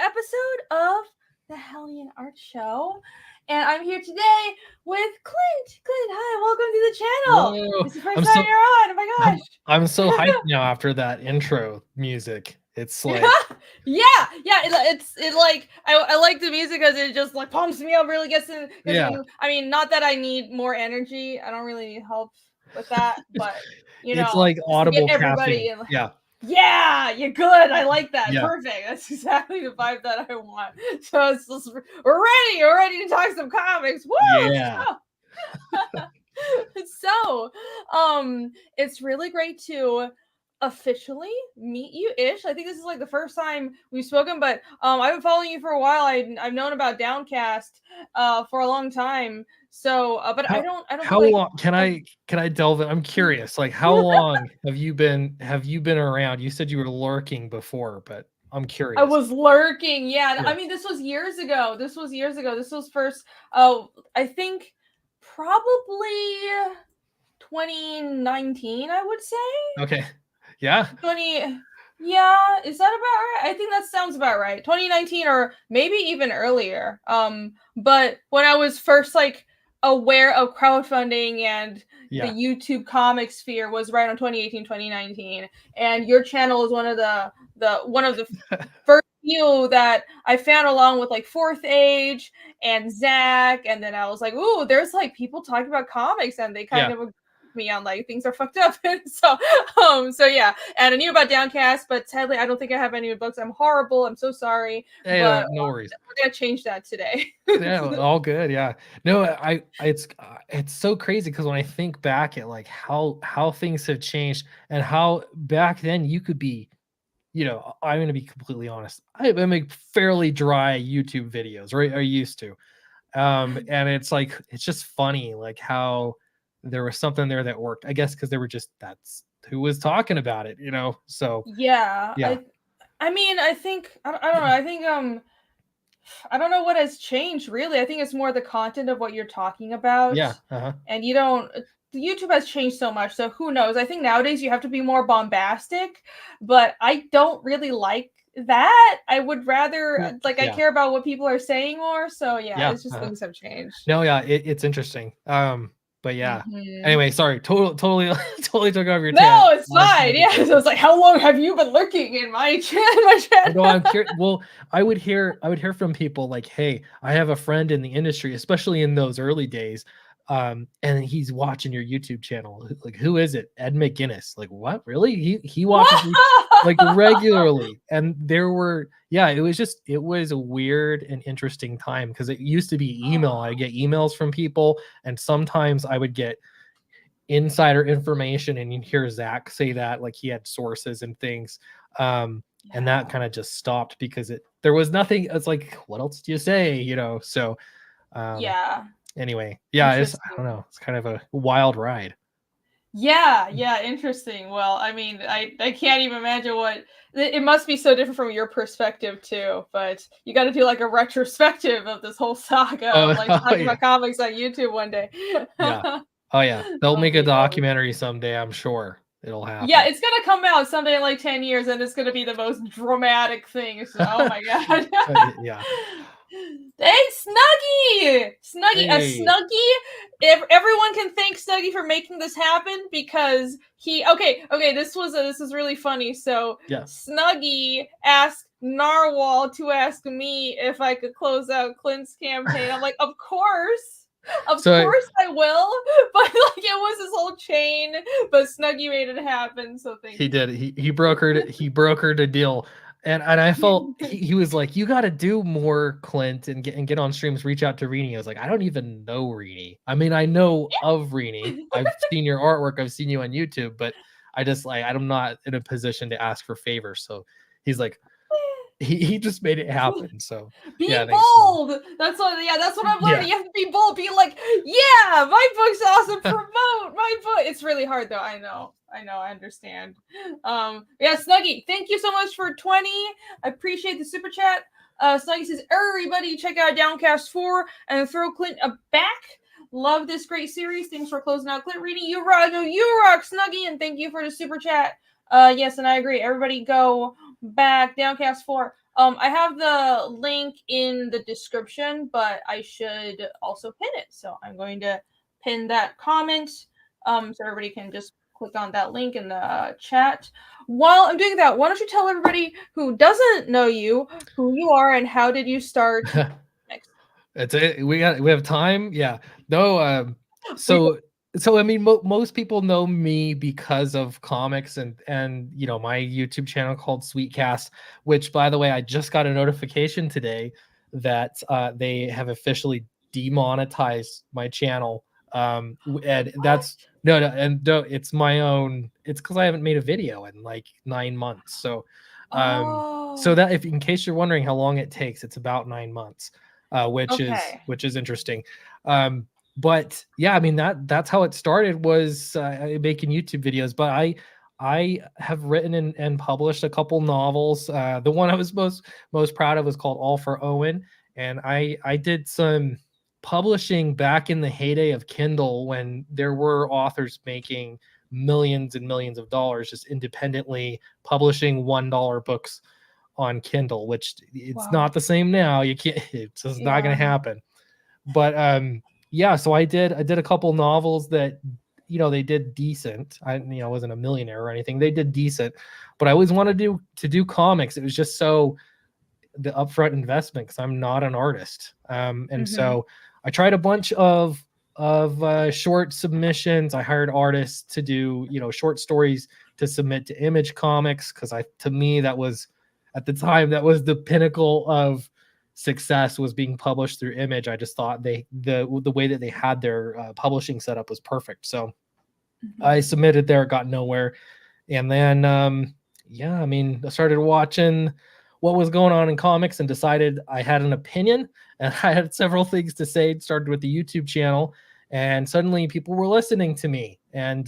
episode of the Hellion Art Show. And I'm here today with Clint. Clint, hi, welcome to the channel. Whoa, It's the first time you're on. Oh my gosh. I'm so hyped now after that intro music. It's like it's like I like the music because it just like pumps me up, really gets in. I mean, not that I need more energy. I don't really need help with that, but it's like audible everybody. caffeine. Yeah, you're good. I like that. Yeah. Perfect. That's exactly the vibe that I want. So it's just, we're ready to talk some comics. Woo! Yeah. So, it's really great to officially meet you ish. I think this is like the first time we've spoken, but I've been following you for a while. I've known about DOWNCAST for a long time. So but I don't how long can I delve in? I'm curious, like how long have you been around? You said you were lurking before, but I'm curious. I was lurking, yeah. I mean, this was years ago. This was first I think probably 2019, I would say. Okay. Yeah. Yeah, is that about right? I think that sounds about right. 2019 or maybe even earlier. But when I was first like aware of crowdfunding and the YouTube comic sphere was right on 2018, 2019. And your channel is one of the first few that I found, along with like Fourth Age and Zach. And then I was like, ooh, there's like people talking about comics, and they kind of me on like things are fucked up. And so yeah, and I knew about DOWNCAST, but sadly I don't think I have any books. I'm horrible, I'm so sorry. Hey, but no worries, we're gonna change that today. Yeah, all good. Yeah, no, it's so crazy because when I think back at like how things have changed, and how back then you could be, I'm going to be completely honest, I make fairly dry YouTube videos, right? I used to, and it's like, it's just funny like how there was something there that worked, I guess, because they were just, that's who was talking about it, so yeah. I mean, I think I don't know, I think I don't know what has changed really. I think it's more the content of what you're talking about. And YouTube has changed so much, so who knows. I think nowadays you have to be more bombastic, but I don't really like that. I would rather I care about what people are saying more. So it's just things have changed. No, it's interesting. But yeah. Anyway, sorry, totally took over your No, it's fine. Yeah, so it's like, how long have you been lurking in my channel? No, I'm curious. Well, I would hear from people like, hey, I have a friend in the industry, especially in those early days, and he's watching your YouTube channel. Like, who is it? Ed McGuinness. Like, what? Really? He watches like regularly. And there were, it was a weird and interesting time, because it used to be email. I get emails from people, and sometimes I would get insider information, and you'd hear Zach say that like he had sources and things. And that kind of just stopped because there was nothing. It's like, what else do you say? So anyway, I don't know. It's kind of a wild ride. Yeah, interesting. Well, I mean, I can't even imagine what it must be so different from your perspective too. But you got to do like a retrospective of this whole saga, of like talking about comics on YouTube one day. They'll make a documentary someday, I'm sure. It'll happen. Yeah, it's gonna come out someday in like 10 years, and it's gonna be the most dramatic thing. So, oh my god. Hey, Snuggie! Snuggie! Everyone can thank Snuggie for making this happen, because this is really funny. So Snuggie asked Narwhal to ask me if I could close out Clint's campaign. I'm like, of course. Of course I will, but like it was this whole chain, but Snuggie made it happen. So thank you. He did. He brokered a deal, and I felt he was like, you got to do more, Clint, and get on streams. Reach out to Rini. I was like, I don't even know Rini. I mean, I know of Rini. I've seen your artwork. I've seen you on YouTube, but I just I'm not in a position to ask for favors. So he's like, he just made it happen. So be bold. That's what I'm learning. You have to be bold. Be like, yeah, my book's awesome. Promote my book. It's really hard though. I know. I understand. Snuggie, thank you so much for 20. I appreciate the super chat. Snuggie says, everybody check out DOWNCAST 4 and throw Clint a back. Love this great series. Thanks for closing out Clint reading. You rock, Snuggie, and thank you for the super chat. Yes, and I agree. Everybody go back. DOWNCAST 4. I have the link in the description, but I should also pin it. So I'm going to pin that comment, so everybody can just click on that link in the chat. While I'm doing that, why don't you tell everybody who doesn't know you who you are and how did you start comics? That's it. We have time. Yeah. No. We So I mean, most people know me because of comics and my YouTube channel called Sweetcast, which by the way, I just got a notification today that they have officially demonetized my channel. And that's no, and no, it's my own. It's because I haven't made a video in like 9 months. So Oh, that if in case you're wondering how long it takes, it's about 9 months. okay. Which is interesting. But yeah, I mean that's how it started was making YouTube videos. But I have written and published a couple novels. The one I was most proud of was called All for Owen, and I did some publishing back in the heyday of Kindle when there were authors making millions and millions of dollars just independently publishing $1 books on Kindle, which it's Wow. not the same now. You can't, it's just not going Yeah. to happen. But yeah, so I did a couple novels that they did decent. I wasn't a millionaire or anything. They did decent, but I always wanted to do comics. It was just so the upfront investment because I'm not an artist. And Mm-hmm. so I tried a bunch of short submissions. I hired artists to do short stories to submit to Image Comics because to me that was at the time that was the pinnacle of success was being published through Image. I just thought the way that they had their publishing setup was perfect. So Mm-hmm. I submitted there, got nowhere, and then yeah, I mean, I started watching what was going on in comics and decided I had an opinion and I had several things to say. It started with the YouTube channel, and suddenly people were listening to me. And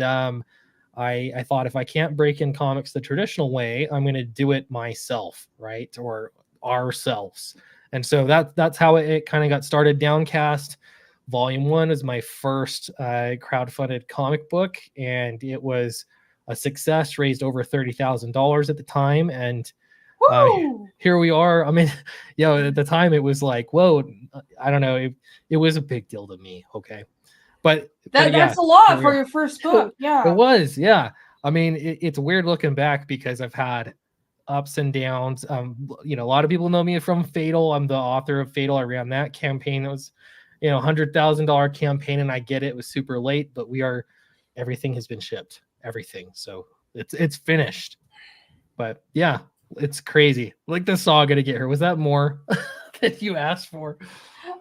I thought if I can't break in comics the traditional way, I'm going to do it myself, right? Or ourselves. And so that's how it kind of got started. Downcast Volume 1 is my first crowdfunded comic book, and it was a success, raised over $30,000 at the time. And Woo! here we are. I mean, at the time it was like, whoa, I don't know. It was a big deal to me. Okay. But yeah, That's a here lot we for are. your first book. It Yeah. was, yeah. I mean, it's weird looking back because I've had ups and downs. A lot of people know me from Fatal. I'm the author of Fatal. I ran that campaign. It was, $100,000 campaign, and I get it was super late, but everything has been shipped, everything. So it's finished. But yeah, it's crazy. Like the saga to get her. Was that more that you asked for?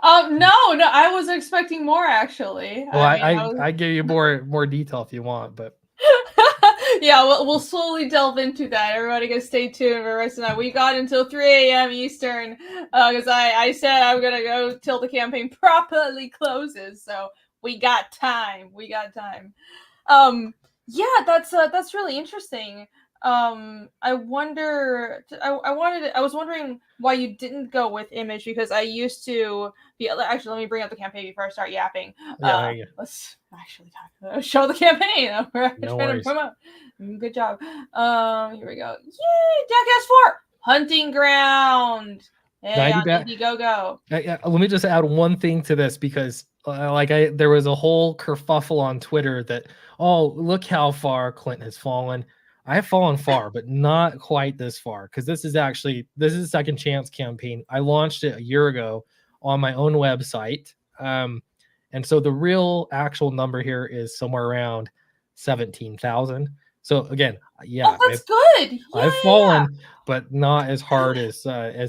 No, I was expecting more actually. Well, I mean, I was. I give you more detail if you want, but Yeah, we'll slowly delve into that. Everybody can stay tuned for the rest of the night. We got until 3 a.m. Eastern because I said I'm going to go till the campaign properly closes. So we got time. We got time. Yeah, that's really interesting. I wonder. I was wondering why you didn't go with Image because I used to be. Actually, let me bring up the campaign before I start yapping. yeah, Let's actually show the campaign. We're no trying to worries. promote. Good job. Here we go. Yay! Jackass 4 Hunting Ground. Hey, on Indiegogo. Let me just add one thing to this because there was a whole kerfuffle on Twitter that, oh, look how far Clint has fallen. I have fallen far, but not quite this far because this is a second chance campaign. I launched it a year ago on my own website. And so the real actual number here is somewhere around 17,000. So again, yeah, Oh, that's good. I've Yeah. fallen, but not as hard as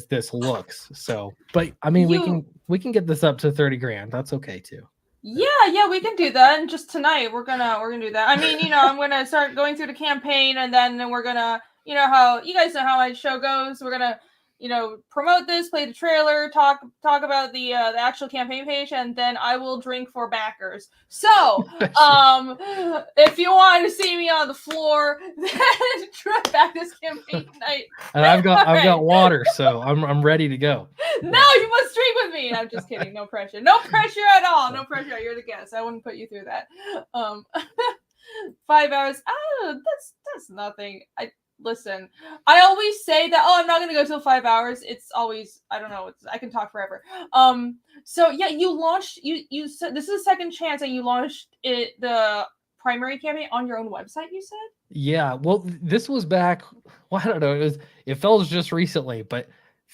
this looks. So, but I mean, You. we can get this up to 30 grand. That's okay too. Yeah, we can do that. And just tonight, we're gonna do that. I mean, I'm gonna start going through the campaign, and then we're gonna, how you guys know how my show goes. We're gonna, promote this, play the trailer, talk about the actual campaign page, and then I will drink for backers. So, if you want to see me on the floor, then try back this campaign tonight. And I've got water, so I'm ready to go. No, you must drink with me. I'm just kidding. No pressure. No pressure at all. No pressure. You're the guest. I wouldn't put you through that. 5 hours. Oh, that's nothing. listen, I always say that, oh, I'm not gonna go till 5 hours. It's always, I don't know, I can talk forever. So yeah, you launched, you said this is a second chance, and you launched the primary campaign on your own website, you said? Yeah, well, this was back. Well, I don't know. It felt just recently, but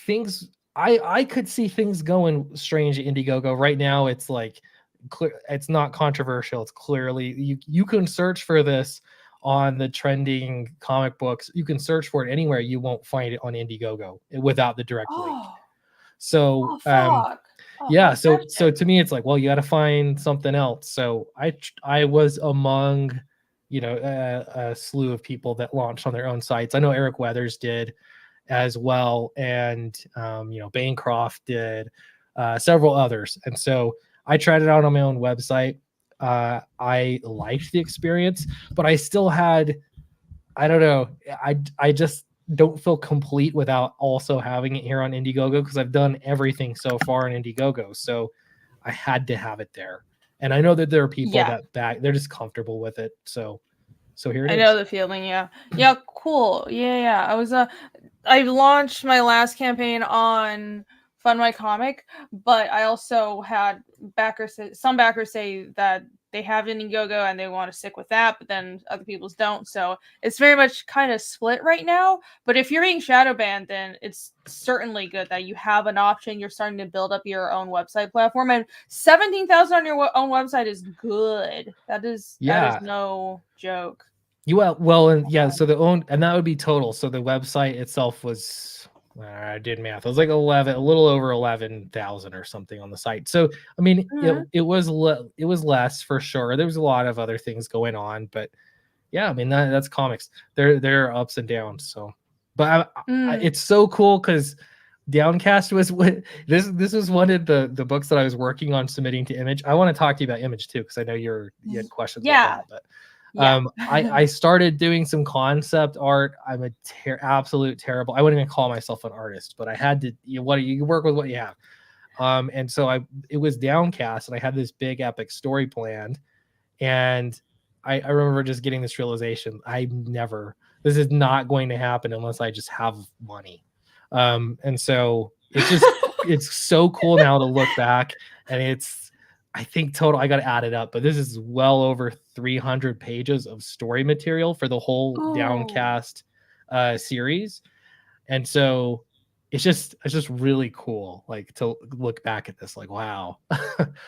things I could see things going strange at Indiegogo right now. It's like clear. It's not controversial. It's clearly you can search for this on the trending comic books. You can search for it anywhere. You won't find it on Indiegogo without the direct link. Oh, So oh, fuck. Oh, yeah, that's so tragic. to me it's like, well, you got to find something else. So I was among, a slew of people that launched on their own sites. I know Eric Weathers did as well, and Bancroft did, several others. And so I tried it out on my own website. I liked the experience, but I still had, I don't know, I just don't feel complete without also having it here on Indiegogo, because I've done everything so far on Indiegogo. So I had to have it there. And I know that there are people Yeah, that they're just comfortable with it. So here it I is. know the feeling. Yeah, yeah, cool. Yeah. I launched my last campaign on Fund My Comic, but I also had some backers say that they have Indiegogo and they want to stick with that, but then other people's don't. So it's very much kind of split right now. But if you're being shadow banned, then it's certainly good that you have an option. You're starting to build up your own website platform, and 17,000 on your own website is good. That is Yeah. no joke. Well, and yeah, so and that would be total. So the website itself was, I did math. It was like a little over 11,000 or something on the site. So I mean, Mhm. it was less for sure. There was a lot of other things going on, but yeah, I mean that's comics. There are ups and downs. So, but Mm. it's so cool because Downcast was this was one of the books that I was working on submitting to Image. I want to talk to you about Image too, because I know you had questions about Yeah. that, but. Yeah. I started doing some concept art. I'm a absolute terrible. I wouldn't even call myself an artist, but I had to. You work with what you have. And so it was Downcast, and I had this big epic story planned, and I remember just getting this realization: this is not going to happen unless I just have money. And so it's so cool now to look back, and I think total, I got to add it up, but this is well over 300 pages of story material for the whole Oh. Downcast series. And so it's just really cool, like to look back at this, like, wow.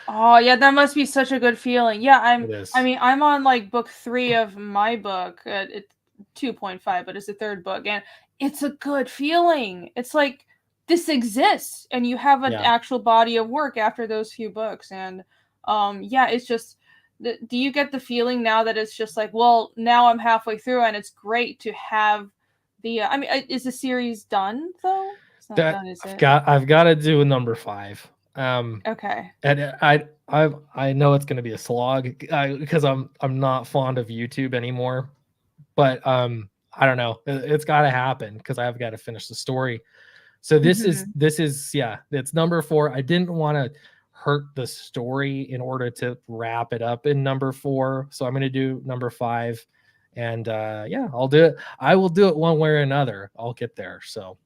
Oh, yeah, that must be such a good feeling. Yeah, It I is. mean, I'm on like book 3 of my book. It's 2.5, but it's the third book, and it's a good feeling. It's like this exists and you have an Yeah. actual body of work after those few books. And yeah, it's just do you get the feeling now that it's just like, well, now I'm halfway through and it's great to have the I mean, is the series done though? It's not That done, is I've it? got I've got to do a number 5. Okay. And I know it's going to be a slog, because I'm not fond of YouTube anymore, but I don't know. It's got to happen because I've got to finish the story. So Mhm. yeah, it's number 4. I didn't want to hurt the story in order to wrap it up in number 4, so I'm going to do number 5, and yeah, I'll do it. I will do it one way or another. I'll get there. So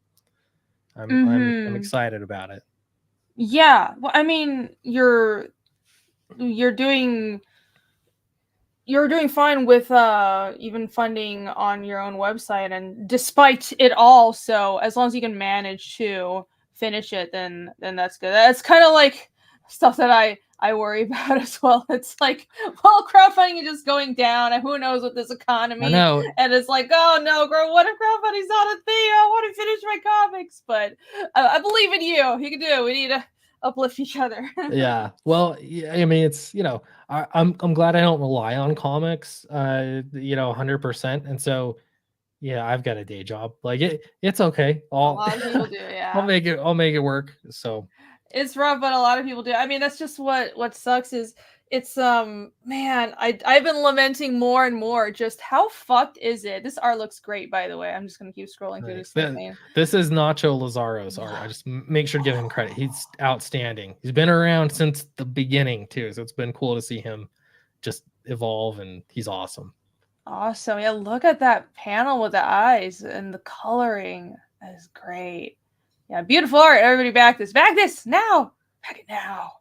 I'm Mhm. excited about it. Yeah. Well, I mean, you're doing you're doing fine with even funding on your own website, and despite it all, so as long as you can manage to finish it, then that's good. That's kind of like stuff that I worry about as well. It's like, well, crowdfunding is just going down, and who knows with this I economy. know. And it's like, oh no, girl, what if crowdfunding's not a thing? I want to finish my comics, but I believe in you. You can do it. We need to uplift each other. Yeah. Well, yeah, I mean, it's, I'm glad I don't rely on comics, 100%. And so, yeah, I've got a day job. Like it's okay. A I'll lot of people do, yeah. I'll make it work. So, It's rough, but a lot of people do. I mean, that's just what sucks is it's man, I've been lamenting more and more just how fucked is it. This art looks great, by the way. I'm just gonna keep scrolling through thanks. this campaign. This is Nacho Lazaro's art. I just make sure to give him credit. He's outstanding. He's been around since the beginning too, so it's been cool to see him just evolve, and he's awesome. Awesome. Yeah, look at that panel with the eyes and the coloring. That is great. Yeah, beautiful art. Everybody back this. Back this now. Back it now.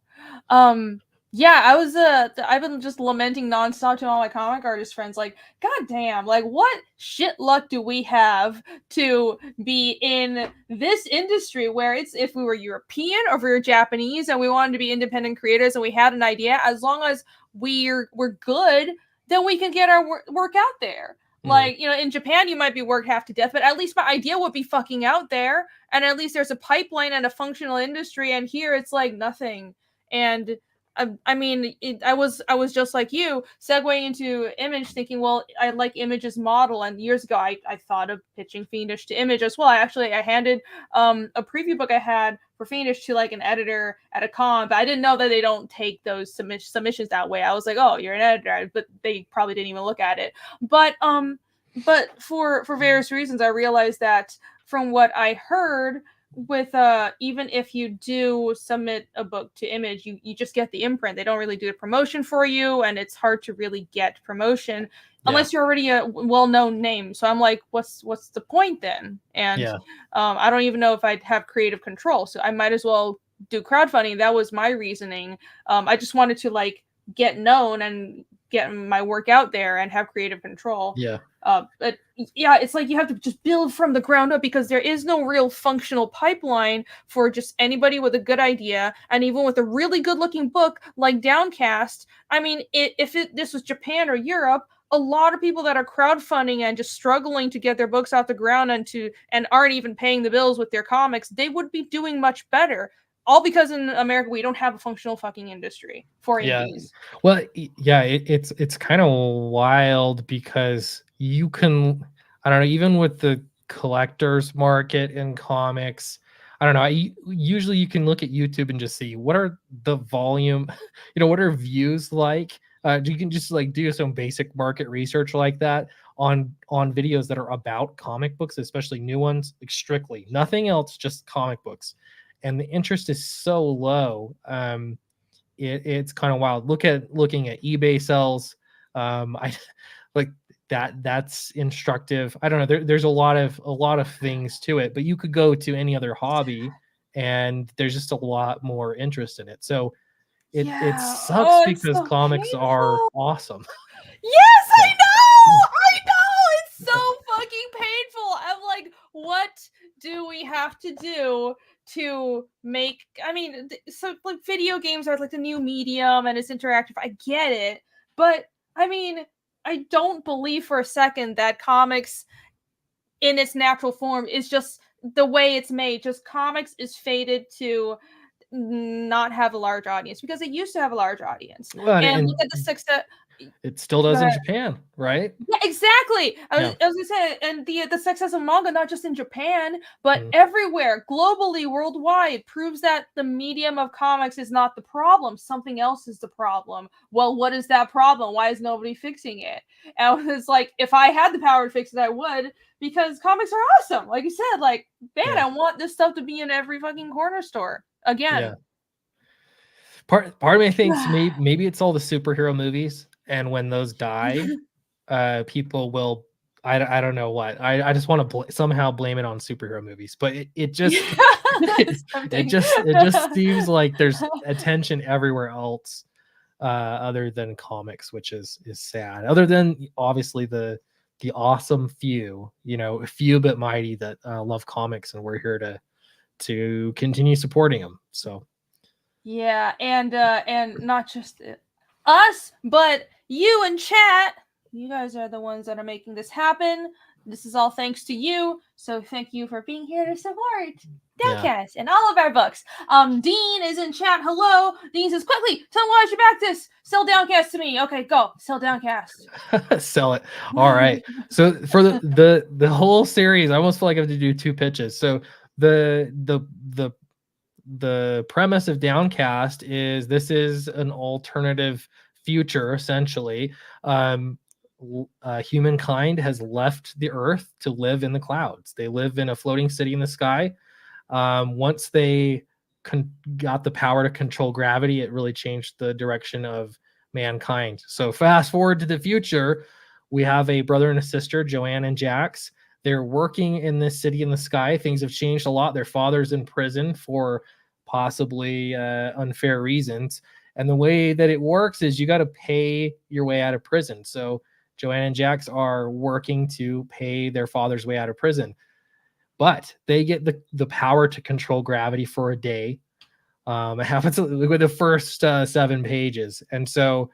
Yeah, I've been just lamenting nonstop to all my comic artist friends, like, god damn, like what shit luck do we have to be in this industry where it's if we were European or if we were Japanese and we wanted to be independent creators and we had an idea, as long as we're good, then we can get our work out there. Like, you know, in Japan, you might be worked half to death, but at least my idea would be fucking out there. And at least there's a pipeline and a functional industry. And here it's like nothing. And I mean, I was just like you, segueing into Image, thinking, well, I like Image's model. And years ago, I thought of pitching Fiendish to Image as well. I handed a preview book I had for Fiendish to like an editor at a con, but I didn't know that they don't take those submissions that way. I was like, oh, you're an editor, but they probably didn't even look at it. But for various reasons, I realized that from what I heard, with even if you do submit a book to Image, you just get the imprint. They don't really do the promotion for you, and it's hard to really get promotion unless you're already a well-known name. So I'm like, what's the point then? And I don't even know if I'd have creative control, so I might as well do crowdfunding. That was my reasoning. I just wanted to like get known and get my work out there and have creative control. But yeah, it's like you have to just build from the ground up because there is no real functional pipeline for just anybody with a good idea. And even with a really good looking book like Downcast, I mean, this was Japan or Europe, a lot of people that are crowdfunding and just struggling to get their books off the ground and aren't even paying the bills with their comics, they would be doing much better. All because in America we don't have a functional fucking industry for indies. Well, it's kind of wild because you can, I don't know, even with the collector's market in comics, I don't know. Usually you can look at YouTube and just see what are the volume, what are views like. You can just like do some basic market research like that on videos that are about comic books, especially new ones, like strictly nothing else, just comic books. And the interest is so low. It's kind of wild. Looking at eBay sells. I like that's instructive. I don't know. There's a lot of things to it, but you could go to any other hobby and there's just a lot more interest in it. So it sucks because so comics are awesome. Yes, I know. It's so fucking painful. I'm like, what do we have to do to make, I mean, so like video games are like the new medium and it's interactive. I get it. But I mean, I don't believe for a second that comics in its natural form is just the way it's made. Just comics is fated to not have a large audience because it used to have a large audience. Well, and look at the success. It still does in Japan, right? Yeah, exactly. I was gonna say, and the success of manga, not just in Japan, but everywhere, globally, worldwide, proves that the medium of comics is not the problem. Something else is the problem. Well, what is that problem? Why is nobody fixing it? And it's like, if I had the power to fix it, I would, because comics are awesome. Like you said, like, man, I want this stuff to be in every fucking corner store again. Yeah. Part of me thinks maybe it's all the superhero movies. And when those die, people will, I don't know what. I just want to somehow blame it on superhero movies, but it just it just seems like there's attention everywhere else, other than comics, which is sad. Other than obviously the awesome few, few but mighty that love comics, and we're here to continue supporting them. So yeah, and not just us, but you in chat. You guys are the ones that are making this happen. This is all thanks to you. So thank you for being here to support Downcast and all of our books. Dean is in chat. Hello. Dean says, quickly, tell me why I should back this. Sell Downcast to me. Okay, go. Sell Downcast. Sell it. All right. So for the whole series, I almost feel like I have to do two pitches. So the premise of Downcast is this is an alternative future, essentially. Humankind has left the earth to live in the clouds. They live in a floating city in the sky. Once they got the power to control gravity, it really changed the direction of mankind. So fast forward to the future, we have a brother and a sister, Joanne and Jax. They're working in this city in the sky. Things have changed a lot. Their father's in prison for possibly unfair reasons. And the way that it works is you got to pay your way out of prison. So Joanne and Jax are working to pay their father's way out of prison. But they get the power to control gravity for a day. It happens with the first 7 pages. And so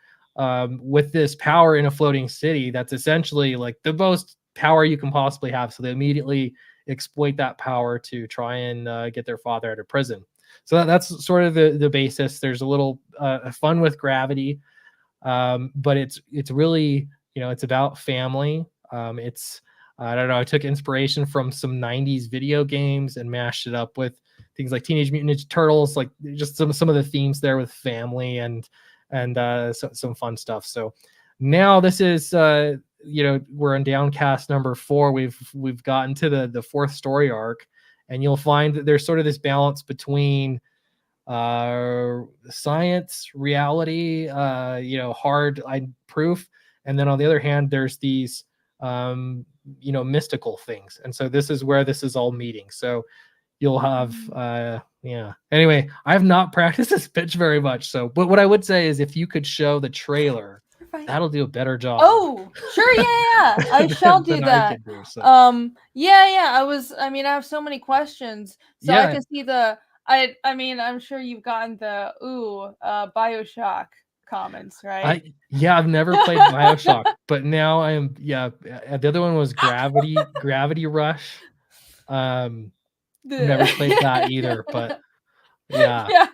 with this power in a floating city, that's essentially like the most power you can possibly have. So they immediately exploit that power to try and get their father out of prison. So that's sort of the basis. There's a little fun with gravity, but it's really, it's about family. It's I don't know. I took inspiration from some 90s video games and mashed it up with things like Teenage Mutant Ninja Turtles, like just some of the themes there with family and some fun stuff. So now this is we're in Downcast number 4. We've gotten to the 4th story arc, and you'll find that there's sort of this balance between science, reality, hard proof, and then on the other hand, there's these mystical things. And so this is where this is all meeting. So you'll have anyway, I have not practiced this pitch very much, so but what I would say is if you could show the trailer, that'll do a better job. Oh, sure, yeah. I shall do that. I have so many questions, so I can see I'm sure you've gotten the BioShock comments, right? I've never played BioShock, but now I am. The other one was Gravity Rush. Never played that either, but yeah.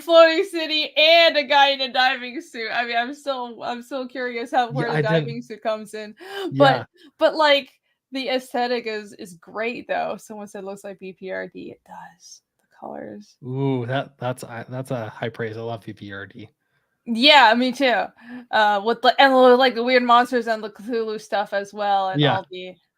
Floating city and a guy in a diving suit. I'm so curious where the diving suit comes in. But like the aesthetic is great though. Someone said it looks like BPRD. It does. The colors. Ooh, that's a high praise. I love BPRD. Yeah, me too. With the weird monsters and the Cthulhu stuff as well, and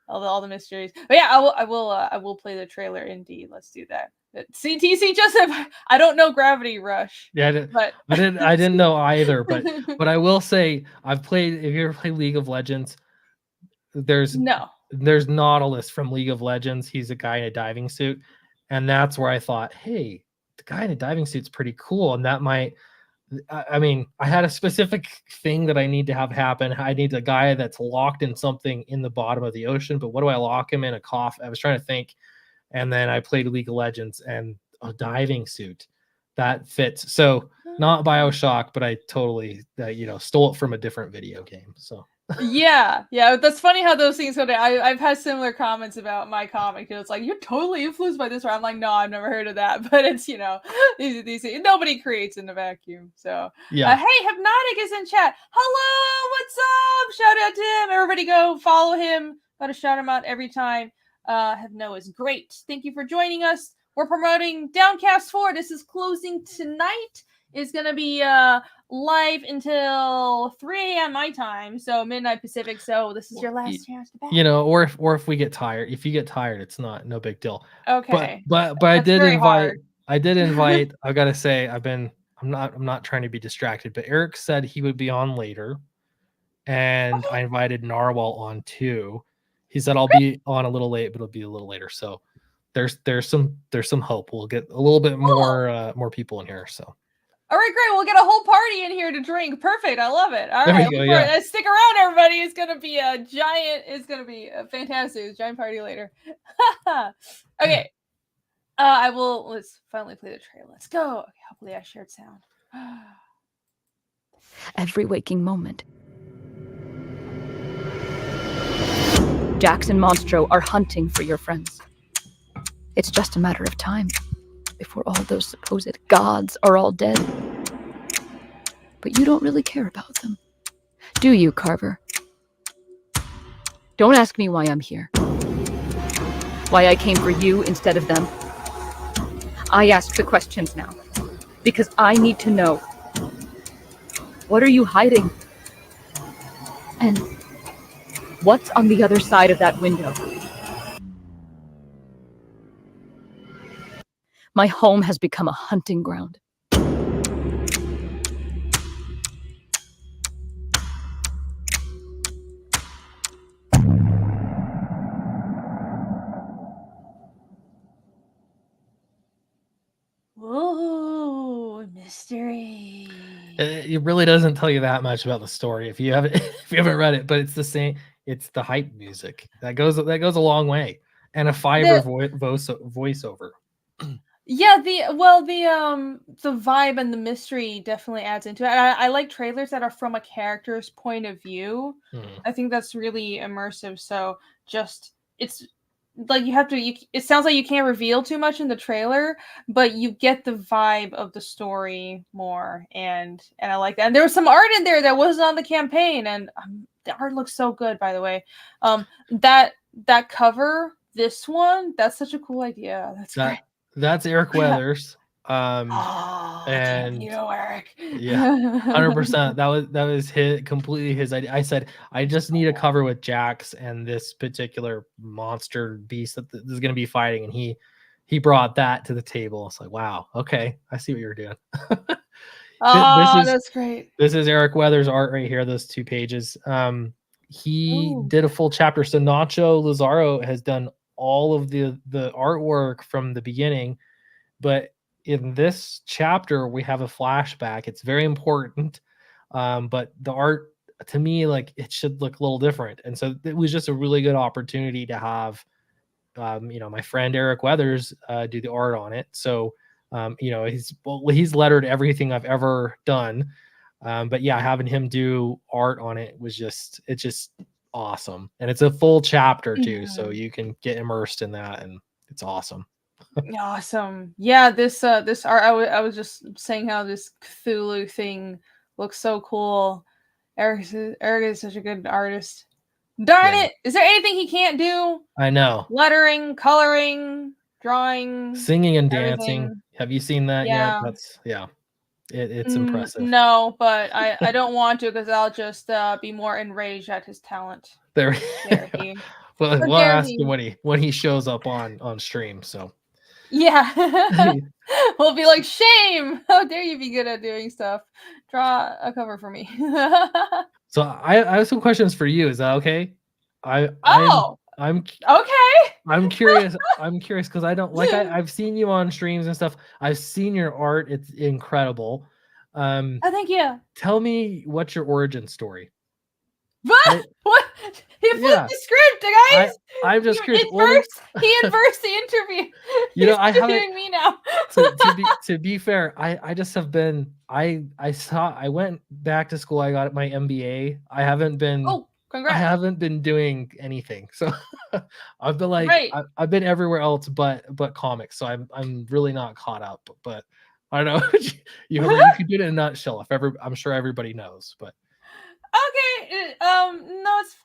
all the mysteries. But yeah, I will play the trailer indeed. Let's do that. CTC Joseph, I don't know Gravity Rush. Yeah, I didn't know either. But I will say I've played. If you ever play League of Legends, there's Nautilus from League of Legends. He's a guy in a diving suit, and that's where I thought, hey, the guy in a diving suit's pretty cool, and that might. I had a specific thing that I need to have happen. I need a guy that's locked in something in the bottom of the ocean, but what do I lock him in? A coffin? I was trying to think, and then I played League of Legends and a diving suit that fits. So not BioShock, but I totally stole it from a different video game. So yeah, that's funny how those things go down. I've had similar comments about my comic. It's like, you're totally influenced by this, or I'm like, no, I've never heard of that. But it's these nobody creates in a vacuum. So hey, Hypnotic is in chat. Hello, what's up? Shout out to him. Everybody go follow him. Gotta shout him out every time. Hypno is great. Thank you for joining us. We're promoting Downcast 4. This is closing tonight. It's gonna be live until 3 a.m. my time, so midnight Pacific. So this is your last chance to back. Or if we get tired. If you get tired, it's no big deal. Okay. But I did invite. I gotta say, I'm not trying to be distracted, but Eric said he would be on later, and I invited Narwhal on too. He said I'll be on a little late, but it'll be a little later. So there's some hope. We'll get a little bit more people in here. So. All right, great. We'll get a whole party in here to drink. Perfect. I love it. All right. Go, stick around, everybody. It's going to be a fantastic. It's a giant party later. Okay. Let's finally play the trailer. Let's go. Okay, hopefully I shared sound. Every waking moment. Jax and Monstro are hunting for your friends. It's just a matter of time before all those supposed gods are all dead. But you don't really care about them, do you, Carver? Don't ask me why I'm here. Why I came for you instead of them. I ask the questions now, because I need to know. What are you hiding? And what's on the other side of that window? My home has become a hunting ground. mystery. It really doesn't tell you that much about the story if you haven't if you haven't read it, but it's the same. It's the hype music that goes a long way, and a Fiverr voiceover. Yeah, the vibe and the mystery definitely adds into it. And I like trailers that are from a character's point of view. I think that's really immersive. So just it's like you have to. It sounds like you can't reveal too much in the trailer, but you get the vibe of the story more, and I like that. And there was some art in there that wasn't on the campaign, and the art looks so good. By the way, that cover, this one, that's such a cool idea. That's great. That's Eric Weathers. Oh, damn you, Eric. Yeah, 100%. That was completely his idea. I said, I just need a cover with Jax and this particular monster beast that is going to be fighting, and he brought that to the table. It's like, wow, okay, I see what you're doing. That's great. This is Eric Weathers' art right here. Those 2 pages. He did a full chapter. So Nacho Lazaro has done all of the artwork from the beginning, but in this chapter we have a flashback. It's very important, but the art, to me, like, it should look a little different, and so it was just a really good opportunity to have my friend Eric Weathers do the art on it. So he's lettered everything I've ever done, but yeah, having him do art on it was just awesome. And it's a full chapter too, so you can get immersed in that, and it's awesome. Awesome. Yeah, this art, I was just saying how this Cthulhu thing looks so cool. Eric is such a good artist. Darn it! Is there anything he can't do? I know. Lettering, coloring, drawing, singing and everything. dancing. Have you seen that yet? That's it's impressive. No, but I don't want to, because I'll just be more enraged at his talent. There he. Well, we'll ask him when he shows up on stream. So yeah, we'll be like, shame! How dare you be good at doing stuff? Draw a cover for me. So I have some questions for you. Is that okay? I'm okay. I'm curious. I'm curious because I don't like. I've seen you on streams and stuff. I've seen your art. It's incredible. Oh, thank you. Tell me what's your origin story. What? He flipped the script, guys. I'm just curious. He inversed the interview. I haven't doing me now. to be fair, I just have been. I went back to school. I got my MBA. I haven't been. Oh, congrats. I haven't been doing anything. So I've been like, I've been everywhere else but comics. So I'm really not caught up. But I don't know. you could do it in a nutshell. I'm sure everybody knows. But okay. No, it's.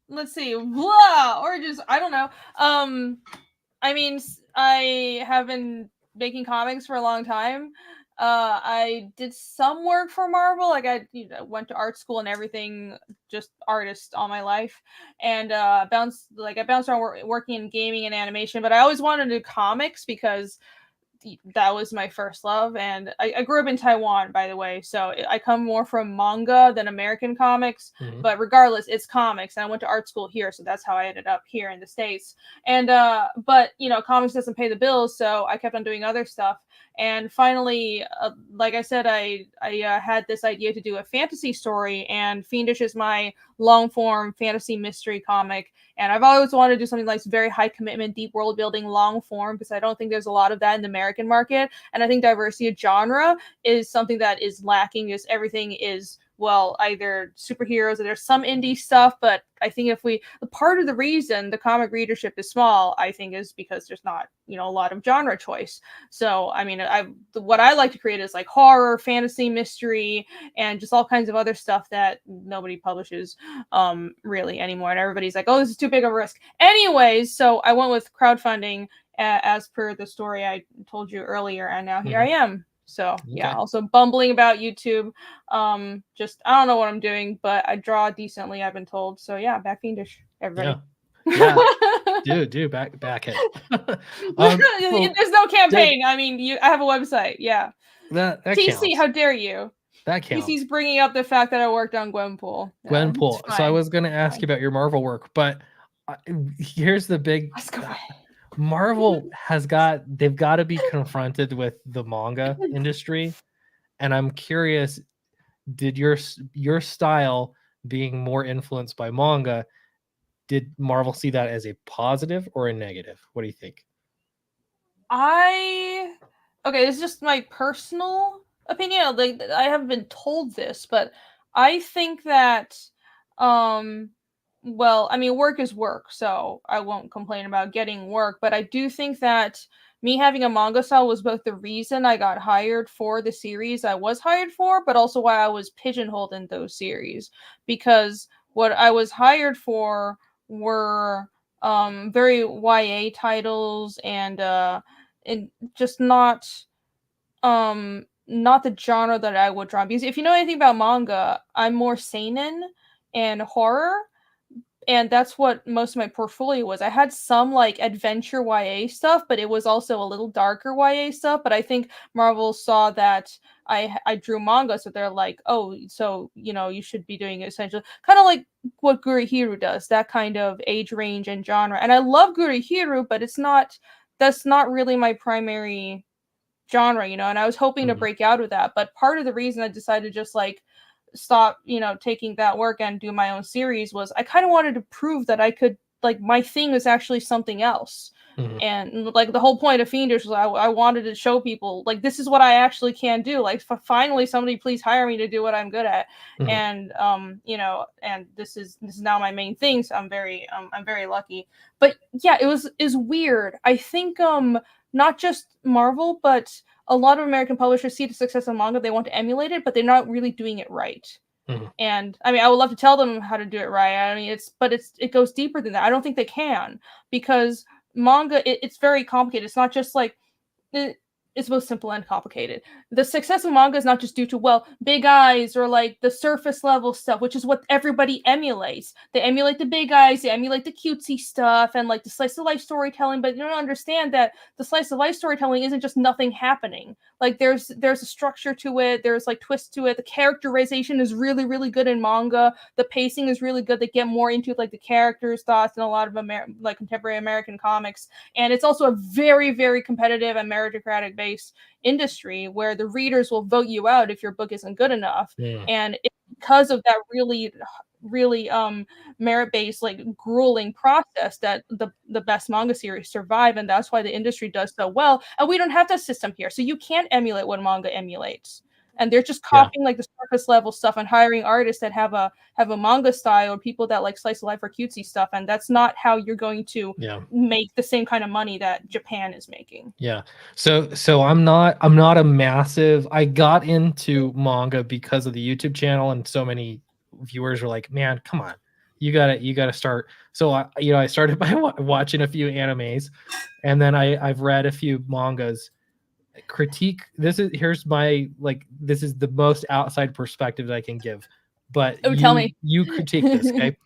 Let's see. Blah, or just, I don't know. I mean, I have been making comics for a long time. I did some work for Marvel. Like, I went to art school and everything, just artist all my life. And I bounced around working in gaming and animation, but I always wanted to do comics because that was my first love. And I grew up in Taiwan, by the way, so I come more from manga than American comics. But regardless, it's comics, and I went to art school here, so that's how I ended up here in the States. And but comics doesn't pay the bills, so I kept on doing other stuff. And finally, like I said, I had this idea to do a fantasy story, and Fiendish is my long form fantasy mystery comic. And I've always wanted to do something like very high commitment, deep world building, long form, because I don't think there's a lot of that in the American market. And I think diversity of genre is something that is lacking. Just everything is, well, either superheroes or there's some indie stuff, but I think part of the reason the comic readership is small, I think, is because there's not, a lot of genre choice. So, I mean, what I like to create is like horror, fantasy, mystery, and just all kinds of other stuff that nobody publishes really anymore. And everybody's like, oh, this is too big of a risk. Anyways, so I went with crowdfunding as per the story I told you earlier, and now here I am. So yeah, also bumbling about YouTube. Just, I don't know what I'm doing, but I draw decently, I've been told. So yeah, back Fiendish, everybody. Yeah. Dude, back it. There's no campaign. I mean, I have a website. Yeah. That TC, counts. how dare you? That counts. TC's bringing up the fact that I worked on Gwenpool. Gwenpool. So I was going to ask you about your Marvel work, but here's the big. Let's go. Marvel they've got to be confronted with the manga industry, And I'm curious, did your style being more influenced by manga, did Marvel see that as a positive or a negative? What do you think? Okay, this is just my personal opinion. Like, I haven't been told this, but I think that, well, I mean, work is work, so I won't complain about getting work. But I do think that me having a manga style was both the reason I got hired for the series I was hired for, but also why I was pigeonholed in those series. Because what I was hired for were very YA titles and just not the genre that I would draw. Because if you know anything about manga, I'm more seinen and horror, and that's what most of my portfolio was. I had some like adventure YA stuff, but it was also a little darker YA stuff. But I think Marvel saw that I drew manga, so they're like, oh, so you should be doing essentially kind of like what Gurihiru does, that kind of age range and genre. And I love Gurihiru, but that's not really my primary genre, and I was hoping to break out of that. But part of the reason I decided to just like stop, taking that work and do my own series was I kind of wanted to prove that I could, like, my thing is actually something else. And like the whole point of Fiendish was I wanted to show people like this is what I actually can do. Like finally somebody please hire me to do what I'm good at. And and this is now my main thing, so I'm very lucky. But yeah, is weird. I think not just Marvel, but a lot of American publishers see the success of manga, they want to emulate it, but they're not really doing it right. And I mean, I would love to tell them how to do it right. I mean, it goes deeper than that. I don't think they can, because manga, it's very complicated. It's not just like it's both simple and complicated. The success of manga is not just due to, well, big eyes or like the surface level stuff, which is what everybody emulates. They emulate the big eyes, they emulate the cutesy stuff and like the slice of life storytelling, but you don't understand that the slice of life storytelling isn't just nothing happening. Like there's a structure to it, there's like twists to it. The characterization is really, really good in manga. The pacing is really good. They get more into like the characters' thoughts in a lot of like contemporary American comics. And it's also a very, very competitive and meritocratic based industry where the readers will vote you out if your book isn't good enough. And it's because of that really merit-based, like grueling process that the best manga series survive, and that's why the industry does so well. And we don't have that system here, so you can't emulate what manga emulates. And they're just copying like the surface level stuff and hiring artists that have a manga style, or people that like slice of life or cutesy stuff, and that's not how you're going to make the same kind of money that Japan is making. So I'm not a massive, I got into manga because of the YouTube channel, and so many viewers were like, man, come on, you gotta start. So I started by watching a few animes, and then I've read a few mangas. Critique, here's my, like, this is the most outside perspective that I can give, but tell me. You critique this, okay?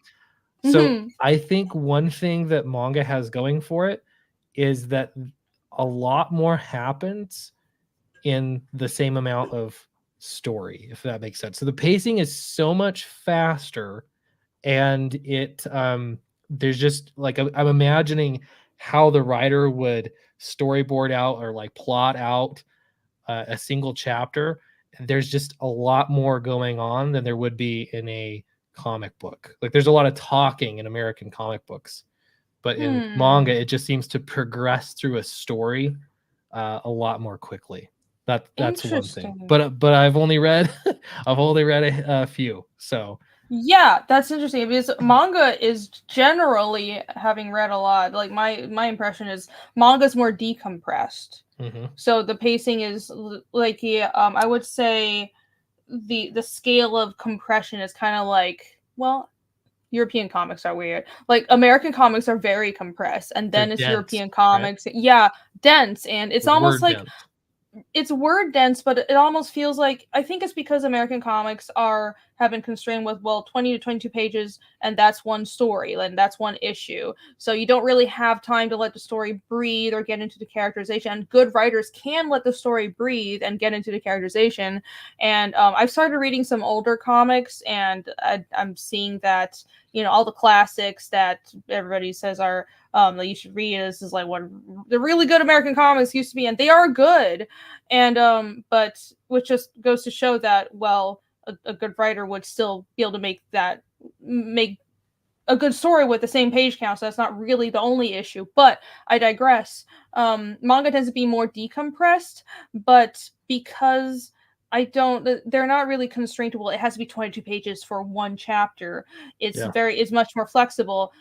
So I think one thing that manga has going for it is that a lot more happens in the same amount of story, if that makes sense. So the pacing is so much faster, and there's just like I'm imagining how the writer would storyboard out or like plot out a single chapter. And there's just a lot more going on than there would be in a comic book. Like there's a lot of talking in American comic books, but in manga it just seems to progress through a story a lot more quickly. That's one thing. But I've only read a few, so yeah, that's interesting because manga is generally, having read a lot, like my impression is manga is more decompressed. So the pacing is like I would say the scale of compression is kind of like, well, European comics are weird. Like American comics are very compressed, and then it's dense, European comics, right? Dense, and it's almost like dense. It's word dense, but it almost feels like, I think it's because American comics have been constrained with 20 to 22 pages, and that's one story, and that's one issue. So you don't really have time to let the story breathe or get into the characterization. And good writers can let the story breathe and get into the characterization. And I've started reading some older comics, and I'm seeing that all the classics that everybody says are that you should read. This is like what the really good American comics used to be, and they are good. And but which just goes to show that, well, a good writer would still be able to make a good story with the same page count, so that's not really the only issue. But I digress. Manga tends to be more decompressed, but because they're not really constrained to, well, it has to be 22 pages for one chapter. It's much more flexible.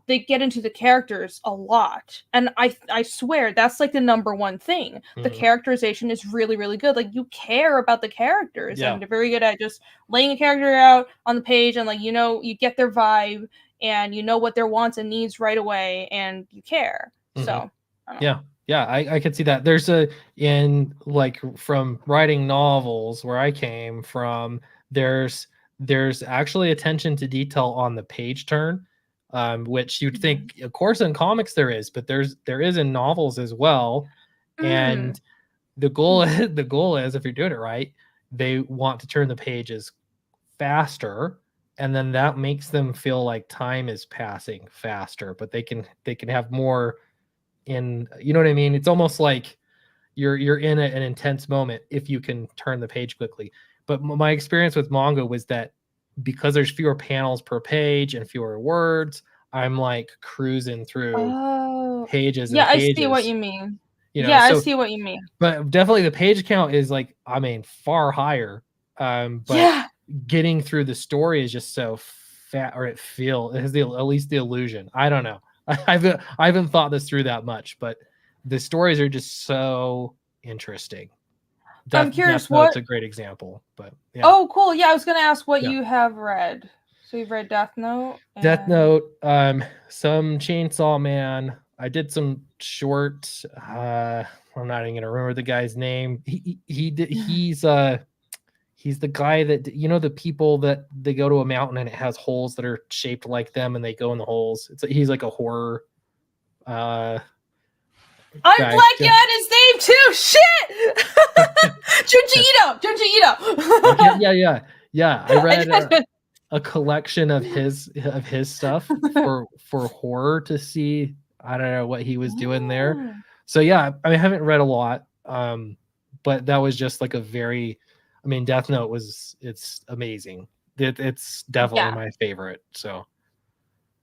They get into the characters a lot, and I swear that's like the number one thing. The characterization is really, really good. Like, you care about the characters, and they're very good at just laying a character out on the page, and like, you get their vibe, and you know what their wants and needs right away, and you care. So I could see that. There's from writing novels where I came from, there's actually attention to detail on the page turn. Which you'd think, of course, in comics there is, but there is in novels as well. And the goal is, if you're doing it right, they want to turn the pages faster, and then that makes them feel like time is passing faster. But they can have more in, you know what I mean? It's almost like you're in an intense moment if you can turn the page quickly. But my experience with manga was that, because there's fewer panels per page and fewer words, I'm like cruising through pages and pages. I see what you mean. I see what you mean. But definitely the page count is like, far higher. But getting through the story is just so fat, or it has at least the illusion. I don't know. I haven't thought this through that much, but the stories are just so interesting. I'm curious, That's a great example, but yeah. Oh, cool. Yeah, I was going to ask what you have read. So you've read Death Note? Death Note, some Chainsaw Man. I did some short, I'm not even going to remember the guy's name. He's the guy that, the people that they go to a mountain and it has holes that are shaped like them and they go in the holes. He's like a horror I'm blanking on his name too. Shit. Junji Ito. Yeah. I read a collection of his stuff for horror to see. I don't know what he was doing there. So yeah, I haven't read a lot, but that was just like Death Note it's amazing. It's definitely my favorite. So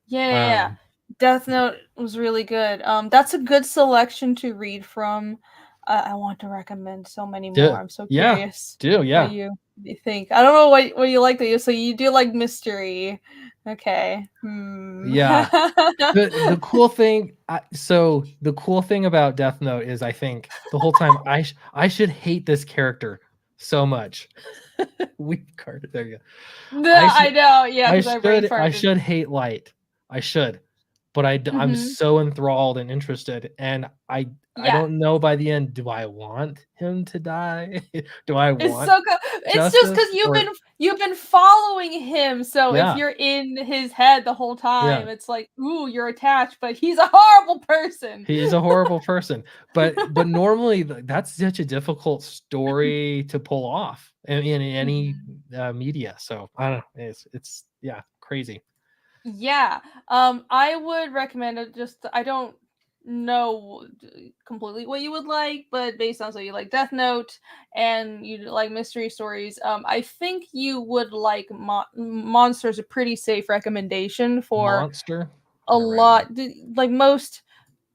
yeah. Death Note was really good. That's a good selection to read from. I want to recommend so many more. I'm so curious. What you think? I don't know what you like. So you do like mystery, okay? Yeah. The cool thing. The cool thing about Death Note is, I think the whole time I should hate this character so much. We carded there. You go. I know. Yeah. I should hate Light. I should. But I'm so enthralled and interested, and I don't know by the end, do I want him to die? Do I want? It's so good. It's just because you've been following him, so if you're in his head the whole time, it's like, ooh, you're attached, but he's a horrible person. He's a horrible person, but normally that's such a difficult story to pull off in any media. So I don't know. It's crazy. Yeah, I would recommend it. I don't know completely what you would like, but based on, so you like Death Note and you like mystery stories, I think you would like Monster is a pretty safe recommendation for Monster. A lot, like most.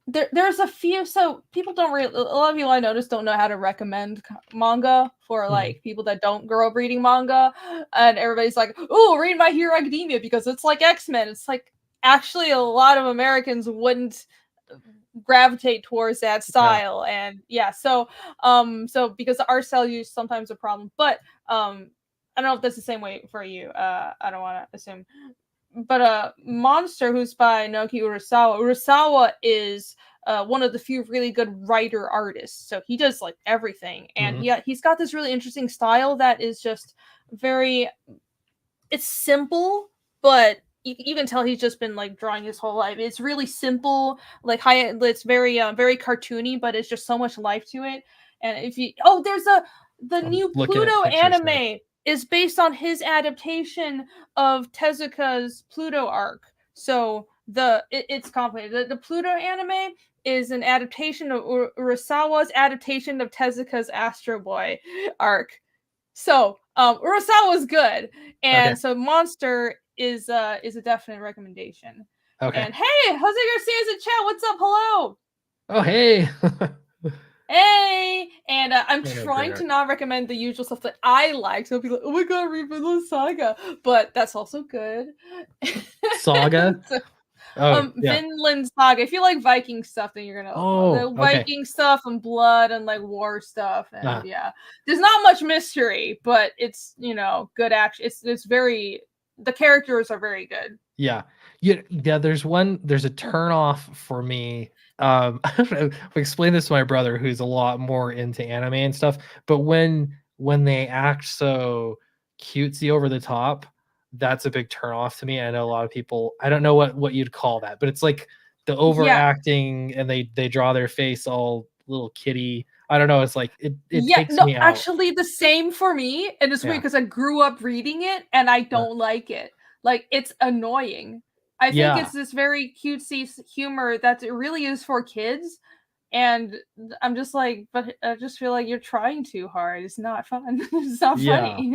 There's a few, so people don't really. A lot of people I notice don't know how to recommend manga for like people that don't grow up reading manga, and everybody's like, "Oh, read My Hero Academia because it's like X-Men." It's like, actually a lot of Americans wouldn't gravitate towards that style, and so because the art style is sometimes a problem, but I don't know if that's the same way for you. I don't want to assume. But Monster, who's by Naoki Urasawa. Urasawa is one of the few really good writer artists. So he does like everything. And he's got this really interesting style that is just it's simple, but you can tell he's just been like drawing his whole life. It's really simple, like it's very very cartoony, but it's just so much life to it. And if you there's the new Pluto anime. is based on his adaptation of Tezuka's Pluto arc. So it's complicated. The Pluto anime is an adaptation of Urasawa's adaptation of Tezuka's Astro Boy arc. So Urasawa's good, and so Monster is a definite recommendation. Okay. And hey, Jose Garcia's in chat. What's up? Hello. Oh, hey. Hey, and I'm trying to not recommend the usual stuff that I like. So I'll be like, oh my god, read Vinland Saga, but that's also good. Saga. So, yeah. Vinland Saga. If you like Viking stuff, then you're gonna the Viking stuff and blood and like war stuff, and yeah, there's not much mystery, but it's good action. It's very, the characters are very good. Yeah. There's a turn off for me. I explain this to my brother, who's a lot more into anime and stuff, but when they act so cutesy over the top, that's a big turn off to me. I know a lot of people, I don't know what you'd call that, but it's like the overacting, and they draw their face all little kitty. I don't know. It's like it takes me out. Actually, the same for me, and it's weird because I grew up reading it and I don't like it. Like, it's annoying. I think it's this very cutesy humor that it really is for kids, and I'm just like, but I just feel like you're trying too hard. It's not fun. It's not funny.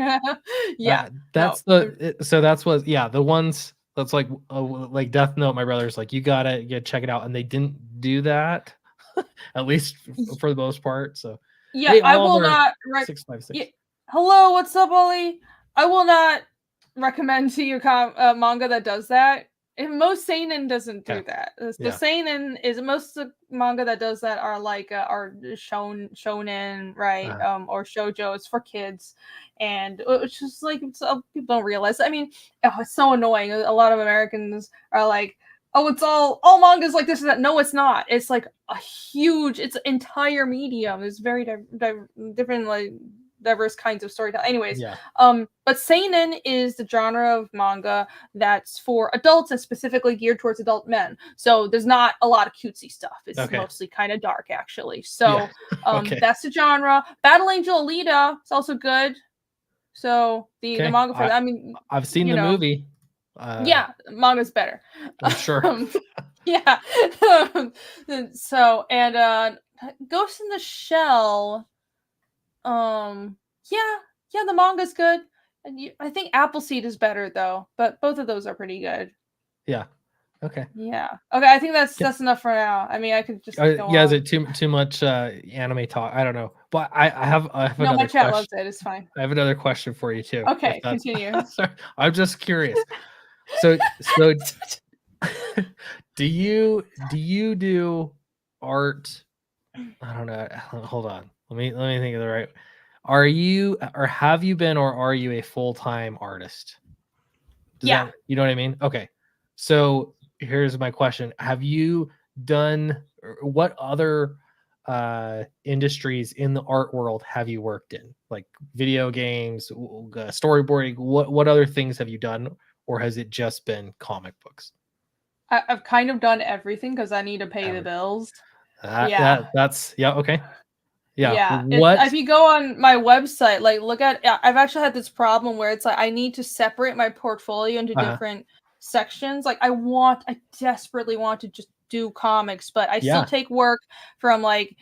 That's the ones that's like Death Note. My brother's like, you gotta check it out, and they didn't do that, at least for the most part. So I will not. 656. Hello, what's up, Ollie? I will not recommend to you manga that does that. And most seinen doesn't do that. The seinen is, most of the manga that does that are like are shonen, right? Or shoujo. It's for kids, and it's just like people don't realize. I mean, it's so annoying. A lot of Americans are like, "Oh, it's all mangas like this and that." No, it's not. It's like it's an entire medium. It's very different, like diverse kinds of storytelling. Anyways, but seinen is the genre of manga that's for adults and specifically geared towards adult men. So there's not a lot of cutesy stuff. It's mostly kind of dark, actually. So that's the genre. Battle Angel Alita is also good. So the manga for that. I mean, I've seen the movie. Manga's better. I'm sure. So, and Ghost in the Shell. The manga's good. And I think Appleseed is better though, but both of those are pretty good. Yeah. Okay. Yeah. Okay. I think that's enough for now. I mean, I could just. Is it too much anime talk? I don't know, but I have another my chat question. loves it. It's fine. I have another question for you too. Okay, continue. Sorry, I'm just curious. So do you do art? I don't know. Hold on. Let me think of the right. Are you, or have you been, or are you a full-time artist? You know what I mean? Okay. So here's my question. Have you done, what other industries in the art world have you worked in? Like video games, storyboarding, what other things have you done? Or has it just been comic books? I've kind of done everything because I need to pay the bills. Okay. Yeah. If you go on my website, like look at, I've actually had this problem where it's like I need to separate my portfolio into different sections. Like I desperately want to just do comics, but I still take work from like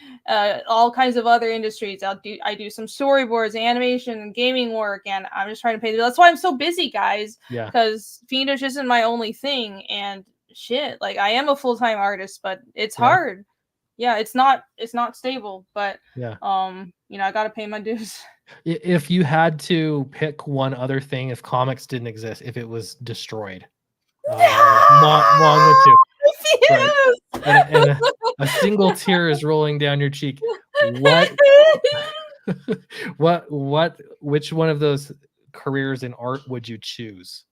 all kinds of other industries. I do some storyboards, animation, and gaming work, and I'm just trying to pay the bill. That's why I'm so busy, guys. Because Fiendish isn't my only thing, and shit, like I am a full-time artist, but it's hard. It's not stable, but I gotta pay my dues. If you had to pick one other thing, if comics didn't exist, if it was destroyed, manga too. Yes! Right? And a single tear is rolling down your cheek. Which one of those careers in art would you choose?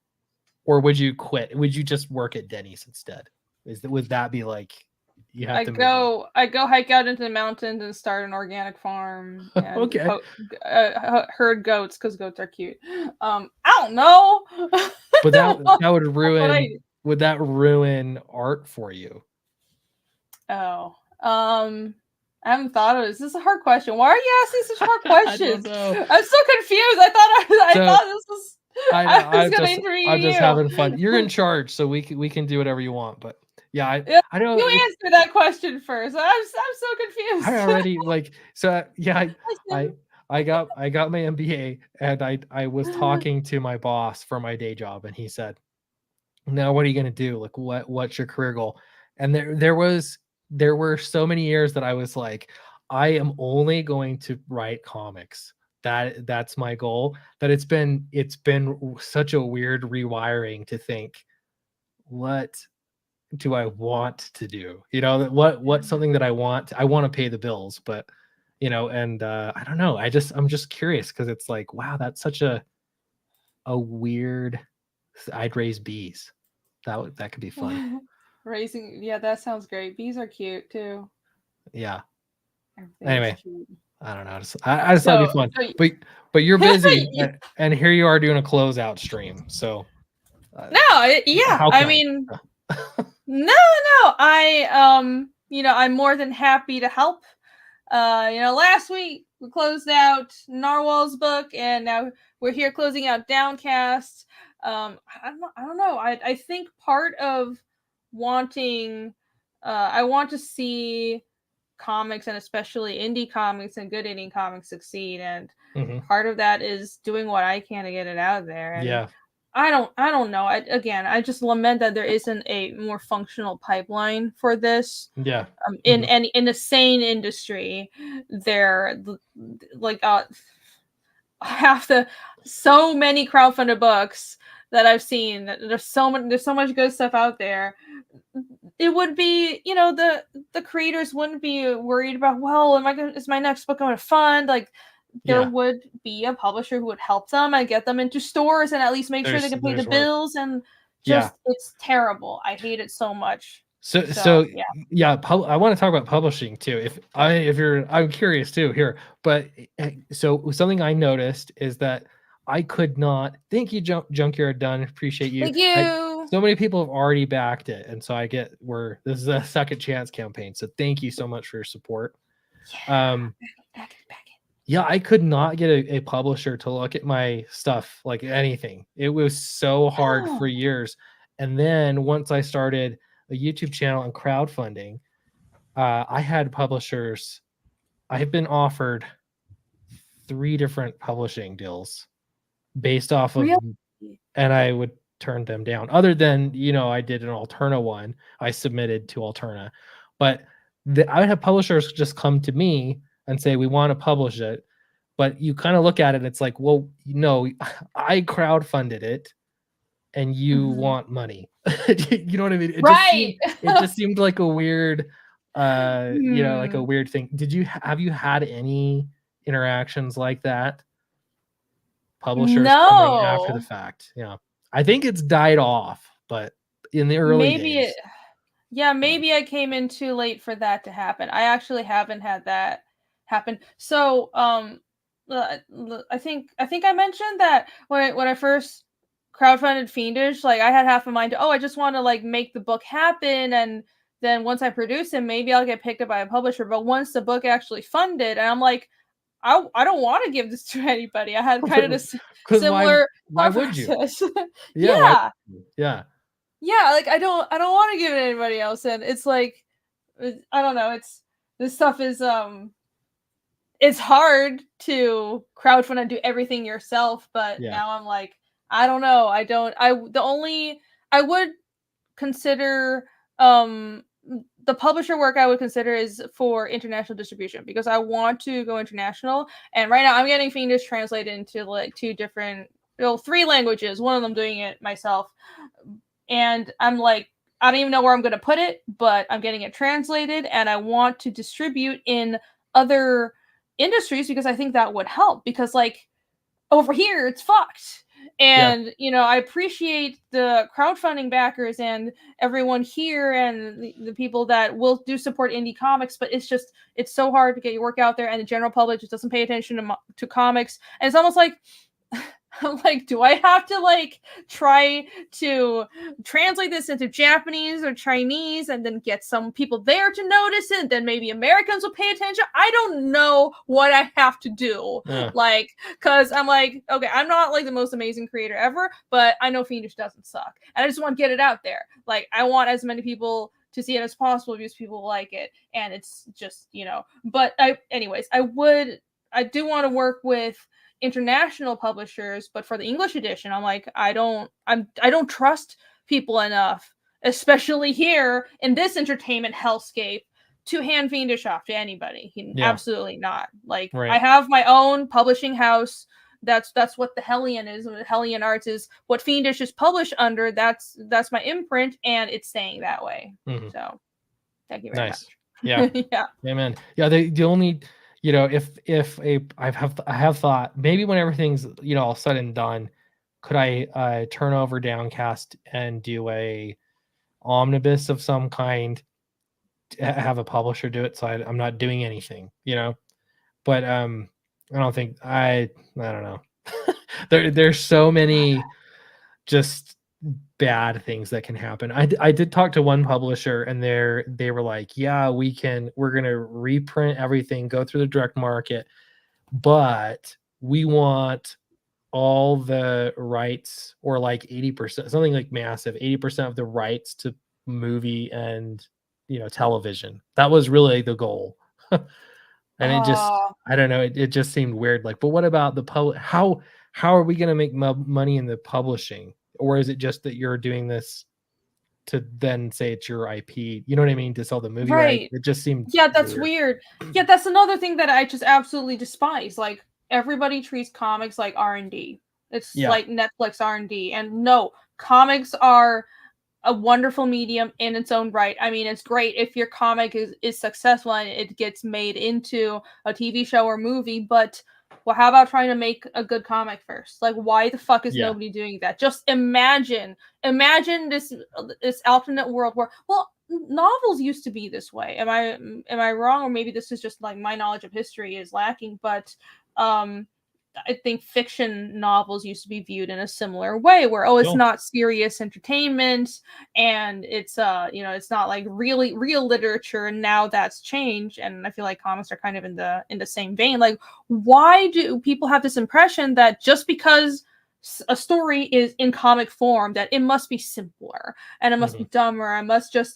Or would you quit? Would you just work at Denny's instead? Would that be like, you have to I go hike out into the mountains and start an organic farm and herd goats because goats are cute. I don't know. But that would ruin. Would that ruin art for you? I I haven't thought of this. This is a hard question. Why are you asking such hard I questions? don't know. I'm so confused. I So, thought this was. I was gonna interview I'm just you. having fun. You're in charge, so we can do whatever you want. But yeah, Yeah, I don't. you answer that question first. I'm so confused. I already like so yeah. Question. I got my MBA, and I was talking to my boss for my day job, and he said, "Now what are you gonna do? Like what's your career goal?" And there were so many years that I was like, I am only going to write comics. That's my goal. That it's been such a weird rewiring to think, what do I want to do? You know, what's something that I want to pay the bills, but you know, and I don't know. I'm just curious because it's like, wow, that's such a weird. I'd raise bees. That could be fun. Raising, yeah, that sounds great. Bees are cute too. Yeah. Everything Anyway, is cute. I don't know. I just thought it'd be fun. But you're busy, and here you are doing a closeout stream. So yeah. how I come? mean, no. I'm more than happy to help. Last week we closed out Narwhal's book, and now we're here closing out Downcast. I don't know. I think part of wanting, I want to see comics, and especially indie comics and good indie comics, succeed, and part of that is doing what I can to get it out there. And yeah. I don't know. I just lament that there isn't a more functional pipeline for this. Yeah. In a sane industry, there like so many crowdfunded books that I've seen. There's so much good stuff out there. It would be, the creators wouldn't be worried about, well, is my next book going to fund? Like, there would be a publisher who would help them and get them into stores and at least make sure they can pay the bills. And it's terrible. I hate it so much. So yeah. I want to talk about publishing too. I'm curious too here. But so something I noticed is that I could not. Thank you, Junkyard Done. Appreciate you. Thank you. So many people have already backed it, and so I get this is a second chance campaign. So thank you so much for your support. Back it. Yeah, I could not get a publisher to look at my stuff like anything. It was so hard for years. And then once I started a YouTube channel and crowdfunding, I had publishers. I have been offered 3 different publishing deals based off of, and I would turn them down. Other than, I did an Alterna one. I submitted to Alterna, but I would have publishers just come to me and say, we want to publish it. But you kind of look at it and it's like, well, I crowdfunded it and you want money. You know what I mean? It just seemed like a weird, like a weird thing. Have you had any interactions like that? Publishers coming after the fact. Yeah. I think it's died off, but in the early days. Maybe I came in too late for that to happen. I actually haven't had that happen. So, I think I mentioned that when I first crowdfunded Fiendish, like I had half a mind to, I just want to like make the book happen, and then once I produce it, maybe I'll get picked up by a publisher. But once the book actually funded, and I'm like, I don't want to give this to anybody. I had kind of this similar. Why would you? Yeah. Yeah, like I don't want to give it to anybody else, and it's like, I don't know. This stuff is it's hard to crowdfund and do everything yourself, but now I'm like, I don't know. I would consider the publisher work I would consider is for international distribution, because I want to go international. And right now I'm getting Fiendish translated into like 3 languages, one of them doing it myself. And I'm like, I don't even know where I'm going to put it, but I'm getting it translated, and I want to distribute in other industries because I think that would help, because like over here it's fucked. And I appreciate the crowdfunding backers and everyone here and the people that will do support indie comics, but it's so hard to get your work out there, and the general public just doesn't pay attention to comics. And it's almost like I'm like, do I have to like try to translate this into Japanese or Chinese and then get some people there to notice it? And then maybe Americans will pay attention. I don't know what I have to do. Yeah. Like, cause I'm like, okay, I'm not like the most amazing creator ever, but I know Fiendish doesn't suck. And I just want to get it out there. Like, I want as many people to see it as possible because people like it. And it's just, but anyways, I do want to work with international publishers, but for the English edition, I'm like, I don't trust people enough, especially here in this entertainment hellscape, to hand Fiendish off to anybody. Absolutely not. Like, Right. I have my own publishing house. That's what the Hellion is. Hellion Arts is what Fiendish is published under. That's my imprint, and it's staying that way. Mm-hmm. So, thank you very much. Yeah. Yeah. Amen. Yeah. The only, I have thought maybe when everything's all said and done, could I turn over Downcast and do a omnibus of some kind, have a publisher do it, so I'm not doing anything, but I don't think I don't know. There's so many just bad things that can happen. I did talk to one publisher, and they were like, yeah, we're gonna reprint everything, go through the direct market, but we want all the rights, or like 80%, something like massive 80% of the rights to movie and television. That was really the goal. And it just, I don't know, it just seemed weird. Like, but what about the public? How are we going to make money in the publishing? Or is it just that you're doing this to then say it's your IP? You know what I mean? To sell the movie, right? It just seemed that's weird. Yeah, that's another thing that I just absolutely despise. Like, everybody treats comics like R&D. It's like Netflix R&D. And no, comics are a wonderful medium in its own right. I mean, it's great if your comic is successful and it gets made into a TV show or movie, but well, how about trying to make a good comic first? Like, why the fuck is nobody doing that? Just imagine this alternate world where, well, novels used to be this way. Am I wrong? Or maybe this is just like my knowledge of history is lacking, but I think fiction novels used to be viewed in a similar way, where it's not serious entertainment, and it's it's not like really real literature. And now that's changed, and I feel like comics are kind of in the same vein. Like, why do people have this impression that just because a story is in comic form that it must be simpler and it must be dumber? I must just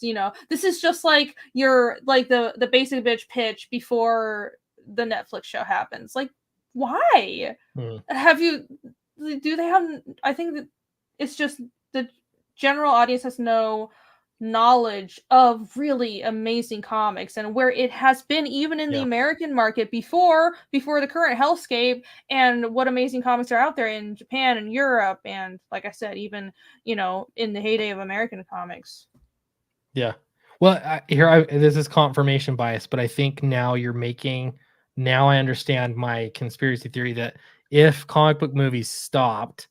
this is just like the basic bitch pitch before the Netflix show happens. Like, why do they have? I think that it's just the general audience has no knowledge of really amazing comics, and where it has been even in the American market before the current hellscape, and what amazing comics are out there in Japan and Europe, and like I said, even in the heyday of American comics. Yeah, well, this is confirmation bias, but I think now I understand my conspiracy theory that if comic book movies stopped,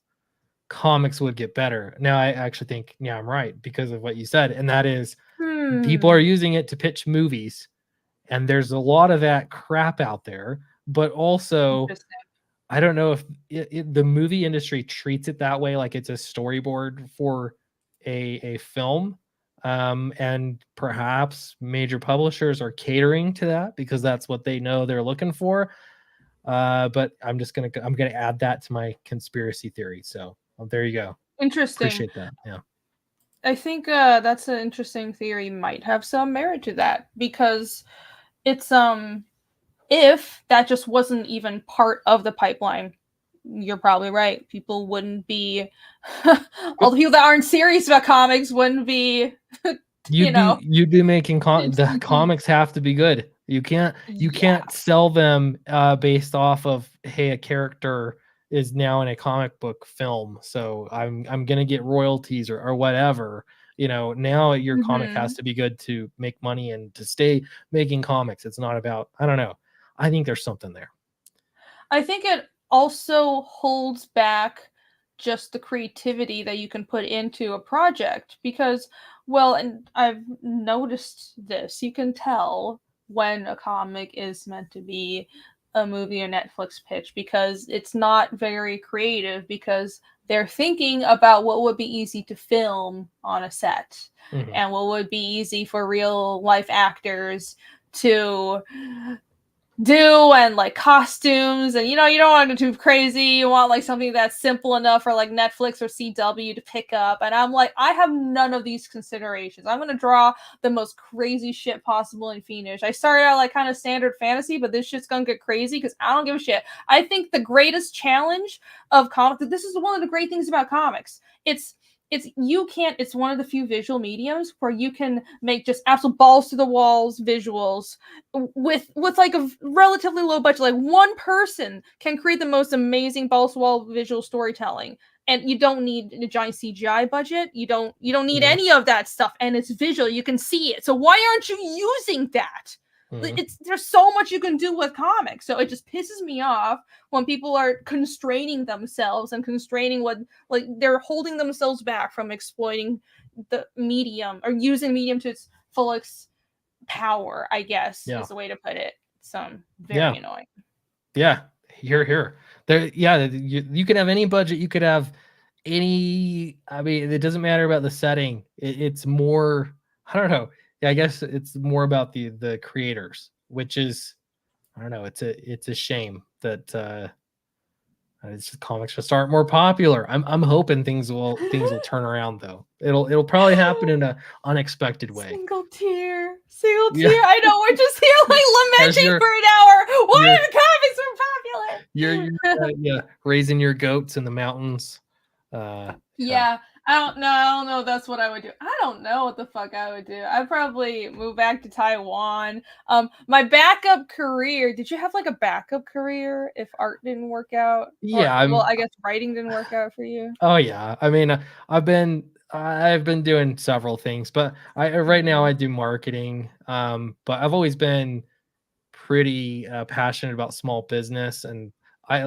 comics would get better. Now I actually think, I'm right because of what you said. And that is people are using it to pitch movies. And there's a lot of that crap out there. But also, I don't know if the movie industry treats it that way, like it's a storyboard for a film. And perhaps major publishers are catering to that because that's what they know they're looking for. But I'm gonna add that to my conspiracy theory. So there you go. Interesting. Appreciate that. Yeah. I think that's an interesting theory. Might have some merit to that, because it's if that just wasn't even part of the pipeline, you're probably right. People wouldn't be all the people that aren't serious about comics wouldn't be you'd be making the comics have to be good. You can't sell them based off of, hey, a character is now in a comic book film, so I'm gonna get royalties or whatever. Now your comic has to be good to make money and to stay making comics. It's not about, I don't know. I think there's something there. I think it also holds back just the creativity that you can put into a project, because, well, and I've noticed this, you can tell when a comic is meant to be a movie or Netflix pitch, because it's not very creative, because they're thinking about what would be easy to film on a set and what would be easy for real life actors to do, and like costumes, and you don't want to go too crazy. You want like something that's simple enough for like Netflix or CW to pick up. And I'm like, I have none of these considerations. I'm gonna draw the most crazy shit possible and fiendish. I started out like kind of standard fantasy, but this shit's gonna get crazy because I don't give a shit. I think the greatest challenge of comics, this is one of the great things about comics. It's one of the few visual mediums where you can make just absolute balls to the walls visuals with like a relatively low budget. Like one person can create the most amazing balls to wall visual storytelling, and you don't need a giant CGI budget. You don't need any of that stuff, and it's visual. You can see it. So why aren't you using that? There's so much you can do with comics. So it just pisses me off when people are constraining themselves and constraining what, like, they're holding themselves back from exploiting the medium or using medium to its fullest power, I guess is the way to put it. So very annoying. Yeah, here. There, you can have any budget. You could have any. I mean, it doesn't matter about the setting. It's more. I don't know. Yeah, I guess it's more about the creators, which is, I don't know. It's a shame that comics should start more popular. I'm hoping things will turn around though. It'll probably happen in an unexpected way. Single tear. I know, we're just here like lamenting for an hour. Why are the comics so popular? You're raising your goats in the mountains. I don't know. That's what I would do. I don't know what the fuck I would do. I'd probably move back to Taiwan. My backup career. Did you have like a backup career if art didn't work out? Yeah. I guess writing didn't work out for you. Oh yeah. I mean, I've been doing several things, but right now I do marketing. But I've always been pretty passionate about small business, and I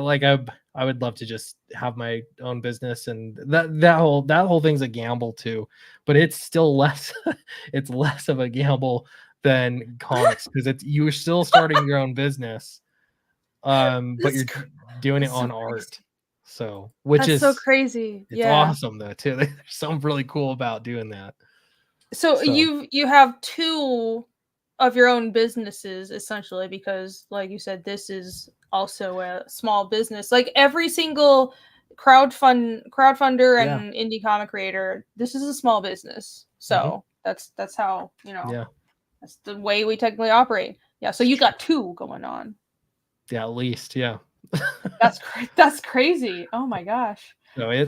would love to just have my own business, and that whole thing's a gamble too, but it's still less it's less of a gamble than comics because you're still starting your own business, but you're doing it on art. So which is so crazy. It's awesome though too. There's something really cool about doing that. So you have two of your own businesses essentially, because like you said, this is also a small business. Like every single crowdfunder and indie comic creator, this is a small business. So that's how, that's the way we technically operate. Yeah. So you got two going on. Yeah, at least. Yeah. That's crazy. Oh my gosh. So I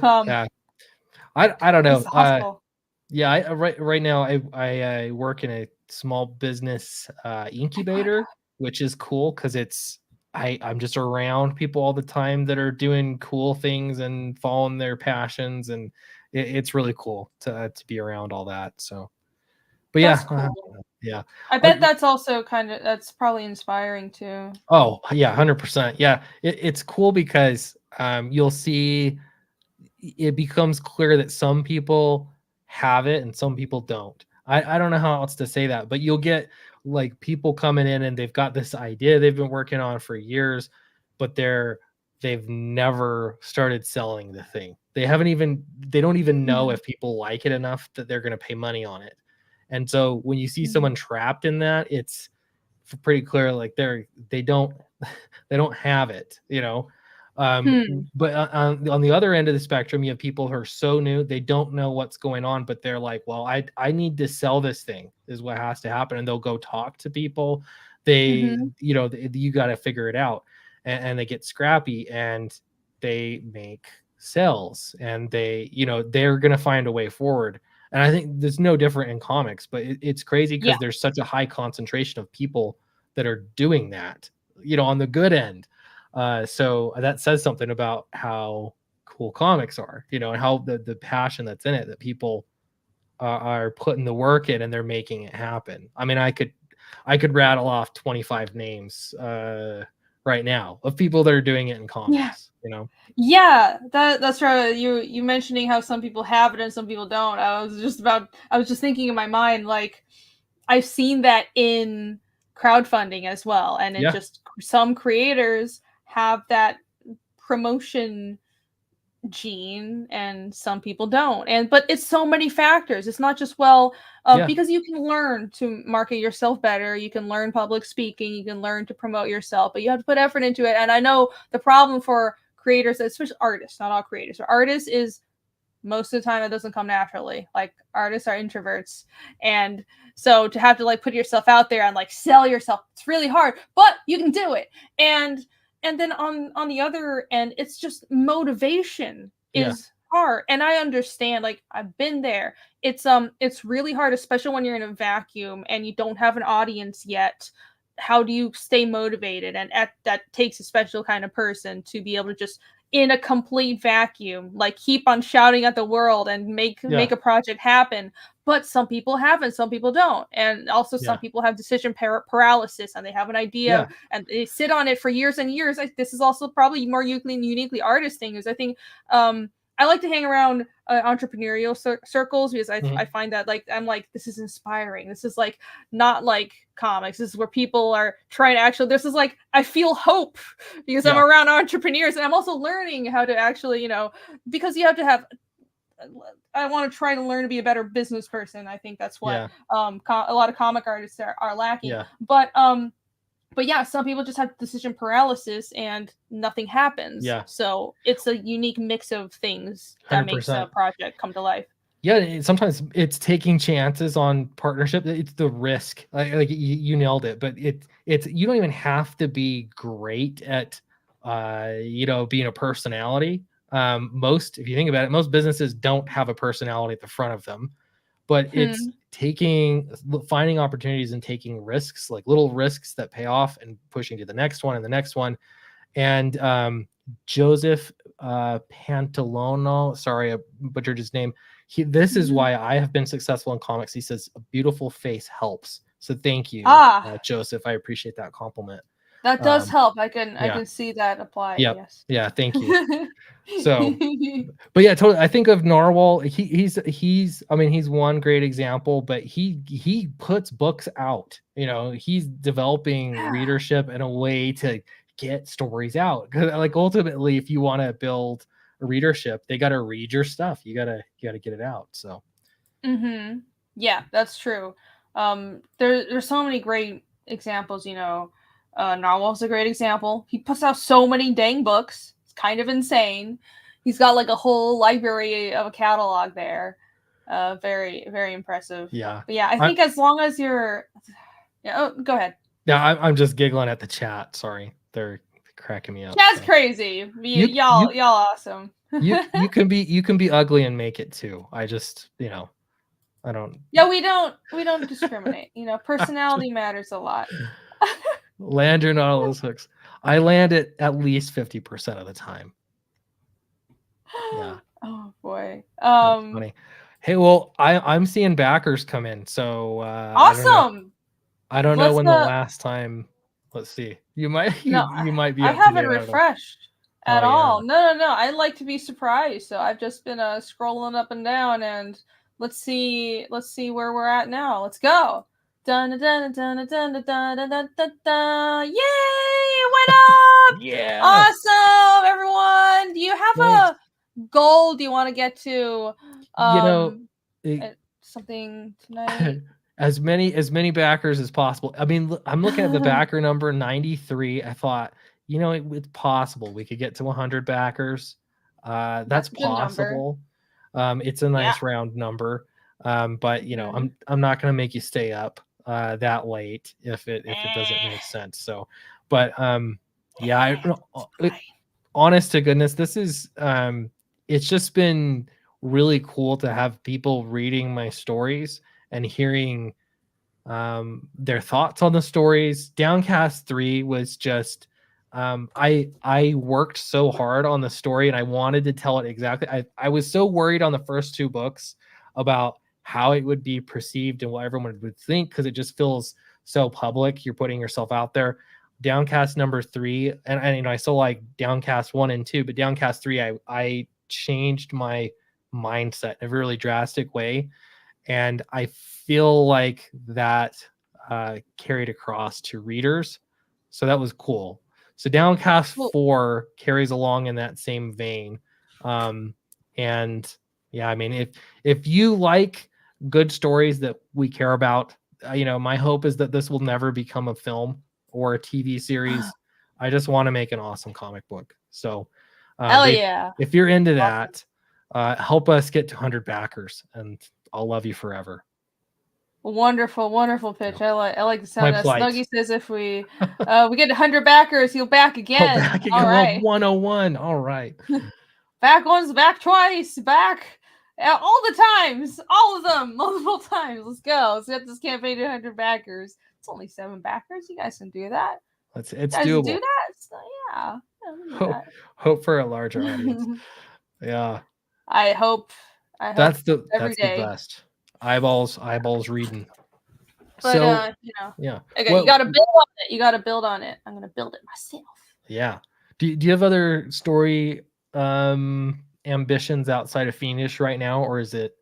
don't know. Right now I work in a small business incubator, which is cool because I'm just around people all the time that are doing cool things and following their passions, and it's really cool to be around all that. So, but that's cool. I bet that's also that's probably inspiring too. Oh yeah, 100%. Yeah, it's cool because you'll see it becomes clear that some people have it and some people don't. I don't know how else to say that, but you'll get like people coming in and they've got this idea they've been working on for years, but they've never started selling the thing. They don't even know if people like it enough that they're going to pay money on it. And so when you see someone trapped in that, it's pretty clear like they don't have it, But on the other end of the spectrum, you have people who are so new, they don't know what's going on, but they're like, well, I need to sell this thing is what has to happen. And they'll go talk to people. You got to figure it out. And they get scrappy and they make sales, and they're going to find a way forward. And I think there's no different in comics, but it's crazy because there's such a high concentration of people that are doing that, on the good end. So that says something about how cool comics are, and how the passion that's in it, that people are putting the work in and they're making it happen. I mean, I could rattle off 25 names right now of people that are doing it in comics, Yeah, that's right. You mentioning how some people have it and some people don't. I was just thinking in my mind, like, I've seen that in crowdfunding as well, and it just some creators have that promotion gene and some people don't, but it's so many factors. It's not just because you can learn to market yourself better, you can learn public speaking, you can learn to promote yourself, but you have to put effort into it. And I know the problem for creators, especially artists, not all creators, but artists, is most of the time it doesn't come naturally. Like, artists are introverts, and so to have to like put yourself out there and like sell yourself, it's really hard, but you can do it. And then on the other end, it's just motivation is hard. And I understand, like, I've been there. It's really hard, especially when you're in a vacuum and you don't have an audience yet. How do you stay motivated? And that takes a special kind of person to be able to just, in a complete vacuum, like, keep on shouting at the world and make a project happen. But some people haven't, some people don't. And also some people have decision paralysis, and they have an idea and they sit on it for years and years. This is also probably more uniquely artist thing, is I think I like to hang around entrepreneurial circles, because I find that, like, I'm like, this is inspiring. This is like not like comics. This is where people are trying to actually, this is like, I feel hope because I'm around entrepreneurs, and I'm also learning how to actually, because you have to have, I want to try to learn to be a better business person. I think that's what a lot of comic artists are lacking. But yeah, some people just have decision paralysis and nothing happens. So it's a unique mix of things that 100%. Makes a project come to life. Sometimes it's taking chances on partnership. It's the risk. Like you nailed it. But it's you don't even have to be great at being a personality. If you think about it, most businesses don't have a personality at the front of them. But it's finding opportunities and taking risks, like little risks that pay off, and pushing to the next one and the next one. And Joseph Pantalono, sorry, I butchered his name. This is why I have been successful in comics. He says, a beautiful face helps. So thank you, Joseph. I appreciate that compliment. That does help. I can see that apply. Yes. Yeah. Thank you. So, but yeah, totally. I think of Narwhal. He's one great example, but he puts books out. He's developing readership in a way to get stories out. Because, like, ultimately, if you want to build a readership, they got to read your stuff. You gotta get it out. So. Yeah, that's true. There's so many great examples. Narwhal's a great example. He puts out so many dang books. It's kind of insane. He's got like a whole library of a catalog there. Very, very impressive. Yeah. But yeah, I think as long as you're... go ahead. Yeah, I'm just giggling at the chat. Sorry. They're cracking me up. Chat's crazy. Y'all awesome. you can be ugly and make it too. I just, I don't... Yeah, we don't discriminate. Personality matters a lot. Land or not all those hooks. I land it at least 50% of the time. Yeah. Oh boy. That's funny. Hey, well, I'm seeing backers come in, so awesome. I don't know when the last time. Let's see. You might be. I haven't refreshed at all. No. I like to be surprised, so I've just been scrolling up and down, and let's see where we're at now. Let's go. Dun dun dun dun dun dun dun dun dun dun. Yay! It went up. Yeah. Awesome, everyone. Do you have a goal? Do you want to get to? Something tonight. As many backers as possible. I mean, I'm looking at the backer number 93. I thought, it's possible we could get to 100 backers. That's possible. It's a nice round number. But I'm not going to make you stay up that late if it doesn't make sense. So, but honest to goodness, this is it's just been really cool to have people reading my stories and hearing their thoughts on the stories. Downcast 3 was just I worked so hard on the story, and I wanted to tell it exactly. I was so worried on the first 2 books about how it would be perceived and what everyone would think, because it just feels so public. You're putting yourself out there. Downcast number 3, and I still like Downcast 1 and 2, but Downcast 3, I changed my mindset in a really drastic way, and I feel like that carried across to readers. So that was cool. So Downcast Cool. 4 carries along in that same vein. And yeah, I mean, if you like good stories that we care about, my hope is that this will never become a film or a TV series. I just want to make an awesome comic book. So Hell yeah. if you're into that, help us get to 100 backers, and I'll love you forever. Wonderful pitch. I like the sound My of that. plight. Snuggie says if we get 100 backers, he'll back again. Back again. All right. 101. All right. Back once, back twice, back all the times, all of them, multiple times. Let's go. Let's get this campaign to 100 backers. It's only 7 backers. You guys can do that. It's You guys doable. do that. So, yeah. Hope for a larger audience. Yeah. I hope. That's the best. Eyeballs reading. But so yeah. You gotta build on it. You gotta build on it. I'm gonna build it myself. Yeah. Do you have other story ambitions outside of Fiendish right now, or is it,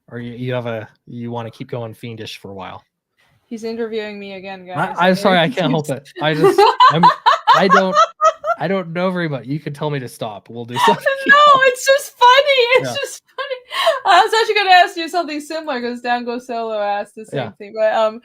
or you want to keep going Fiendish for a while? He's interviewing me again, guys. I'm sorry, I can't help it. I don't know very much. You can tell me to stop. We'll do something. No, it's just funny. It's just funny. I was actually going to ask you something similar because Down Go Solo asked the same thing, but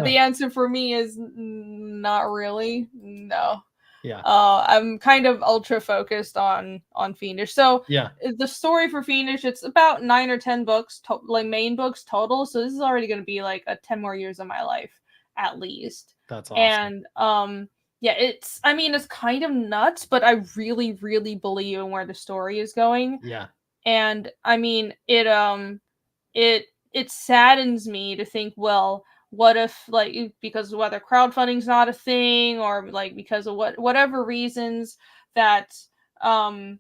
the answer for me is not really. No. Yeah. I'm kind of ultra focused on Fiendish. So yeah, the story for Fiendish, it's about 9 or 10 books, like main books total. So this is already going to be like 10 more years of my life at least. That's awesome. And yeah, it's kind of nuts, but I really, really believe in where the story is going. Yeah. And I mean, it saddens me to think, well, what if, like, because whether crowdfunding's not a thing or like because of whatever reasons that I'm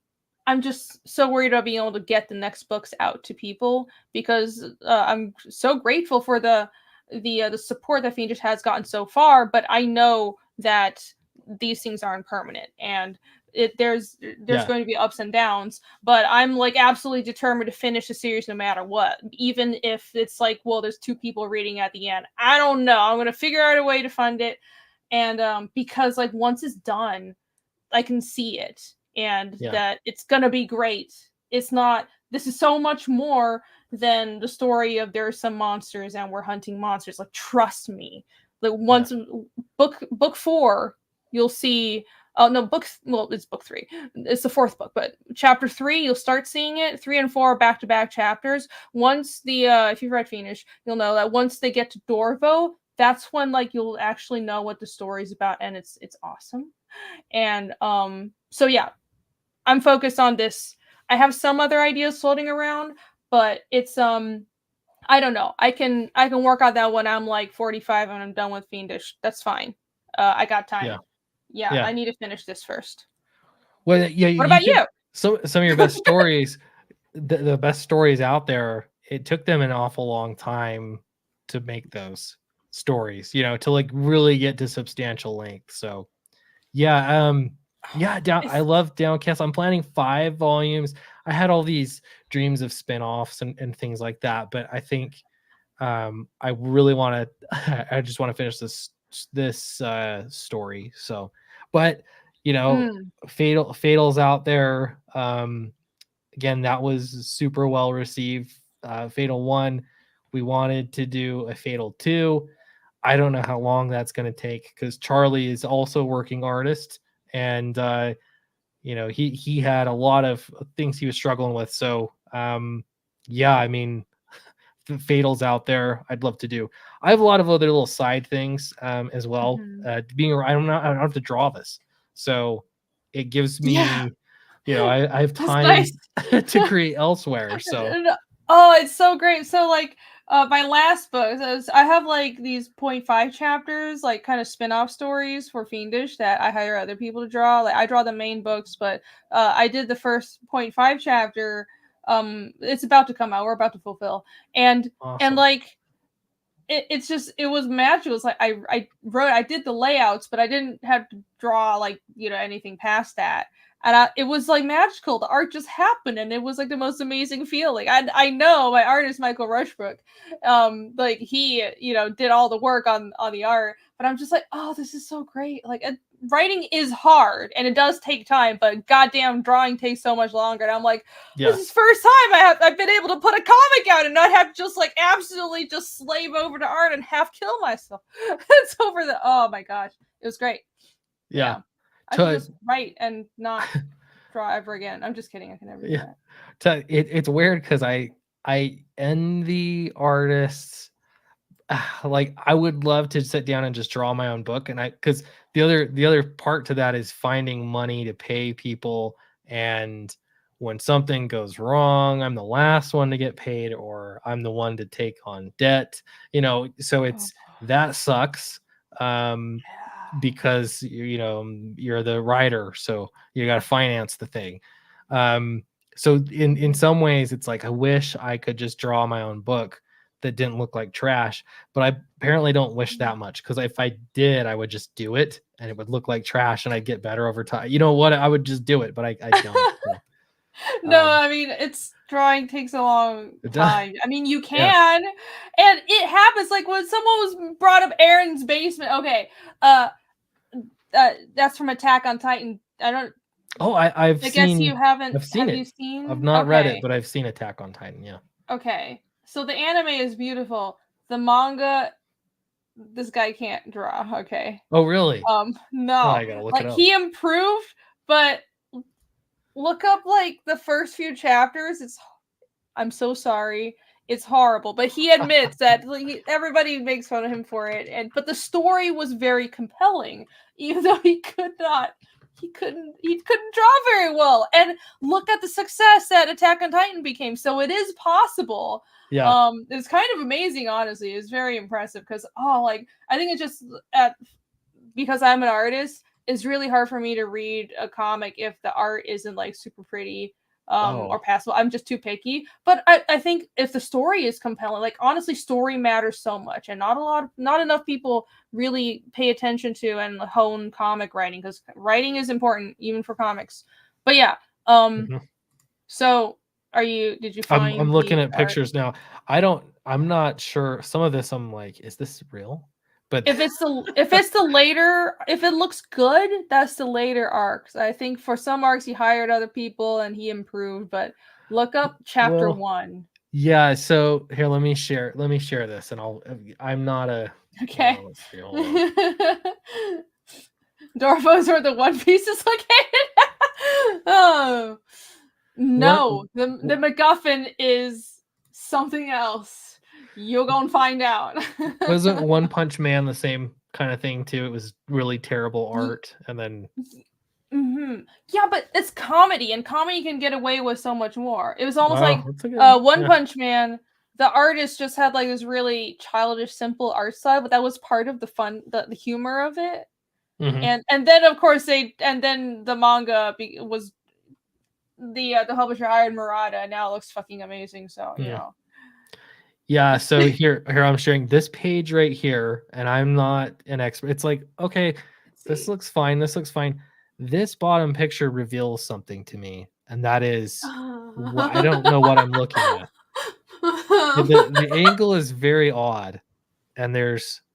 just so worried about being able to get the next books out to people, because I'm so grateful for the support that Fiendish has gotten so far, but I know that these things aren't permanent, and there's going to be ups and downs, but I'm like absolutely determined to finish the series no matter what, even if it's like, well, there's 2 people reading at the end. I don't know, I'm going to figure out a way to fund it, and because like once it's done, I can see it, and that it's going to be great. This is so much more than the story of there are some monsters and we're hunting monsters. Like, trust me, like once book 4, you'll see. Oh no, it's book 3. It's the 4th book, but chapter 3, you'll start seeing it. 3 and 4 are back-to-back chapters. Once if you've read Fiendish, you'll know that once they get to Dorvo, that's when like you'll actually know what the story's about, and it's awesome. And so yeah, I'm focused on this. I have some other ideas floating around, but it's I don't know. I can work on that when I'm like 45 and I'm done with Fiendish. That's fine. I got time. Yeah, I need to finish this first. Well, yeah. What about you? So some of your best stories, the best stories out there, it took them an awful long time to make those stories, to like really get to substantial length. So yeah, I love Downcast. I'm planning 5 volumes. I had all these dreams of spin-offs and things like that, but I think I really want to I just want to finish this story. So, but Fatal's out there. Again, that was super well received. Fatal 1, we wanted to do a Fatal 2. I don't know how long that's going to take, because Charlie is also a working artist, and he had a lot of things he was struggling with. So I mean, Fatal's out there. I'd love to do. I have a lot of other little side things as well. I don't have to draw this, so it gives me I have time to create elsewhere. So it's so great. So like my last book, I have like these 0.5 chapters, like kind of spin-off stories for Fiendish that I hire other people to draw. Like I draw the main books, but I did the first 0.5 chapter. It's about to come out. We're about to fulfill, and awesome. And like it was magical. It's like I did the layouts, but I didn't have to draw like anything past that. And it was like magical. The art just happened, and it was like the most amazing feeling. I know my artist Michael Rushbrook, like he did all the work on the art, but I'm just like, oh, this is so great. Like, writing is hard and it does take time, but goddamn, drawing takes so much longer. And I'm like, this is first time I've been able to put a comic out and not have to just like absolutely just slave over to art and half kill myself. It's over the, oh my gosh, it was great. Yeah. I should just write and not draw ever again. I'm just kidding. I can never do that. It's weird because I envy artists. Like, I would love to sit down and just draw my own book, and because the other part to that is finding money to pay people, and when something goes wrong, I'm the last one to get paid, or I'm the one to take on debt, so it's that sucks. Because you're the writer, so you got to finance the thing. So in some ways it's like, I wish I could just draw my own book that didn't look like trash, but I apparently don't wish that much, because if I did, I would just do it and it would look like trash and I'd get better over time. You know what? I would just do it, but I don't. So. No, I mean, drawing takes a long time. I mean, you can, and it happens. Like when someone was brought up Aaron's basement. Okay, that's from Attack on Titan. I don't. Oh, I guess you haven't. I've seen it. You seen? I've not read it, but I've seen Attack on Titan. Yeah. Okay, so the anime is beautiful. The manga, this guy can't draw. Okay. Oh, really? No. Oh, I gotta look it up. He improved, but look up like the first few chapters. I'm so sorry. It's horrible, but he admits that everybody makes fun of him for it. But the story was very compelling, even though he couldn't draw very well. And look at the success that Attack on Titan became. So it is possible. Yeah. It's kind of amazing, honestly. It's very impressive because I think it's just because I'm an artist, it's really hard for me to read a comic if the art isn't like super pretty. Or passable. I'm just too picky. But I think if the story is compelling, like honestly, story matters so much, and not enough people really pay attention to and hone comic writing, because writing is important even for comics. But yeah, so did you find? I'm looking at pictures now. I'm not sure. Some of this I'm like, is this real? But if it looks good, that's the later arcs. I think for some arcs he hired other people and he improved, but look up chapter 1. Yeah, so here, let me share this, and I'm not a okay. Dorfos where the One Piece is located. Oh no, the MacGuffin is something else. You're gonna find out. Wasn't One Punch Man the same kind of thing too? It was really terrible art, and then yeah, but it's comedy, and comedy can get away with so much more. It was almost like One Punch Man. The artist just had like this really childish, simple art style, but that was part of the fun, the humor of it. And then of course the manga was the publisher hired Murata, and now it looks fucking amazing. So you know. Yeah, so here I'm sharing this page right here, and I'm not an expert. It's like, okay, this looks fine. This bottom picture reveals something to me, and that is, I don't know what I'm looking at. The angle is very odd, and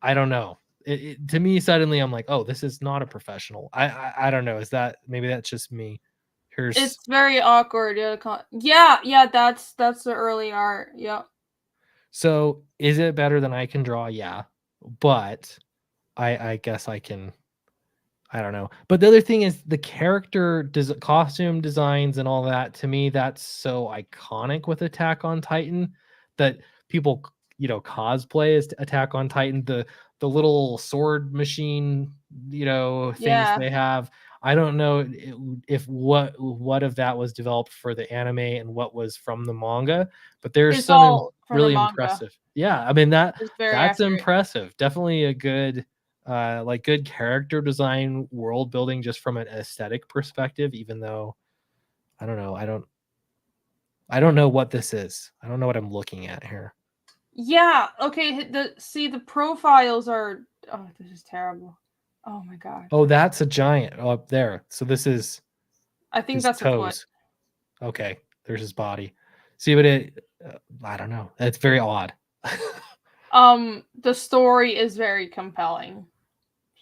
I don't know. To me, suddenly I'm like, oh, this is not a professional. I don't know. Maybe that's just me. It's very awkward. Yeah, that's the early art. Yeah. So is it better than I can draw? Yeah, but I guess I can. I don't know. But the other thing is the character costume designs and all that. To me, that's so iconic with Attack on Titan that people cosplay as Attack on Titan. The little sword machine things they have. I don't know if what of that was developed for the anime and what was from the manga, but there's some really impressive. Yeah, I mean that's accurate. Impressive. Definitely a good good character design, world building just from an aesthetic perspective, even though I don't know. I don't know what this is. I don't know what I'm looking at here. Yeah, okay, the profiles are this is terrible. Oh my god. Oh, that's a giant up there. So this is I think that's toes. A foot. Okay, there's his body. See, but I don't know. It's very odd. The story is very compelling.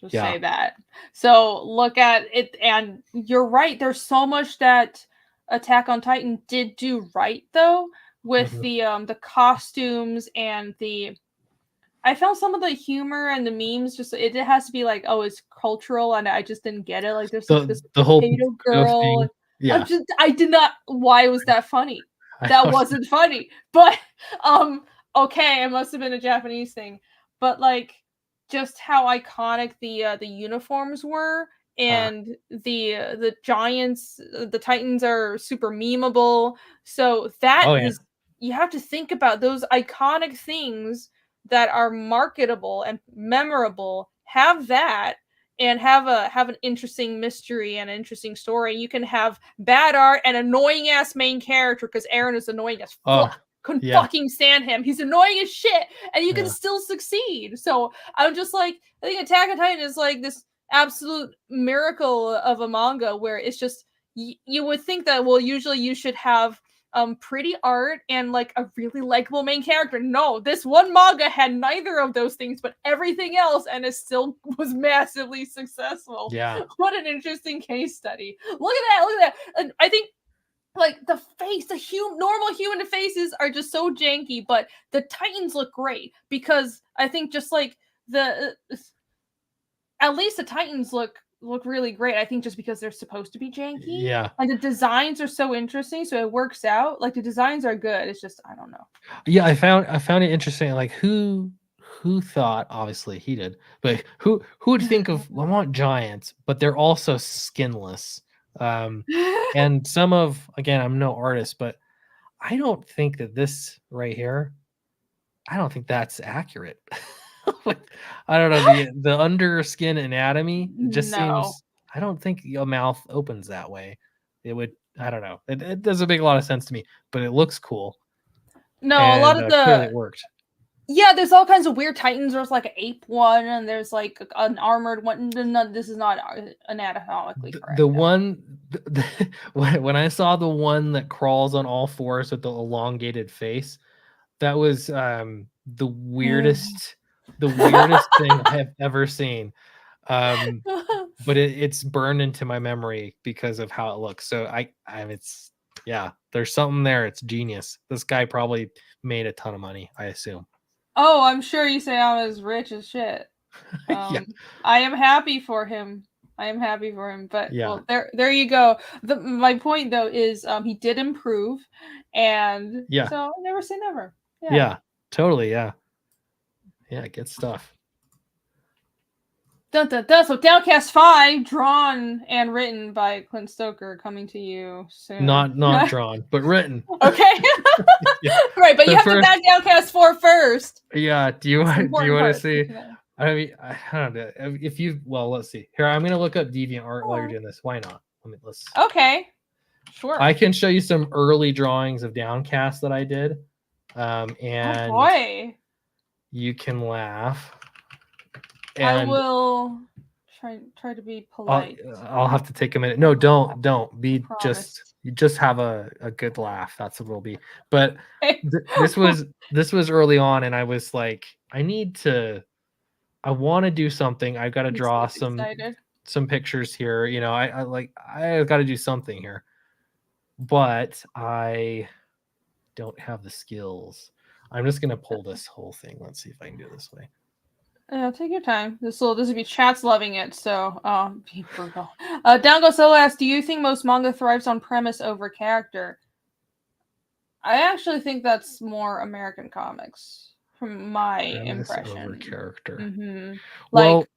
Just say that. So look at it, and you're right. There's so much that Attack on Titan did do right, though, with the costumes and the. I found some of the humor and the memes just it has to be like, oh, it's cultural, and I just didn't get it. Like there's like this the whole potato girl. thing. Yeah, I did not. Why was that funny? I That don't- wasn't funny. But okay, it must have been a Japanese thing. But like just how iconic the uniforms were, and the giants, the Titans are super memeable. So that Oh, yeah. is you have to think about those iconic things that are marketable and memorable. Have that and have an interesting mystery and an interesting story. You can have bad art and annoying ass main character because Aaron is annoying as fuck. Couldn't fucking stand him. He's annoying as shit, and you can still succeed. So I'm just like, I think Attack on Titan is like this absolute miracle of a manga where it's just you would think that, well, usually you should have pretty art and like a really likable main character. No, this one manga had neither of those things but everything else, and it still was massively successful. Yeah. What an interesting case study. Look at that. And I think like the face, normal human faces are just so janky, but the Titans look great because I think just like at least the Titans look really great. I think just because they're supposed to be janky. Yeah. And the designs are so interesting, so it works out. Like the designs are good. It's just I don't know. Yeah, I found it interesting. Like who thought, obviously he did, but who would think of I want giants, but they're also skinless. And some of, again, I'm no artist, but I don't think that this right here, I don't think that's accurate. Like, I don't know, the under skin anatomy just seems, I don't think your mouth opens that way. It would, I don't know. It doesn't make a lot of sense to me, but it looks cool. No, a lot of clearly it worked. Yeah, there's all kinds of weird Titans. There's like an ape one, and there's like an armored one. This is not anatomically correct. The one, when I saw the one that crawls on all fours with the elongated face, that was the weirdest thing I have ever seen. But it's burned into my memory because of how it looks. So it's there's something there. It's genius. This guy probably made a ton of money, I assume. Oh, I'm sure you say I'm as rich as shit. I am happy for him. But well, there you go. My point though is he did improve, and so never say never. Yeah, totally. Yeah, good stuff. So Downcast 5, drawn and written by Clint Stoker, coming to you soon. Not drawn, but written. Okay. Right, but you have to back Downcast 4 first. Yeah. Do you want to see? I mean, I don't know. If you, let's see. Here, I'm gonna look up DeviantArt while you're doing this. Why not? Let's. Okay. Sure. I can show you some early drawings of Downcast that I did. And oh boy. You can laugh. And I will try to be polite. I'll have to take a minute. No, don't be just have a good laugh. That's what it'll be. But this was early on, and I was like, I want to do something. I've got to draw some pictures here. You know, I got to do something here, but I don't have the skills. I'm just gonna pull this whole thing. Let's see if I can do it this way. Take your time. This will be chat's loving it. So, be brutal. Downgo Solo asks, do you think most manga thrives on premise over character? I actually think that's more American comics, from my impression. Over character. Mm-hmm. Like,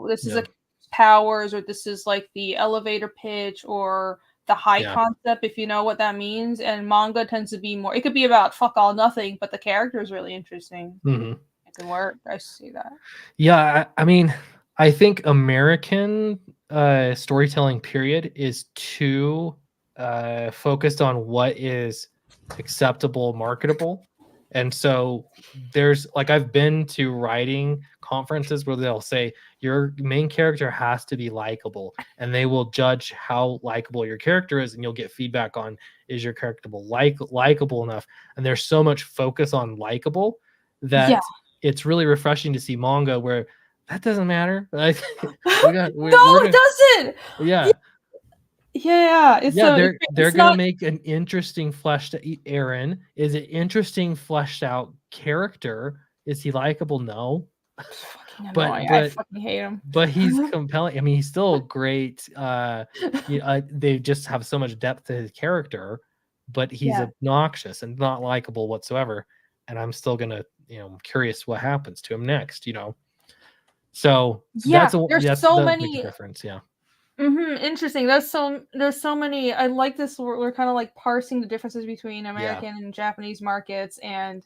this is a powers, or this is like the elevator pitch, or the high concept, if you know what that means. And manga tends to be more. It could be about fuck all nothing, but the character is really interesting. Mm-hmm. Can work. I see that. Yeah, I mean, I think American storytelling period is too focused on what is acceptable, marketable. And so there's like, I've been to writing conferences where they'll say your main character has to be likable, and they will judge how likable your character is, and you'll get feedback on, is your character likable enough? And there's so much focus on likable that it's really refreshing to see manga where that doesn't matter. We're No, gonna, it doesn't. yeah. Yeah, it's Yeah, so they're it's gonna not make an interesting Aaron is an interesting fleshed out character. Is he likable? No, fucking but annoying. I but fucking hate him. but he's compelling. I mean, he's still great. They just have so much depth to his character, but he's Yeah. obnoxious and not likable whatsoever. And I'm still gonna, I'm curious what happens to him next. So Yeah, there's that's so the big many. difference. Yeah. Interesting. There's so many. I like this. We're kind of like parsing the differences between American and Japanese markets, and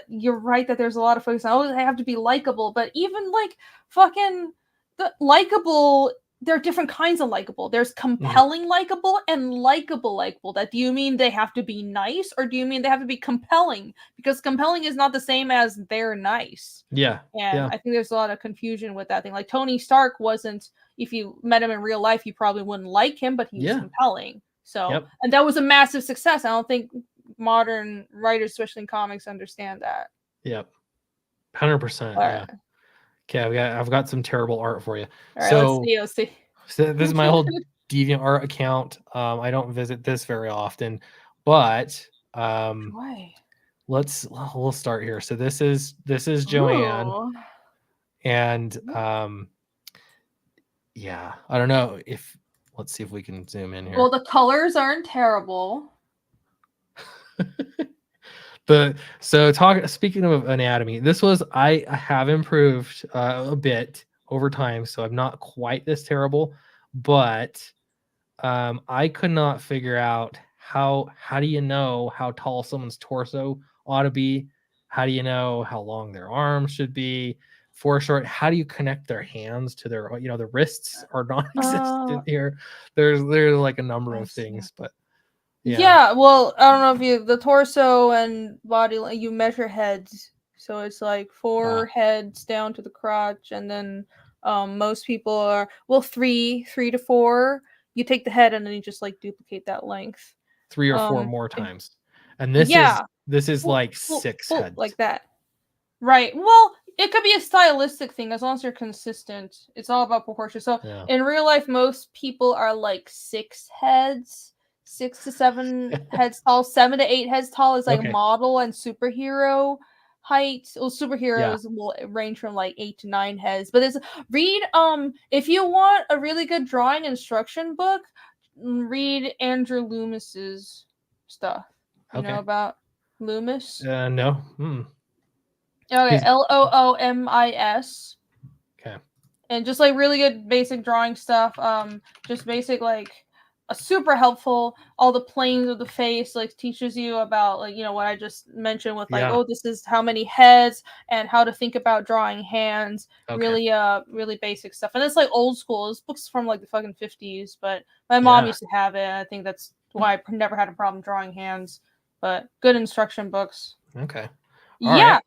you're right that there's a lot of focus on they have to be likable, but even like fucking the likable. There are different kinds of likable. There's compelling likable and likable likable. That do you mean they have to be nice, or do you mean they have to be compelling? Because compelling is not the same as they're nice. Yeah. And I think there's a lot of confusion with that thing. Like Tony Stark wasn't. If you met him in real life, you probably wouldn't like him, but he was compelling. So, and that was a massive success. I don't think modern writers, especially in comics, understand that. Yep. 100%. Yeah. Okay, I've got some terrible art for you. All right, let's see. So this is my old DeviantArt account. I don't visit this very often, but we'll start here. So this is Joanne. Ooh. And yeah, I don't know if let's see if we can zoom in here. Well, the colors aren't terrible. Speaking of anatomy, I have improved a bit over time, so I'm not quite this terrible, but I could not figure out how do you know how tall someone's torso ought to be? How do you know how long their arms should be? For short, how do you connect their hands to their, the wrists are non-existent here. There's like a number of things, but yeah. Well, I don't know if the torso and body, you measure heads, so it's like 4 heads down to the crotch, and then most people are 3 to 4. You take the head and then you just like duplicate that length 3 or 4 more times, and this is like 6 heads like that, right? Well, it could be a stylistic thing as long as you're consistent. It's all about proportion. So in real life, most people are like 6 heads. 6 to 7 heads tall. 7 to 8 heads tall is like model and superhero height. Well, superheroes will range from like 8 to 9 heads. But if you want a really good drawing instruction book, read Andrew Loomis's stuff. You know about Loomis? No. Okay, Loomis. Okay. And just like really good basic drawing stuff. Just basic like super helpful. All the planes of the face like teaches you about like what I just mentioned with like this is how many heads and how to think about drawing hands. Really basic stuff. And it's like old school. This book's from like the fucking 50s, but my mom used to have it. And I think that's why I never had a problem drawing hands. But good instruction books. Okay. Granda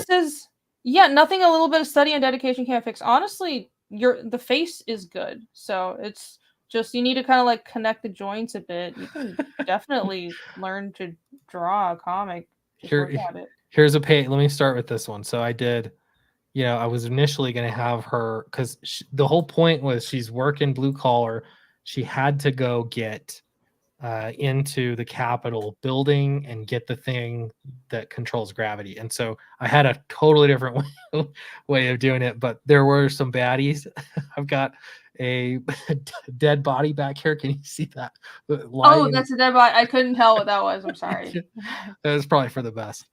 says, nothing a little bit of study and dedication can't fix. Honestly, the face is good. So it's just you need to kind of like connect the joints a bit. You can definitely learn to draw a comic. Here's a page. Let me start with this one. So I did, I was initially going to have her because the whole point was she's working blue collar. She had to go get into the Capitol building and get the thing that controls gravity. And so I had a totally different way of doing it, but there were some baddies. I've got a dead body back here. Can you see that? That's a dead body. I couldn't tell what that was. I'm sorry. That was probably for the best.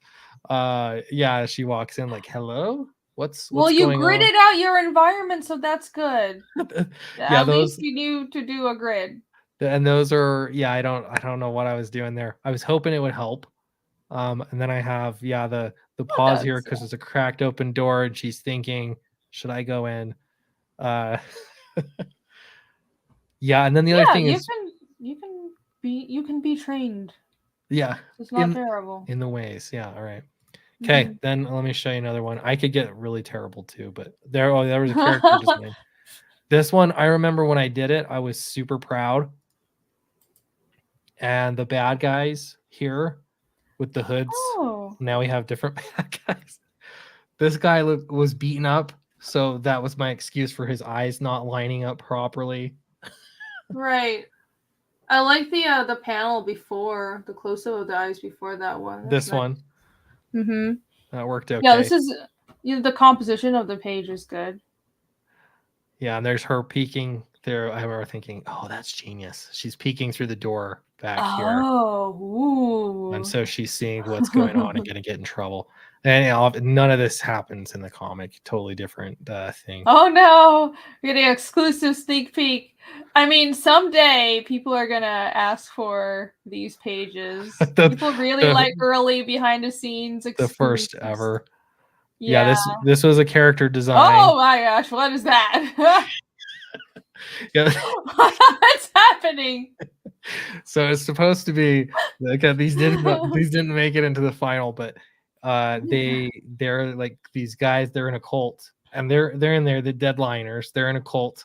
She walks in like, hello? What's well, you going gridded on? out your environment, so that's good. At least you knew to do a grid. And those are I don't know what I was doing there. I was hoping it would help. And then I have the pause here because it's a cracked open door and she's thinking, should I go in? And then the other thing is you can be trained. Yeah. It's not terrible. In the ways. Yeah, all right. Okay, then let me show you another one. I could get really terrible too, but there was a character design. This one, I remember when I did it, I was super proud. And the bad guys here with the hoods. Now we have different bad guys. This guy was beaten up So that was my excuse for his eyes not lining up properly. Right. I like the panel before the close-up of the eyes before that one. That's This nice. one. Mm-hmm. That worked okay. Yeah, this is the composition of the page is good. Yeah, and there's her peeking there. I remember thinking, oh, that's genius. She's peeking through the door back here. Oh, And ooh. so she's seeing what's going on and gonna get in trouble. And you know, none of this happens in the comic. Totally different thing. Oh no, we're getting an exclusive sneak peek. I mean, someday people are gonna ask for these pages. People really like early behind the scenes The first exclusives. ever. Yeah. This was a character design. Oh my gosh, what is that? Yeah. What's happening? So it's supposed to be like these didn't make it into the final, but they're like these guys, they're in a cult, and they're in there, the Deadliners, they're in a cult.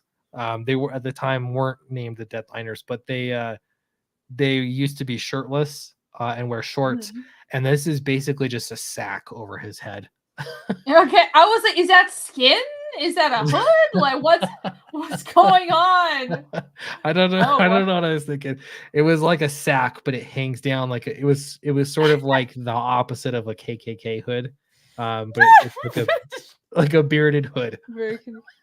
They were at the time weren't named the Deadliners, but they used to be shirtless and wear shorts, and this is basically just a sack over his head. Okay, I was like, is that skin? Is that a hood? Like, what's going on? I don't know. Oh, I don't know what I was thinking. It was like a sack, but it hangs down like it was sort of like the opposite of a KKK hood, but it's like a bearded hood.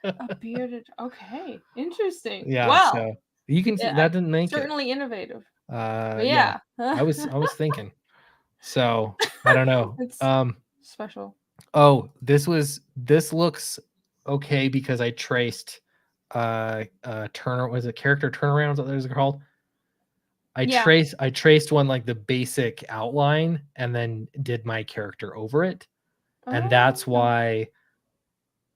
A bearded. Okay, interesting. Yeah. Wow. So you can Yeah, that didn't make certainly innovative. it. Yeah. I was thinking. So I don't know. It's special. Oh, this looks okay because I traced Turner, was it character turnarounds that those are called? I traced one like the basic outline and then did my character over it. And that's why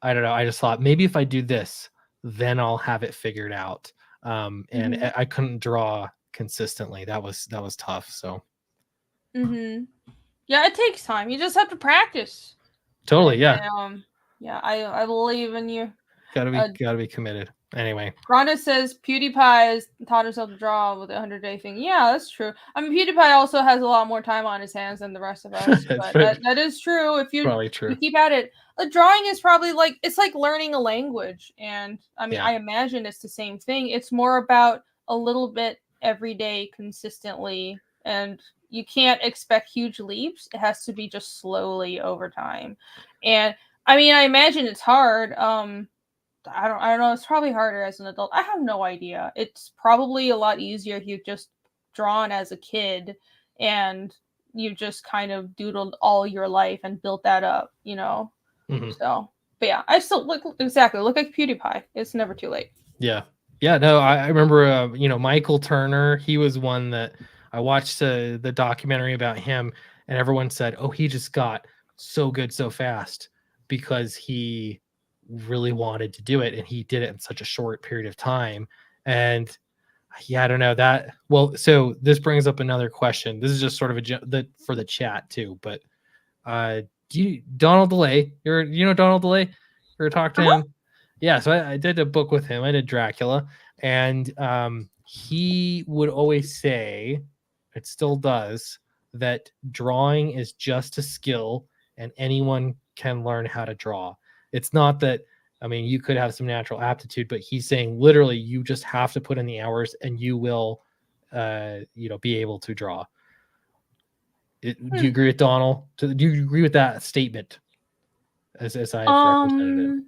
I don't know, I just thought maybe if I do this, then I'll have it figured out. And I couldn't draw consistently. That was tough. So yeah, it takes time. You just have to practice. Totally, yeah. Yeah, I believe in you. Gotta be committed. Anyway, Rhonda says PewDiePie has taught himself to draw with the 100-day thing. Yeah, that's true. I mean, PewDiePie also has a lot more time on his hands than the rest of us. But that is true. If you keep at it, drawing is probably like it's like learning a language. And I mean, I imagine it's the same thing. It's more about a little bit every day, consistently, and you can't expect huge leaps. It has to be just slowly over time. And I mean, I imagine it's hard. I don't know. It's probably harder as an adult. I have no idea. It's probably a lot easier if you've just drawn as a kid and you just kind of doodled all your life and built that up, you know? So, but yeah, I still look like PewDiePie. It's never too late. Yeah. Yeah. No, I remember, Michael Turner, he was one that I watched the documentary about him, and everyone said, oh, he just got so good so fast because he really wanted to do it, and he did it in such a short period of time. And yeah, I don't know that. Well, so this brings up another question. This is just sort of for the chat too, but Donald DeLay, you know Donald DeLay? You ever talked to him? Yeah, so I did a book with him. I did Dracula, and he would always say, it still does, that drawing is just a skill and anyone can learn how to draw. It's not that, I mean, you could have some natural aptitude, but he's saying literally you just have to put in the hours and you will, be able to draw. Do you agree with Donald? Do you agree with that statement as I've represented it?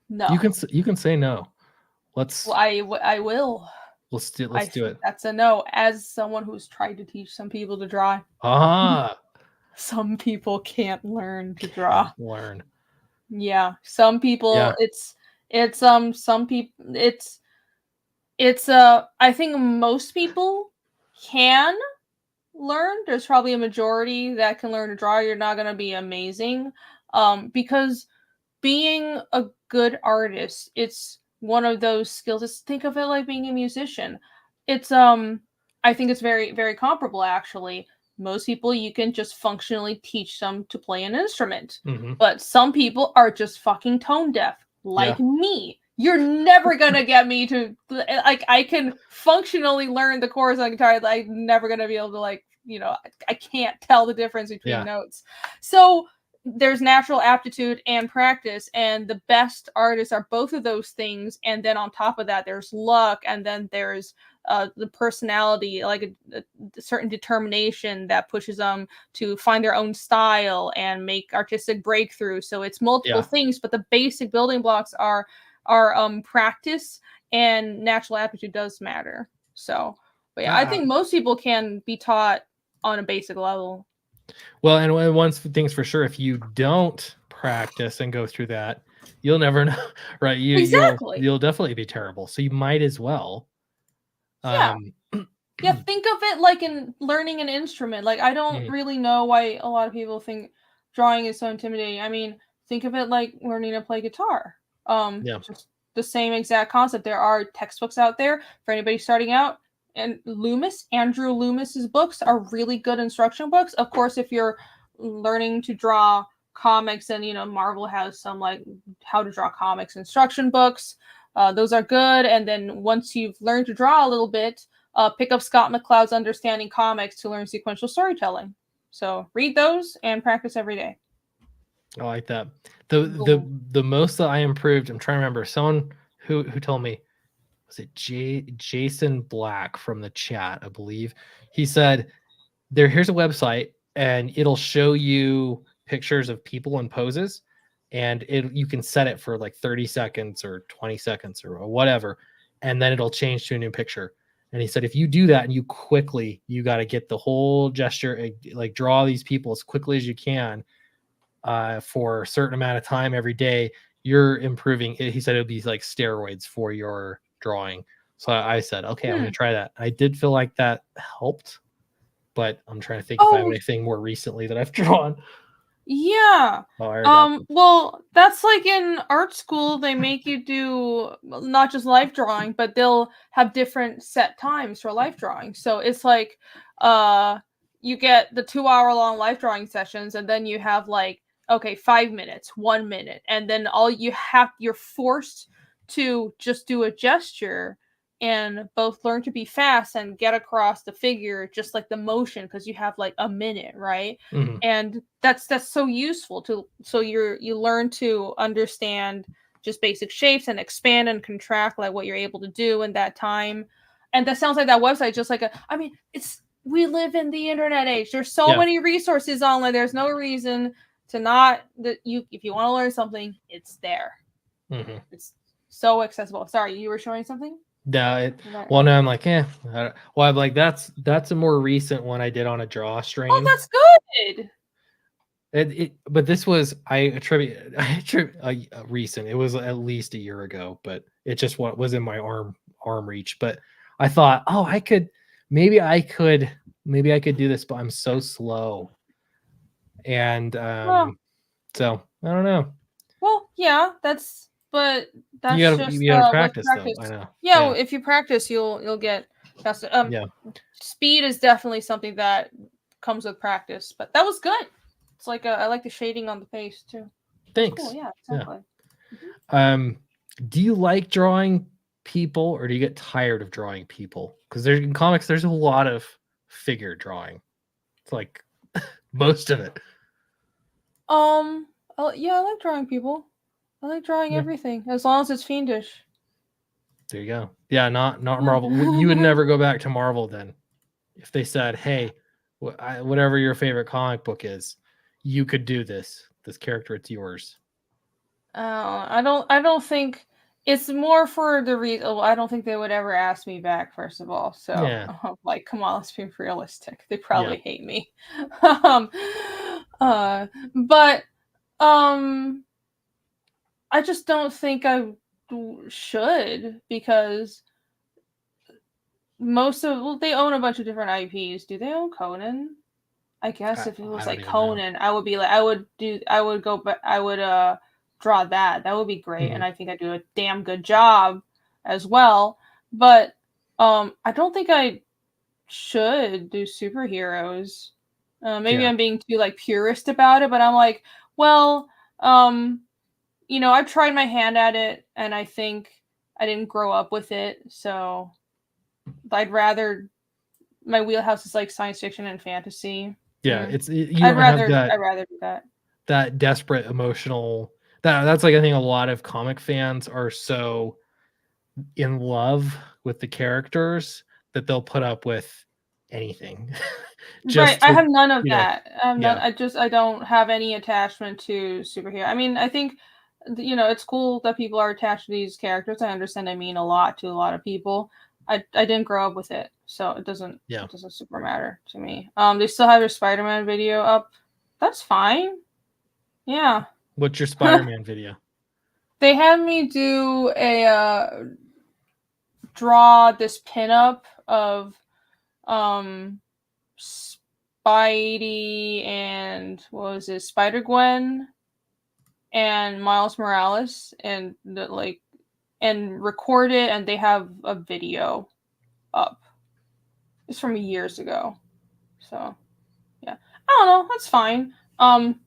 No. You can say no. I will. Let's do it. That's a no. As someone who's tried to teach some people to draw. Some people can't learn to draw. Yeah. Some people I think most people can learn. There's probably a majority that can learn to draw. You're not going to be amazing. Because being a good artist, it's one of those skills. Just think of it like being a musician. It's I think it's very, very comparable actually. Most people you can just functionally teach them to play an instrument. But some people are just fucking tone deaf, like me. You're never gonna get me to I can functionally learn the chords on guitar. I'm never gonna be able to I can't tell the difference between Yeah. notes. So there's natural aptitude and practice, and the best artists are both of those things. And then on top of that, there's luck, and then there's the personality, like a certain determination that pushes them to find their own style and make artistic breakthroughs. So it's multiple Yeah. things, but the basic building blocks are practice, and natural aptitude does matter. So, but yeah, I think most people can be taught on a basic level. Well, and one thing's for sure, if you don't practice and go through that, you'll never know, right? Exactly. You'll definitely be terrible. So you might as well. Yeah. Yeah, think of it like in learning an instrument. Like, I don't really know why a lot of people think drawing is so intimidating. I mean, think of it like learning to play guitar. Just the same exact concept. There are textbooks out there for anybody starting out. And Andrew Loomis's books are really good instruction books. Of course, if you're learning to draw comics, and Marvel has some like how to draw comics instruction books. Those are good. And then once you've learned to draw a little bit, pick up Scott McCloud's Understanding Comics to learn sequential storytelling. So read those and practice every day. I like that. The most that I improved, I'm trying to remember, someone who told me, was it Jason Black from the chat, I believe. He said, here's a website and it'll show you pictures of people and poses, and you can set it for like 30 seconds or 20 seconds or whatever, and then it'll change to a new picture. And he said, if you do that and you got to get the whole gesture, like draw these people as quickly as you can for a certain amount of time every day, you're improving. He said it would be like steroids for your drawing. So I said, okay, I'm going to try that. I did feel like that helped, but I'm trying to think if I have anything more recently that I've drawn. Yeah. Well, that's like in art school, they make you do not just life drawing, but they'll have different set times for life drawing. So it's like you get the 2-hour-long life drawing sessions, and then you have like, okay, 5 minutes, 1 minute, and then you're forced to just do a gesture and both learn to be fast and get across the figure, just like the motion, because you have like a minute, right? And that's so useful so you learn to understand just basic shapes and expand and contract, like what you're able to do in that time. And that sounds like that website, just like we live in the internet age. There's so many resources online. There's no reason to not if you want to learn something, it's there. It's so accessible. Sorry, you were showing something? No, well, no, I'm like, well, I'm like, that's a more recent one I did on a drawstring. Oh, that's good. But this was I attribute recent. It was at least a year ago, but it just was in my arm reach. But I thought, oh, maybe I could do this, but I'm so slow. And so I don't know. Well, yeah, that's you gotta practice though. I know. Yeah, if you practice, you'll get faster. Speed is definitely something that comes with practice, but that was good. It's like I like the shading on the face too. Thanks. Cool, yeah, exactly. Yeah. Do you like drawing people, or do you get tired of drawing people? Because in comics, there's a lot of figure drawing. It's like most of it. Yeah, I like drawing people. I like drawing everything, as long as it's fiendish. There you go. Yeah, not Marvel. You would never go back to Marvel then, if they said, "Hey, whatever your favorite comic book is, you could do this character. It's yours." I don't think it's more for the reason. I don't think they would ever ask me back, first of all. So, like, come on, let's be realistic. They probably hate me. But I just don't think I should, because they own a bunch of different IPs. Do they own Conan? I guess if it was like Conan, I would be like, I would draw that. That would be great. And I think I'd do a damn good job as well. But I don't think I should do superheroes. Maybe I'm being too like purist about it, but I'm like, well, I've tried my hand at it, and I think I didn't grow up with it, so I'd rather my wheelhouse is like science fiction and fantasy. Yeah, Mm. it's you don't have that. I'd rather do that. That desperate emotional. That's like I think a lot of comic fans are so in love with the characters that they'll put up with anything. Right, I have none of you know, that. yeah. I don't have any attachment to superhero. I mean, I think it's cool that people are attached to these characters. I understand they mean a lot to a lot of people. I didn't grow up with it, so it doesn't super matter to me. They still have their Spider-Man video up. That's fine. Yeah. What's your Spider-Man video? They had me do a draw this pinup of Spidey and what was it, Spider-Gwen and Miles Morales, and record it, and they have a video up. It's from years ago. So yeah. I don't know, that's fine. I'm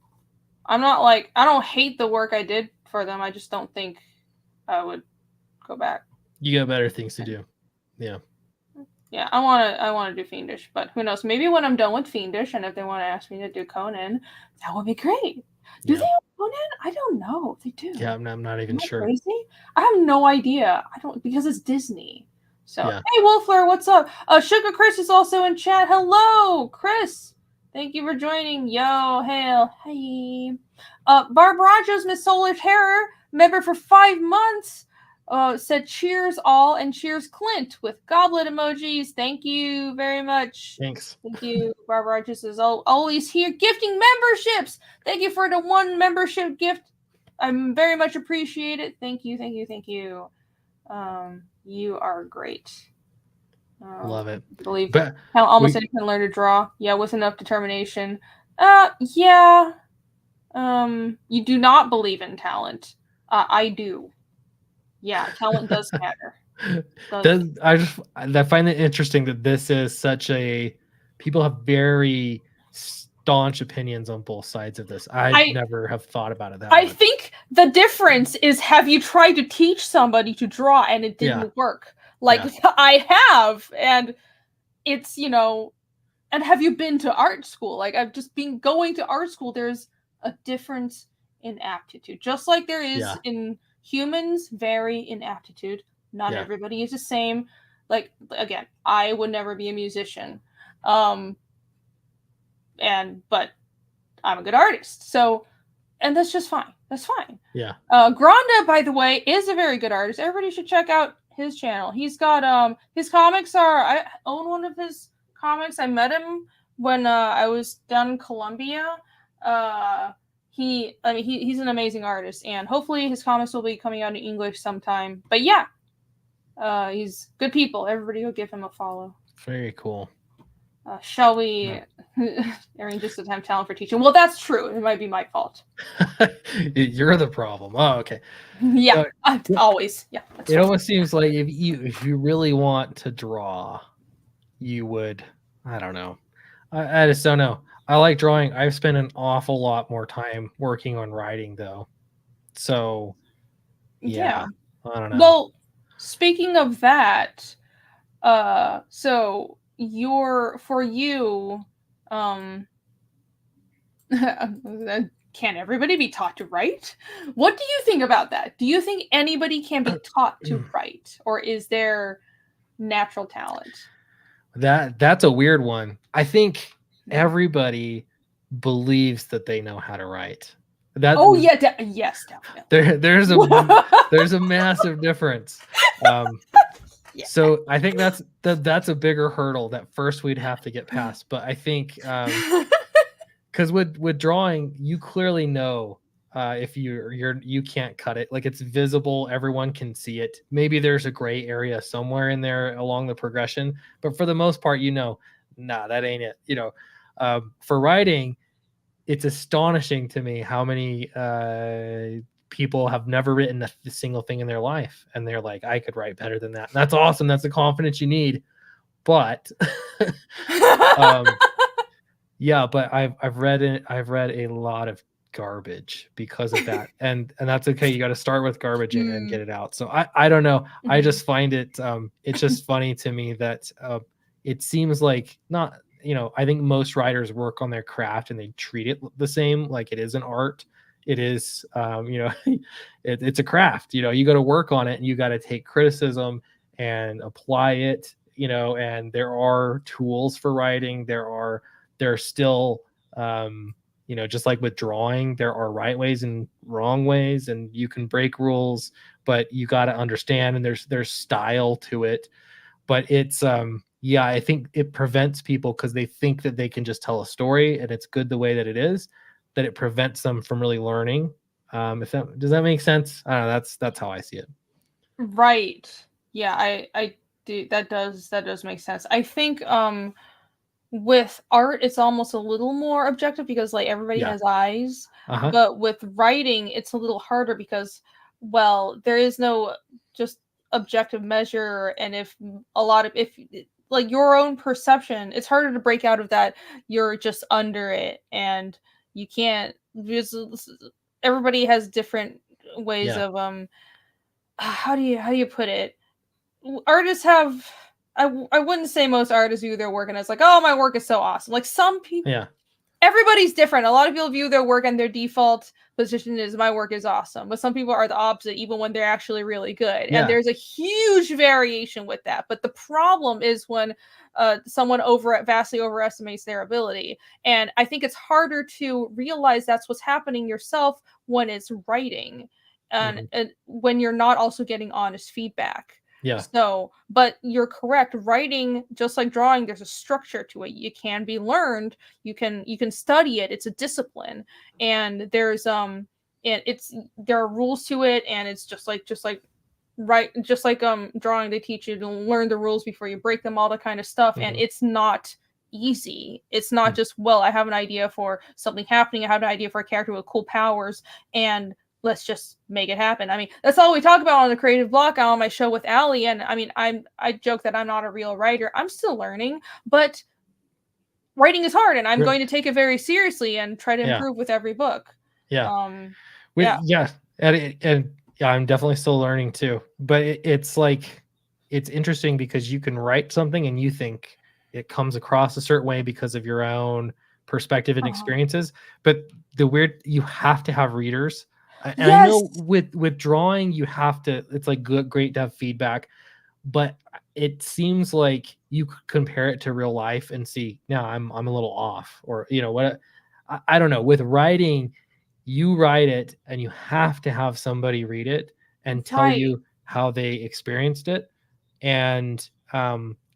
not like, I don't hate the work I did for them. I just don't think I would go back. You got better things to do. Yeah. Yeah, I want to do Fiendish, but who knows? Maybe when I'm done with Fiendish, and if they want to ask me to do Conan, that would be great. Do they have Conan? I don't know. They do. Yeah, I'm not even sure. Crazy? I have no idea. I don't, because it's Disney. So yeah. Hey Wolfler, what's up? Sugar Chris is also in chat. Hello, Chris. Thank you for joining. Yo, hail, hey. Barbarajo's Miss Solar Terror, member for 5 months. Said cheers all and cheers Clint with goblet emojis. Thank you very much. Thanks. Thank you. Barbara just is always here gifting memberships. Thank you for the 1 membership gift. I very much appreciate it. Thank you. Thank you. Thank you. You are great. Love it. I believe how almost anyone can learn to draw. Yeah, with enough determination. Yeah. You do not believe in talent. I do. Yeah, talent does matter. I find it interesting that this is such a people have very staunch opinions on both sides of this. I never have thought about it that way. I think the difference is, have you tried to teach somebody to draw and it didn't work? Like I have, and it's and have you been to art school? Like I've just been going to art school. There's a difference in aptitude, just like there is in humans vary in aptitude. Not everybody is the same. Like, again, I would never be a musician. But I'm a good artist. So, and that's just fine. That's fine. Yeah. Granda, by the way, is a very good artist. Everybody should check out his channel. He's got, his comics I own one of his comics. I met him when I was down in Colombia. He's an amazing artist, and hopefully his comics will be coming out in English sometime. But yeah, he's good people. Everybody go give him a follow. Very cool. Shall we Erin just doesn't have talent for teaching? Well, that's true. It might be my fault. You're the problem. Oh, okay. Yeah, always. Yeah. It almost seems like if you really want to draw, you would. I don't know. I just don't know. I like drawing. I've spent an awful lot more time working on writing, though. So, yeah. I don't know. Well, speaking of that, so can everybody be taught to write? What do you think about that? Do you think anybody can be taught to write, or is there natural talent? That's a weird one. I think everybody believes that they know how to write. Yes, definitely. There's a massive difference. So I think that's a bigger hurdle that first we'd have to get past. But I think because with drawing, you clearly know if you can't cut it. Like, it's visible, everyone can see it. Maybe there's a gray area somewhere in there along the progression, but for the most part, nah, that ain't it. For writing, it's astonishing to me how many people have never written a single thing in their life, and they're like, I could write better than that. And that's awesome. That's the confidence you need. But but I've read a lot of garbage because of that, and that's okay. You got to start with garbage and get it out. So I don't know. I just find it it's just funny to me that it seems like not, I think most writers work on their craft and they treat it the same, like it is an art. It is, it's a craft, you got to work on it and you got to take criticism and apply it, and there are tools for writing. There are still, just like with drawing, there are right ways and wrong ways, and you can break rules, but you got to understand, and there's style to it. But it's, I think it prevents people because they think that they can just tell a story and it's good the way that it is, that it prevents them from really learning. Does that make sense? I don't know. That's how I see it. Right. Yeah, I do. That does make sense. I think with art it's almost a little more objective because like everybody has eyes. Uh-huh. But with writing it's a little harder because, well, there is no just objective measure, and if like your own perception, it's harder to break out of that. You're just under it, and you can't just, everybody has different ways of how do you put it? Artists have, I wouldn't say most artists view their work and it's like, oh, my work is so awesome. Like some people, everybody's different. A lot of people view their work and their default position is my work is awesome, but some people are the opposite even when they're actually really good. And there's a huge variation with that. But the problem is when someone vastly overestimates their ability. And I think it's harder to realize that's what's happening yourself when it's writing and when you're not also getting honest feedback. So, but you're correct. Writing, just like drawing, there's a structure to it. It can be learned. You can study it. It's a discipline, and there's there are rules to it, and it's just like drawing. They teach you to learn the rules before you break them, all that kind of stuff, and it's not easy. It's not just, well, I have an idea for something happening. I have an idea for a character with cool powers, and let's just make it happen. I mean, that's all we talk about on the Creative Block on my show with Allie. And I mean, I joke that I'm not a real writer. I'm still learning, but writing is hard, and I'm going to take it very seriously and try to improve with every book. And I'm definitely still learning too. But it's like, it's interesting because you can write something and you think it comes across a certain way because of your own perspective and experiences. But you have to have readers. And I know with drawing, you have to, it's like great to have feedback, but it seems like you could compare it to real life and see, now I'm a little off, or, what, I don't know. With writing, you write it and you have to have somebody read it and tell you how they experienced it. And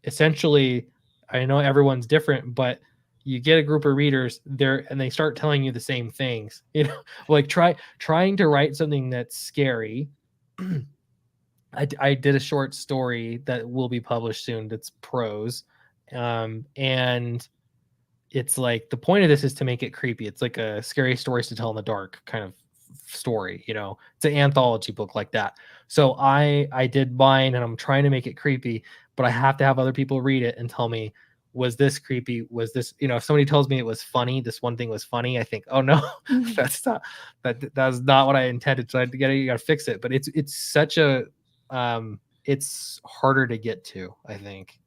essentially, I know everyone's different, but you get a group of readers there and they start telling you the same things, like trying to write something that's scary. I did a short story that will be published soon. That's prose. And it's like, the point of this is to make it creepy. It's like a scary stories to tell in the dark kind of story, it's an anthology book like that. So I did mine and I'm trying to make it creepy, but I have to have other people read it and tell me, was this creepy? Was this, if somebody tells me it was funny, this one thing was funny, I think, oh no, that's not what I intended. So you gotta fix it. But it's such a, it's harder to get to, I think,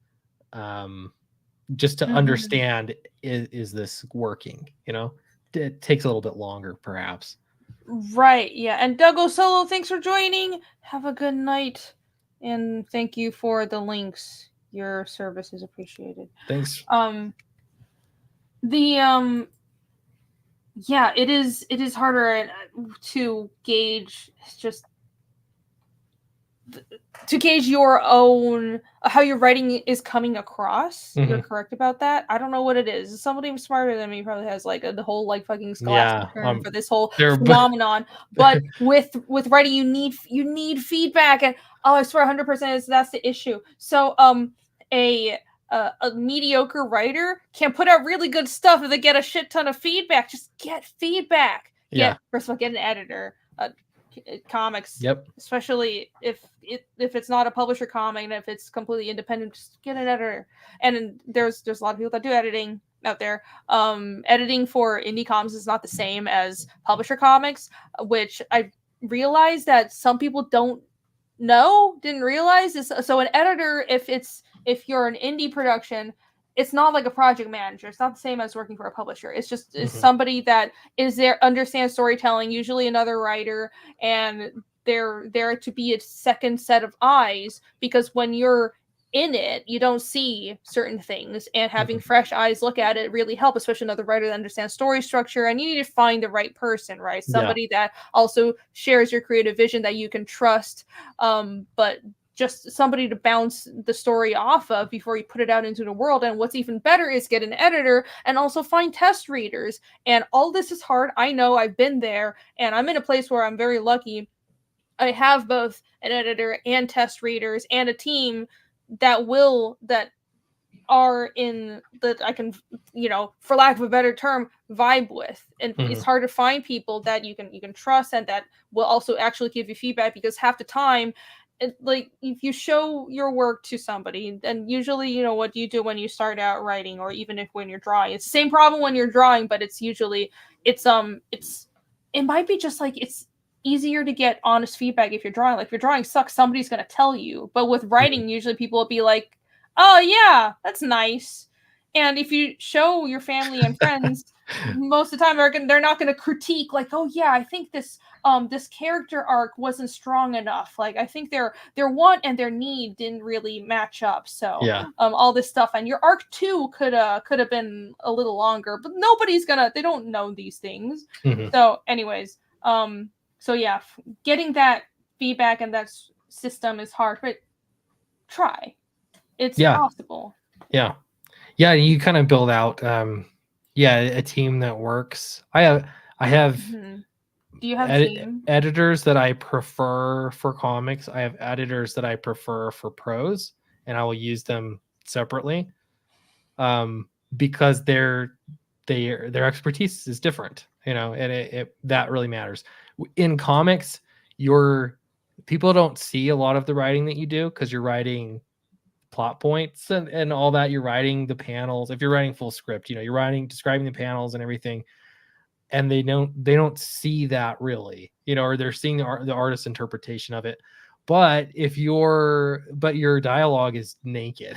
just to understand, is this working? It takes a little bit longer, perhaps. Right. Yeah. And Doug O'Solo, thanks for joining. Have a good night. And thank you for the links. Your service is appreciated. Thanks. It is harder to gauge, just to gauge your own, how your writing is coming across. You're correct about that. I don't know what it is. Somebody smarter than me probably has like the whole like fucking scholastic term for this whole phenomenon. But with writing, you need feedback, and I swear 100% that's the issue. So a mediocre writer can put out really good stuff if they get a shit ton of feedback. Just get feedback. First of all, get an editor. Comics, especially if it's not a publisher comic and if it's completely independent, just get an editor. And there's a lot of people that do editing out there. Editing for indie comics is not the same as publisher comics, which I realized that some people didn't realize this. So an editor, if it's if you're an indie production, it's not like a project manager. It's not the same as working for a publisher. It's just is somebody that is there, understands storytelling, usually another writer, and they're there to be a second set of eyes, because when you're in it, you don't see certain things, and having fresh eyes look at it really help, especially another writer that understands story structure. And you need to find the right person, right? Somebody that also shares your creative vision that you can trust, but just somebody to bounce the story off of before you put it out into the world. And what's even better is get an editor and also find test readers. And all this is hard. I know, I've been there, and I'm in a place where I'm very lucky. I have both an editor and test readers and a team that are in that I can, for lack of a better term, vibe with. And it's hard to find people that you can trust and that will also actually give you feedback, because half the time, like, if you show your work to somebody, and usually, what do you do when you start out writing, or even when you're drawing? It's the same problem when you're drawing, but it's usually it might be just like it's easier to get honest feedback if you're drawing. Like, if your drawing sucks, somebody's gonna tell you. But with writing, usually people will be like, "Oh yeah, that's nice." And if you show your family and friends, most of the time they're not going to critique, like, "Oh yeah, I think this character arc wasn't strong enough. Like, I think their want and their need didn't really match up." So all this stuff, and your arc 2 could have been a little longer, but they don't know these things. So anyways, so yeah, getting that feedback and that system is hard, but try. It's possible. Yeah, you kind of build out a team that works. I have Do you have a team? Editors that I prefer for comics. I have editors that I prefer for prose, and I will use them separately because their expertise is different, and that really matters. In comics, people don't see a lot of the writing that you do because you're writing plot points and all that. You're writing the panels. If you're writing full script, you're describing the panels and everything, and they don't see that really, or they're seeing the artist's interpretation of it. But your dialogue is naked.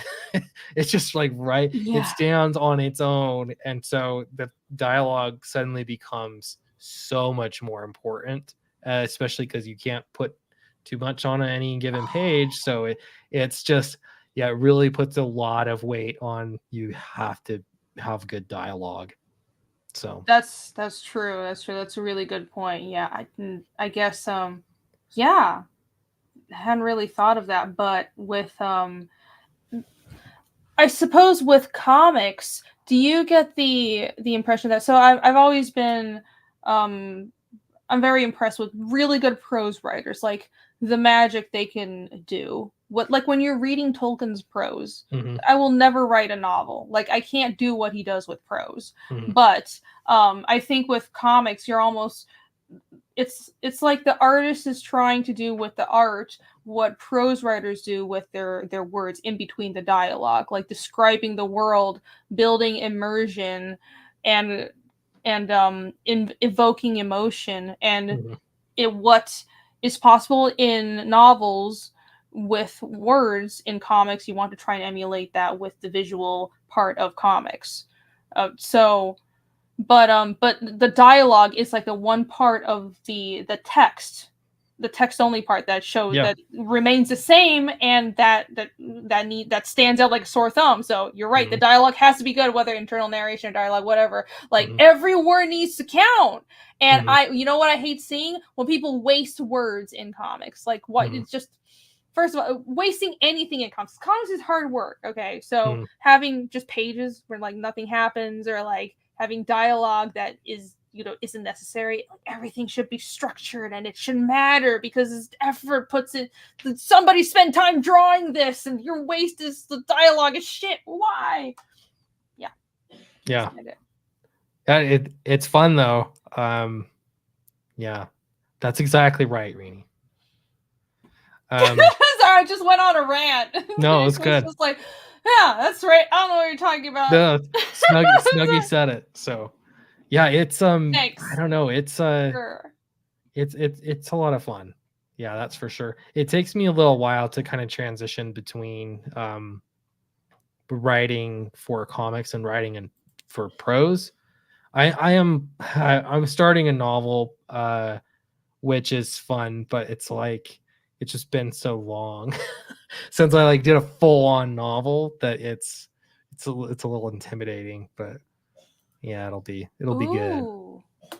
It's just like, it stands on its own, and so the dialogue suddenly becomes so much more important, especially because you can't put too much on any given page. So it's just, it really puts a lot of weight on, you have to have good dialogue. So that's true. That's a really good point. Yeah, I guess I hadn't really thought of that, but with I suppose with comics, do you get the impression that, so I've always been I'm very impressed with really good prose writers, like the magic they can do. Like when you're reading Tolkien's prose, I will never write a novel. Like, I can't do what he does with prose. But I think with comics, you're almost, it's like the artist is trying to do with the art what prose writers do with their words in between the dialogue, like describing the world, building immersion, and evoking emotion. And what is possible in novels with words, in comics, you want to try and emulate that with the visual part of comics. But the dialogue is like the one part of the text only part that shows that remains the same, and that stands out like a sore thumb. So you're right, the dialogue has to be good, whether internal narration or dialogue, whatever. Like, every word needs to count. And what I hate seeing? When people waste words in comics. Like, what? It's just, first of all, wasting anything in comics. Comics is hard work, okay? So having just pages where like nothing happens, or like having dialogue that isn't necessary. Everything should be structured, and it should matter because effort puts it. Somebody spent time drawing this, and your waste is the dialogue is shit. Why? Yeah. It's fun though. That's exactly right, Rini. Sorry, I just went on a rant. No, it's good. Just like, yeah, that's right. I don't know what you're talking about. No, Snuggy said it. So, it's Thanks. I don't know. It's sure. It's a lot of fun. Yeah, that's for sure. It takes me a little while to kind of transition between writing for comics and writing for prose. I'm starting a novel, which is fun, but it's like it's just been so long since I like did a full on novel that it's a little intimidating, but yeah, it'll be good.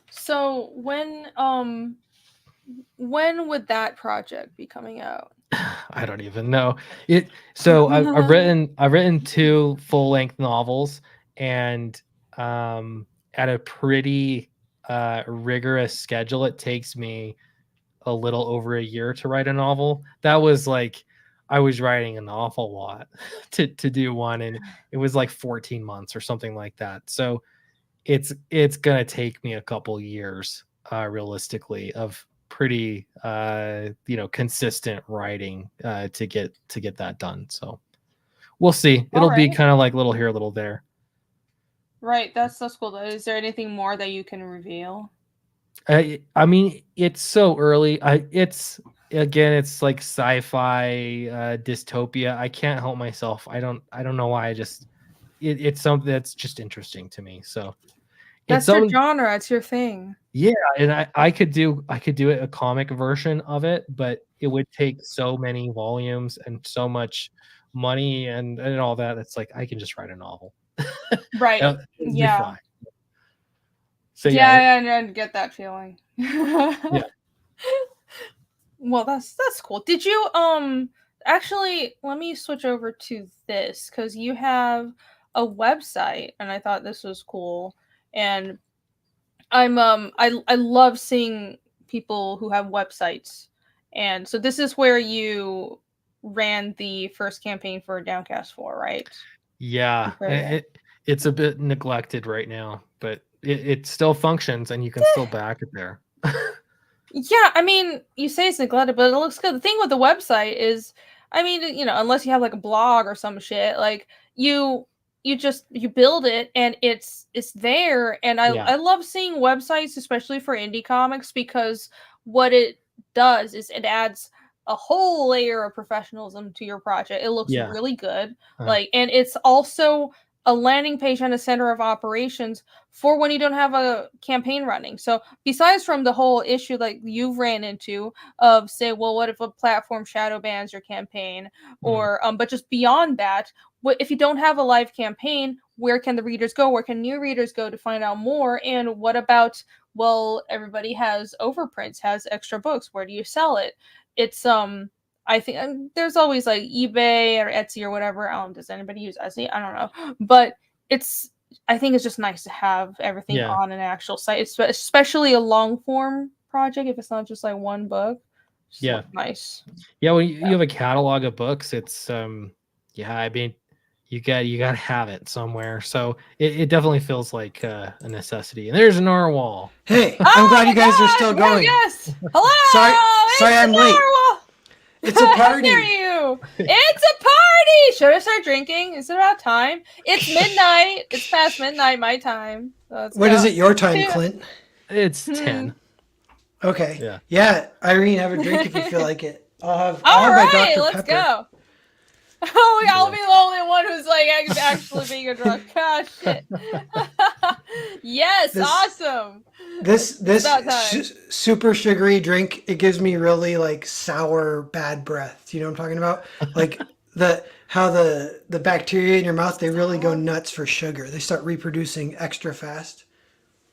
So when would that project be coming out? I don't even know it. So I've written 2 full-length novels, and at a pretty rigorous schedule, it takes me a little over a year to write a novel. That was like I was writing an awful lot to do one, and it was like 14 months or something like that. So it's gonna take me a couple years realistically of pretty consistent writing to get that done. So we'll see. It'll be kind of like little here, little there. Right, that's cool. Is there anything more that you can reveal? I mean, it's so early. It's like sci-fi dystopia. I can't help myself. I don't know why. It's something that's just interesting to me. So that's your genre. It's your thing. Yeah, and I could do it a comic version of it, but it would take so many volumes and so much money and all that. It's like I can just write a novel. Right. Yeah. So yeah, I get that feeling. Yeah. Well, that's cool. Did you actually let me switch over to this because you have a website and I thought this was cool. And I love seeing people who have websites. And so this is where you ran the first campaign for Downcast 4, right? Yeah. It's a bit neglected right now, but it still functions and you can still back it there. Yeah, I mean, you say it's neglected, but it looks good. The thing with the website is, I mean, unless you have like a blog or some shit, like you build it and it's there. And I love seeing websites, especially for indie comics, because what it does is it adds a whole layer of professionalism to your project. It looks really good. And it's also a landing page and a center of operations for when you don't have a campaign running. So besides from the whole issue like you've ran into of say, well, what if a platform shadow bans your campaign or, but just beyond that, if you don't have a live campaign, where can the readers go? Where can new readers go to find out more? And what about, well, everybody has overprints, has extra books. Where do you sell it? It's, I think there's always like eBay or Etsy or whatever. Does anybody use Etsy? I don't know. But I think it's just nice to have everything on an actual site, especially a long form project. If it's not just like one book, nice. Yeah, when you have a catalog of books, it's I mean, you got to have it somewhere. So it definitely feels like a necessity. And there's a narwhal. Hey, I'm glad you guys are still going. Yes. Hello. Sorry, I'm late. It's a party. How dare you? It's a party. Should I start drinking? Is it about time? It's midnight. It's past midnight my time. So what is it your time, Clint? It's 10. Okay. Yeah, Irene, have a drink if you feel like it. I'll have my Dr. Pepper. Let's go. Oh, I'll be the only one who's like actually being a drunk. Gosh, shit. Yes, awesome. This super sugary drink, it gives me really like sour bad breath. You know what I'm talking about? Like how the bacteria in your mouth, they really go nuts for sugar. They start reproducing extra fast.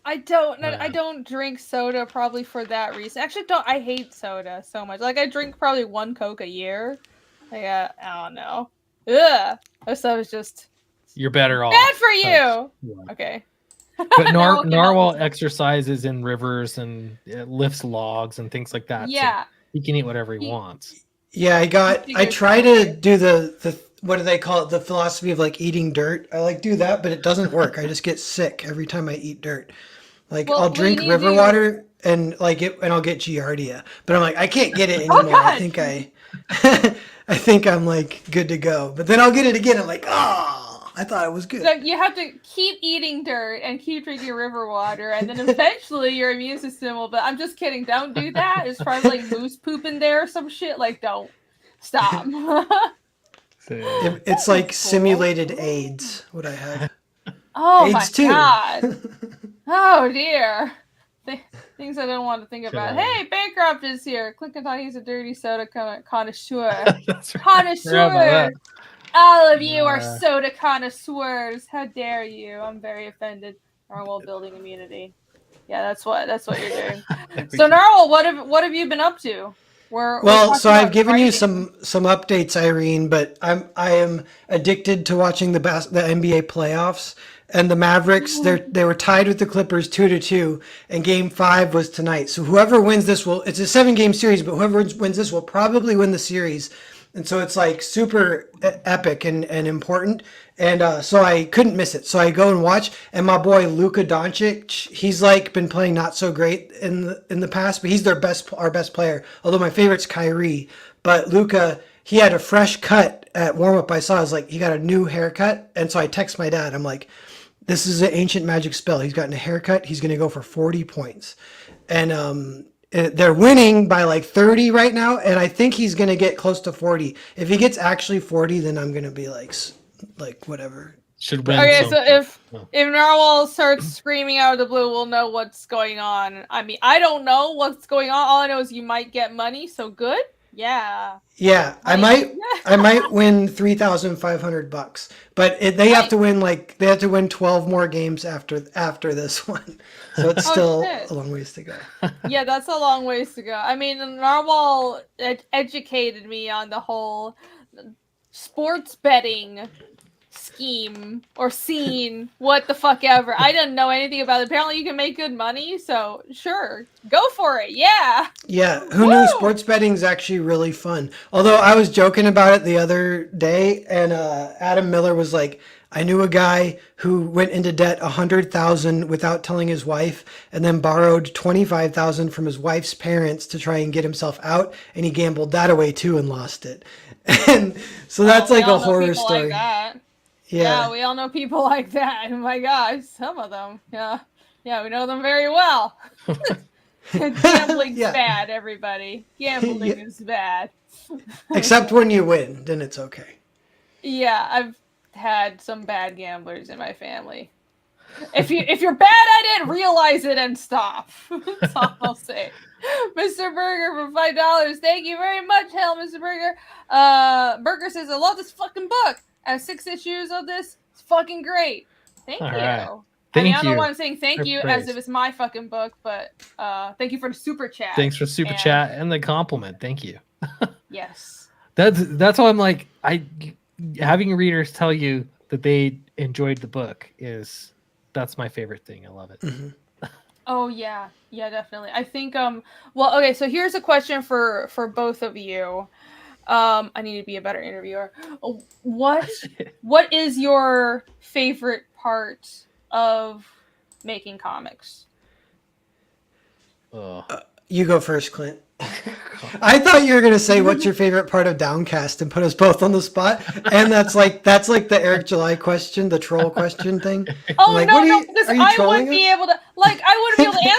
I don't drink soda probably for that reason. Actually, I hate soda so much. Like I drink probably 1 Coke a year. I don't know. Ugh. That stuff is just. You're better off. Bad for you. Okay. But narwhal exercises in rivers and it lifts logs and things like that. Yeah. So he can eat whatever he wants. Yeah, I try to do the what do they call it? The philosophy of like eating dirt. I like do that, but it doesn't work. I just get sick every time I eat dirt. Like I'll drink river water and I'll get giardia. But I'm like, I can't get it anymore. I think I'm like good to go. But then I'll get it again. I'm like, I thought it was good. So you have to keep eating dirt and keep drinking river water, and then eventually your immune system will. But I'm just kidding. Don't do that. It's probably like moose poop in there or some shit. Like, don't stop. It's like simulated AIDS. What I have. Oh AIDS my too. god. Oh dear. Things I don't want to think about. Sure. Hey, Bankrupt is here. Clint Kentucky's a dirty soda connoisseur. That's right. Connoisseur. All of you are soda connoisseurs. How dare you? I'm very offended. Narwhal building immunity. Yeah, that's what you're doing. So Narwhal, what have you been up to? So I've given you some updates, Irene, but I am addicted to watching the NBA playoffs. And the Mavericks, they were tied with the Clippers 2-2, and Game 5 was tonight. So whoever wins this it's a 7-game series, but whoever wins this will probably win the series. And so it's like super epic and important. And so I couldn't miss it. So I go and watch, and my boy Luka Doncic, he's like been playing not so great in the past, but he's our best player. Although my favorite's Kyrie, but Luka, he had a fresh cut at warm up. I saw, I was like, he got a new haircut, and so I text my dad. I'm like, this is an ancient magic spell. He's gotten a haircut. He's going to go for 40 points. And they're winning by like 30 right now. And I think he's going to get close to 40. If he gets actually 40, then I'm going to be like whatever. Should win. Okay, so if Narwhal starts screaming out of the blue, we'll know what's going on. I mean, I don't know what's going on. All I know is you might get money. So good. Yeah. Yeah, I might win $3,500, but they have to win 12 more games after this one, so it's still a long ways to go. Yeah, that's a long ways to go. I mean, Narwhal educated me on the whole sports betting scheme or scene, what the fuck ever. I didn't know anything about it. Apparently you can make good money, so sure, go for it. Yeah, who knew sports betting is actually really fun. Although I was joking about it the other day, and Adam Miller was like, I knew a guy who went into debt $100,000 without telling his wife, and then borrowed $25,000 from his wife's parents to try and get himself out, and he gambled that away too and lost it. And so that's like a horror story. Like that. Yeah, we all know people like that. Oh my gosh, some of them. Yeah, we know them very well. Gambling's bad, everybody. Gambling is bad. Except when you win, then it's okay. Yeah, I've had some bad gamblers in my family. If you're bad at it, realize it and stop. That's all I'll say. Mr. Burger for $5. Thank you very much, Mr. Burger. Burger says, I love this fucking book. I have 6 issues of this. It's fucking great. Thank you. Right. I don't know why I'm saying thank you as if it's my fucking book, but thank you for the super chat. Thanks for super chat and the compliment. Thank you. Yes. That's why I'm like, having readers tell you that they enjoyed the book that's my favorite thing. I love it. Mm-hmm. Oh yeah, definitely. I think well, okay, so here's a question for both of you. I need to be a better interviewer. What is your favorite part of making comics? You go first, Clint. I thought you were gonna say what's your favorite part of Downcast and put us both on the spot, and that's like the Eric July question, the troll question thing. Oh like, no, because I wouldn't be able to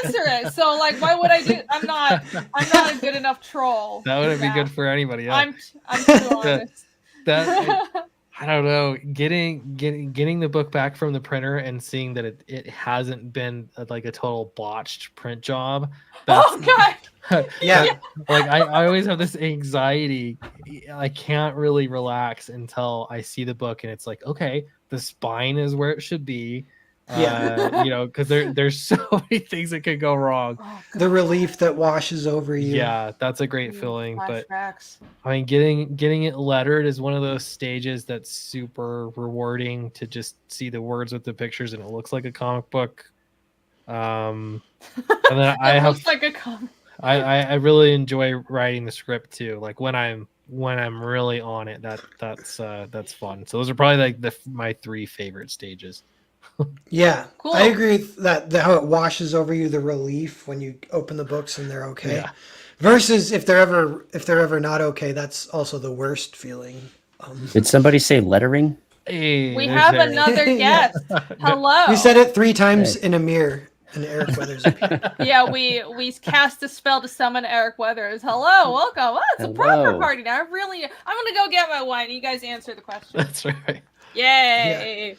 answer it. So like, why would I do? I'm not a good enough troll. That wouldn't be good for anybody else. I'm too honest. I don't know. Getting the book back from the printer and seeing that it hasn't been like a total botched print job. Oh god. Yeah. Like I always have this anxiety. I can't really relax until I see the book and it's like, okay, the spine is where it should be. Because there's so many things that could go wrong. The relief that washes over you. Yeah, that's a great feeling. Flashbacks. But I mean, getting it lettered is one of those stages that's super rewarding to just see the words with the pictures and it looks like a comic book. And then looks like a comic. I really enjoy writing the script too. Like when I'm really on it, that's fun. So those are probably like my 3 favorite stages. Yeah, cool. I agree with that how it washes over you, the relief when you open the books and they're okay. Yeah. Versus if they're ever not okay, that's also the worst feeling. Did somebody say lettering? Hey, we have another guest. Hello. We said it 3 times in a mirror. and Eric Weathers appeared. Yeah, we cast a spell to summon Eric Weathers. Hello, welcome. Oh, it's a proper Hello. party now. I'm gonna go get my wine. You guys answer the question. That's right. Yay!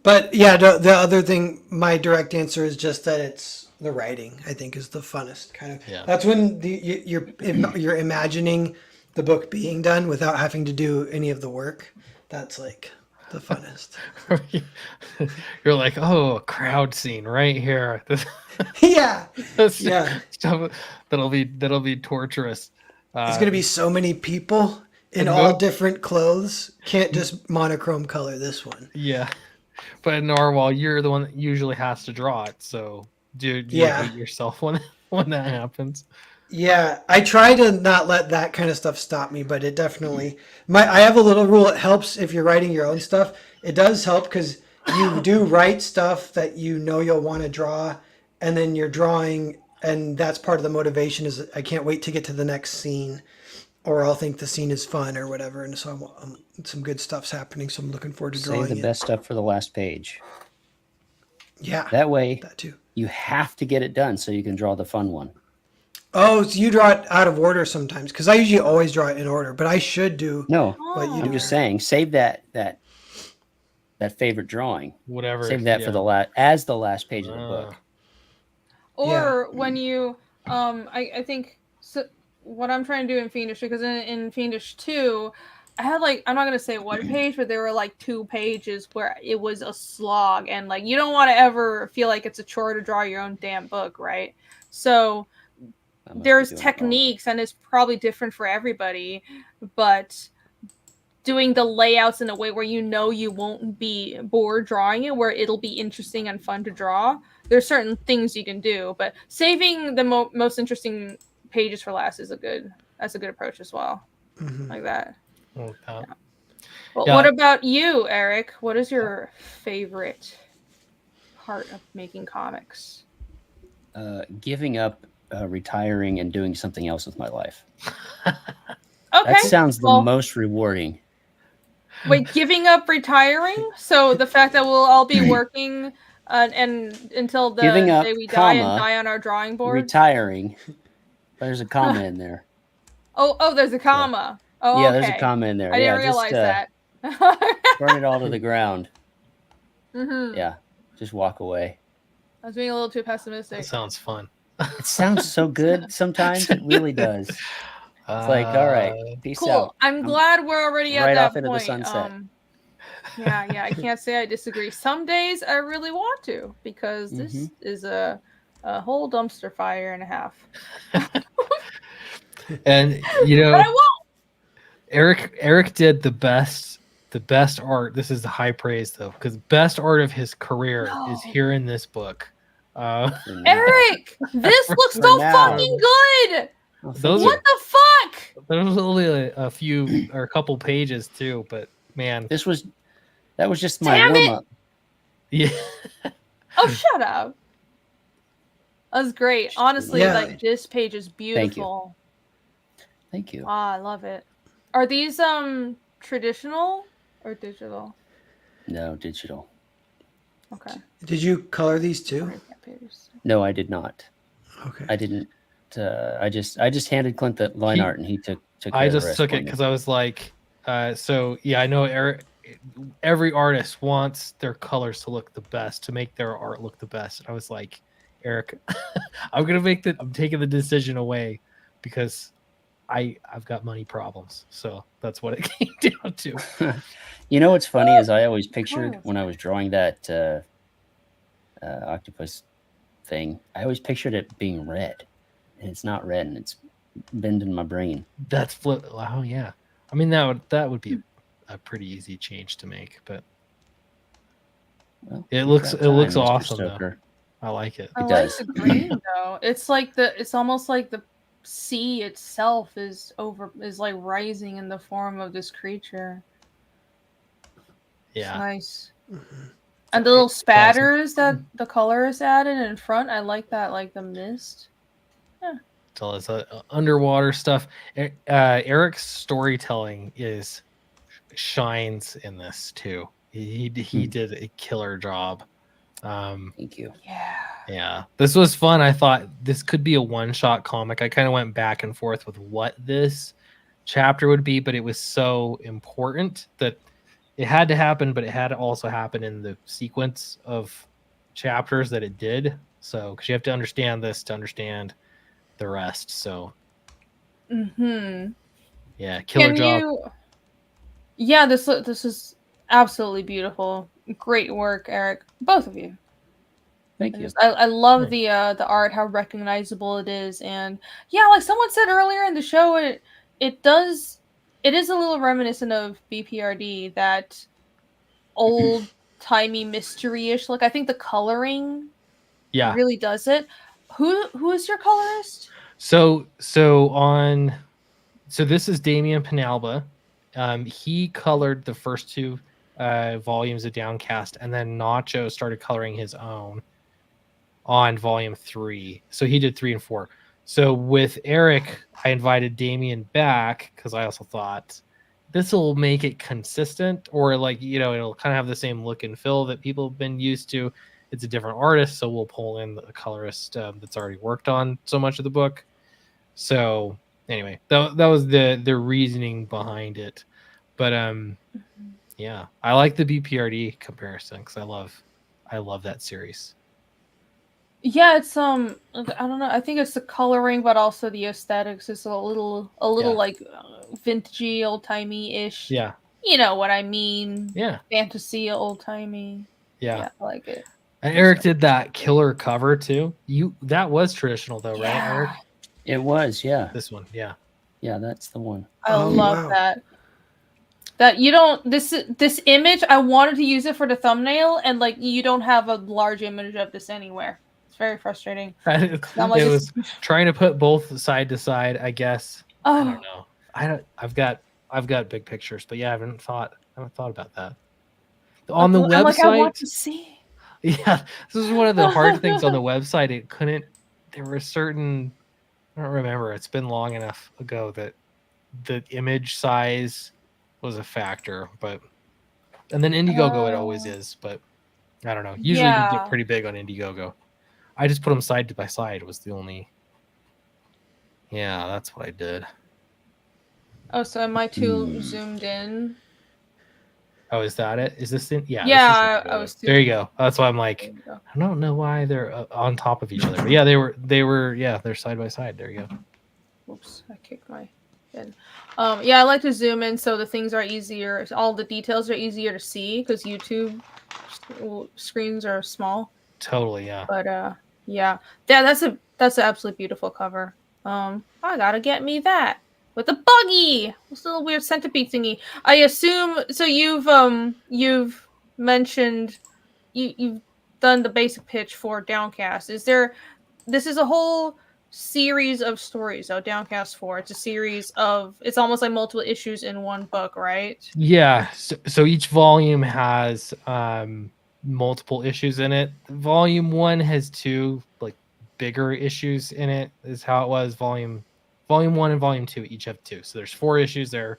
But yeah, the other thing, my direct answer is just that it's the writing. I think is the funnest kind of. Yeah. That's when you're imagining the book being done without having to do any of the work. That's like the funnest. You're like, oh, a crowd scene right here. Yeah, That's yeah. stuff that'll be torturous. There's gonna be so many people in and all mo- different clothes. Can't just monochrome color this one. Yeah, but in Narwhal, you're the one that usually has to draw it. So do you Yeah. hate yourself when that happens? Yeah, I try to not let that kind of stuff stop me, but it definitely I have a little rule. It helps if you're writing your own stuff. It does help because you do write stuff that you know you'll want to draw, and then you're drawing, and that's part of the motivation is I can't wait to get to the next scene, or I'll think the scene is fun or whatever, and so some good stuff's happening, so I'm looking forward to drawing Save the it. best stuff for the last page. Yeah, That way, that too. you have to get it done so you can draw the fun one. Oh, so you draw it out of order sometimes? Because I usually always draw it in order, but I should do No, what you I'm do. just saying, save that favorite drawing. Whatever. Save that for the last page of the book. Or when you, I think so. What I'm trying to do in Fiendish, because in Fiendish 2, I had like, I'm not gonna say one page, but there were like 2 pages where it was a slog, and like you don't want to ever feel like it's a chore to draw your own damn book, right? So there's techniques, and it's probably different for everybody, but doing the layouts in a way where you know you won't be bored drawing it, where it'll be interesting and fun to draw. There's certain things you can do, but saving the most interesting pages for last is a good approach as well. Mhm. Like that. Okay. Yeah. Well, Yeah. what about you, Eric? What is your favorite part of making comics? Giving up, retiring, and doing something else with my life. Okay. That sounds the well, most rewarding. Wait, giving up retiring? So the fact that we'll all be working and until the Giving up, day we die and comma, die on our drawing board? Retiring. There's a comma in there. Oh, there's a comma. Oh, Yeah, okay. there's a comma in there. I didn't Yeah, realize that. burn it all to the ground. Mm-hmm. Yeah, just walk away. I was being a little too pessimistic. That sounds fun. It sounds so good sometimes. It really does. It's like, all right, peace Cool. out. I'm glad we're already at right that off into the point. sunset. Yeah, I can't say I disagree. Some days I really want to, because this is a whole dumpster fire and a half. And you know, But I won't. Eric did the best art. This is the high praise though, because best art of his career is here in this book. Eric, this looks so now. fucking good. Those What the fuck? There's only a few or a couple pages too, but man, that was just my Damn it. warm up. yeah, Oh, shut up. That was great. Honestly, Yeah. like this page is beautiful. Thank you. Wow, I love it. Are these traditional or digital? No, digital. Okay. Did you color these too? No, I did not. Okay. I didn't. I just handed Clint the line art, and he took. I just took it because I was like, so yeah, I know Eric. Every artist wants their colors to look the best, to make their art look the best. And I was like, Eric, I'm taking the decision away because I've got money problems. So that's what it came down to. You know what's funny is I always pictured when I was drawing that octopus thing, I always pictured it being red, and it's not red, and it's bending my brain. That's flip. Oh yeah, I mean that would be a pretty easy change to make, but Well, it looks Mr. awesome though. Stoker. I like it. I like does. the green though. It's almost like the sea itself is like rising in the form of this creature. It's Yeah. nice. And the little spatters that the color is added in front, I like that, like the mist. So it's underwater stuff. Eric's storytelling shines in this too. He did a killer job. Thank you. Yeah. Yeah, this was fun. I thought this could be a one-shot comic. I kind of went back and forth with what this chapter would be, but it was so important that it had to happen, but it had to also happen in the sequence of chapters that it did. So, because you have to understand this to understand the rest. So, yeah, killer Can job. you? Yeah, this is absolutely beautiful. Great work, Eric. Both of you. Thank you. I love Nice. the art, how recognizable it is, and yeah, like someone said earlier in the show, it is a little reminiscent of BPRD, that old timey mystery-ish look. I think the coloring Yeah. really does it. Who is your colorist? So this is Damian Penalba. He colored the first two volumes of Downcast, and then Nacho started coloring his own on volume 3. So he did 3 and 4. So with Eric, I invited Damian back because I also thought this will make it consistent, or like, it'll kind of have the same look and feel that people have been used to. It's a different artist, so we'll pull in the colorist that's already worked on so much of the book. So anyway, that was the reasoning behind it. But yeah, I like the BPRD comparison because I love that series. Yeah, it's I don't know. I think it's the coloring, but also the aesthetics. It's a little like vintagey, old timey ish. Yeah, You know what I mean? yeah, Fantasy, old timey. yeah. I like it. And Eric did that killer cover too. That was traditional though, right, Eric? It was, yeah. This one, yeah. Yeah, that's the one. I love that. That you don't this image. I wanted to use it for the thumbnail, and like you don't have a large image of this anywhere. It's very frustrating. It was trying to put both side to side, I guess. I don't know. I've got big pictures, but yeah, I haven't thought about that. On the website, like, I want to see. Yeah, this is one of the hard things on the website. There were certain, I don't remember. It's been long enough ago that the image size was a factor, and then Indiegogo it always is, but I don't know. Usually you get pretty big on Indiegogo. I just put them side by side was the only. Yeah, that's what I did. Oh, so am I too zoomed in? Oh, is that it? Is this in? Yeah. Yeah, I was too. There you go. That's why I'm like, I don't know why they're on top of each other. But yeah, they were. Yeah, they're side by side. There you go. Oops, I kicked my head. Yeah, I like to zoom in so the things are easier. All the details are easier to see because YouTube screens are small. Totally, yeah. But yeah, that's an absolutely beautiful cover. I gotta get me that with a buggy. This little weird centipede thingy. I assume so. You've mentioned you've done the basic pitch for Downcast. This is a whole series of stories. So Downcast 4. It's a series of. It's almost like multiple issues in one book, right? Yeah. So each volume has multiple issues in it. Volume 1 has 2 like bigger issues in it. Is how it was. Volume 1 and Volume 2 each have 2. So there's 4 issues there,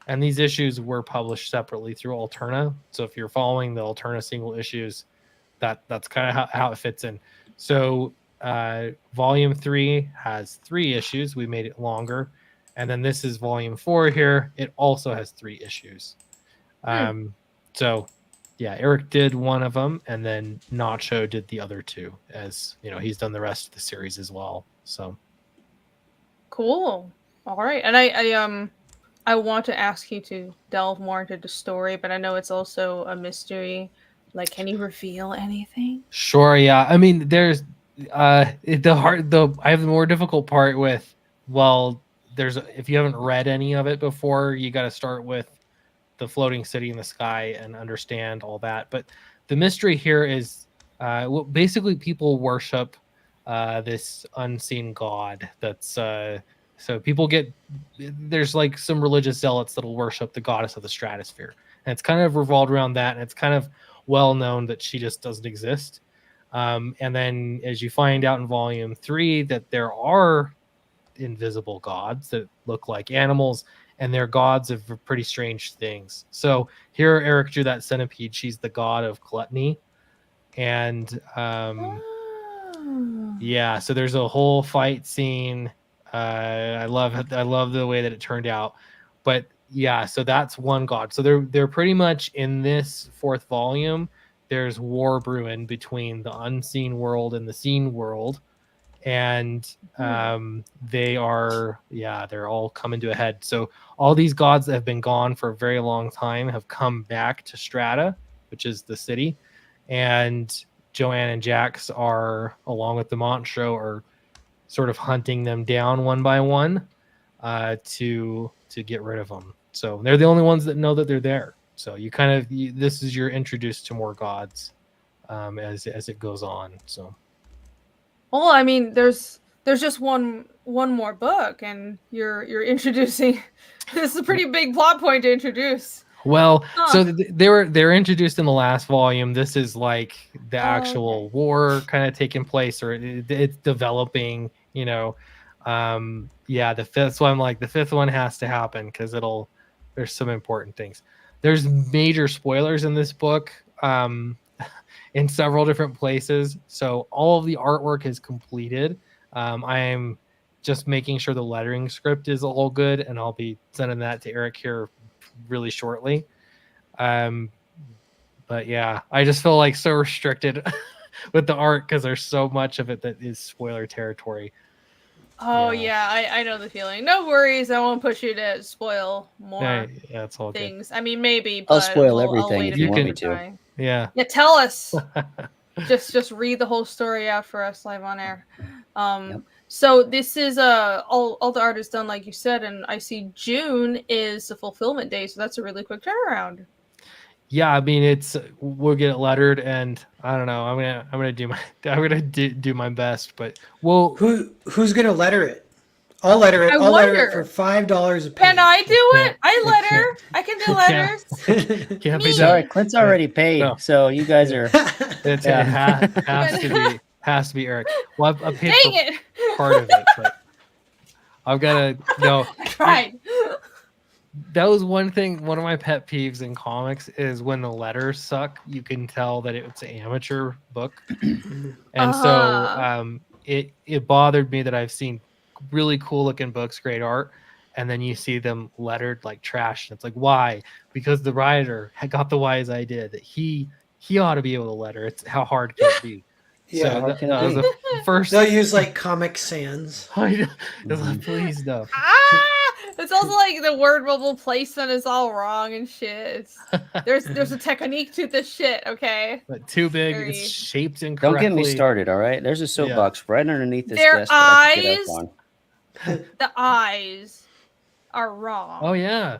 and these issues were published separately through Alterna. So if you're following the Alterna single issues, that's kind of how it fits in. So Volume 3 has 3 issues. We made it longer, and then this is Volume 4 here. It also has 3 issues. So yeah, Eric did one of them, and then Nacho did the other 2. As you know, he's done the rest of the series as well. So cool. All right, and I want to ask you to delve more into the story, but I know it's also a mystery. Like, can you reveal anything? Sure. Yeah. I mean, there's I have the more difficult part with. Well, if you haven't read any of it before, you got to start with the floating city in the sky and understand all that. But the mystery here is basically people worship this unseen god. That's so people there's like some religious zealots that'll worship the goddess of the stratosphere, and it's kind of revolved around that, and it's kind of well known that she just doesn't exist. And then as you find out in Volume 3 that there are invisible gods that look like animals, and they're gods of pretty strange things. So here Eric drew that centipede. She's the god of gluttony, and Yeah, so there's a whole fight scene. I love the way that it turned out. But yeah, so that's one god. So they're pretty much in this fourth volume. There's war brewing between the unseen world and the seen world, and they're all coming to a head. So all these gods that have been gone for a very long time have come back to Strata, which is the city, and Joanne and Jax are, along with the Monstro, are sort of hunting them down one by one to get rid of them. So they're the only ones that know that they're there. So this is you're introduced to more gods as it goes on. So, well, I mean, there's just one more book, and you're introducing. This is a pretty big plot point to introduce. Well, so they're introduced in the last volume. This is like the actual war kind of taking place, or it's developing. The fifth. So I'm like, the fifth one has to happen because there's some important things. There's major spoilers in this book in several different places. So all of the artwork is completed. I'm just making sure the lettering script is all good, and I'll be sending that to Eric here really shortly. But yeah, I just feel like so restricted with the art because there's so much of it that is spoiler territory. Oh yeah, I know the feeling. No worries, I won't push you to spoil more it's all things. good. I mean, maybe, but I'll spoil everything if you want me to. Time. Yeah, tell us. just read the whole story out for us live on air. So this is all the art is done like you said, and I see June is the fulfillment day, so that's a really quick turnaround. Yeah, I mean we'll get it lettered, and I don't know. I'm gonna do my best, but who's gonna letter it? I'll letter it. I'll letter it for $5 a page. Can I do it? I letter. I can do letters. Can't be sorry, Clint's already paid, so you guys are. It has to be Eric. Well, I've paid for part of it, but I've got to no. I tried. That was one thing. One of my pet peeves in comics is when the letters suck. You can tell that it's an amateur book, and so it bothered me that I've seen really cool looking books, great art, and then you see them lettered like trash. And it's like, why? Because the writer had got the wise idea that he ought to be able to letter. It's how hard can it be? Yeah, so that was the first. They'll use like Comic Sans. Please no. It's also like the word bubble placement is all wrong and shit. There's a technique to this shit, okay? But too big, it's shaped incorrectly. Don't get me started, all right? There's a soapbox right underneath this Their desk that I can get eyes, up on. the eyes are wrong. Oh yeah,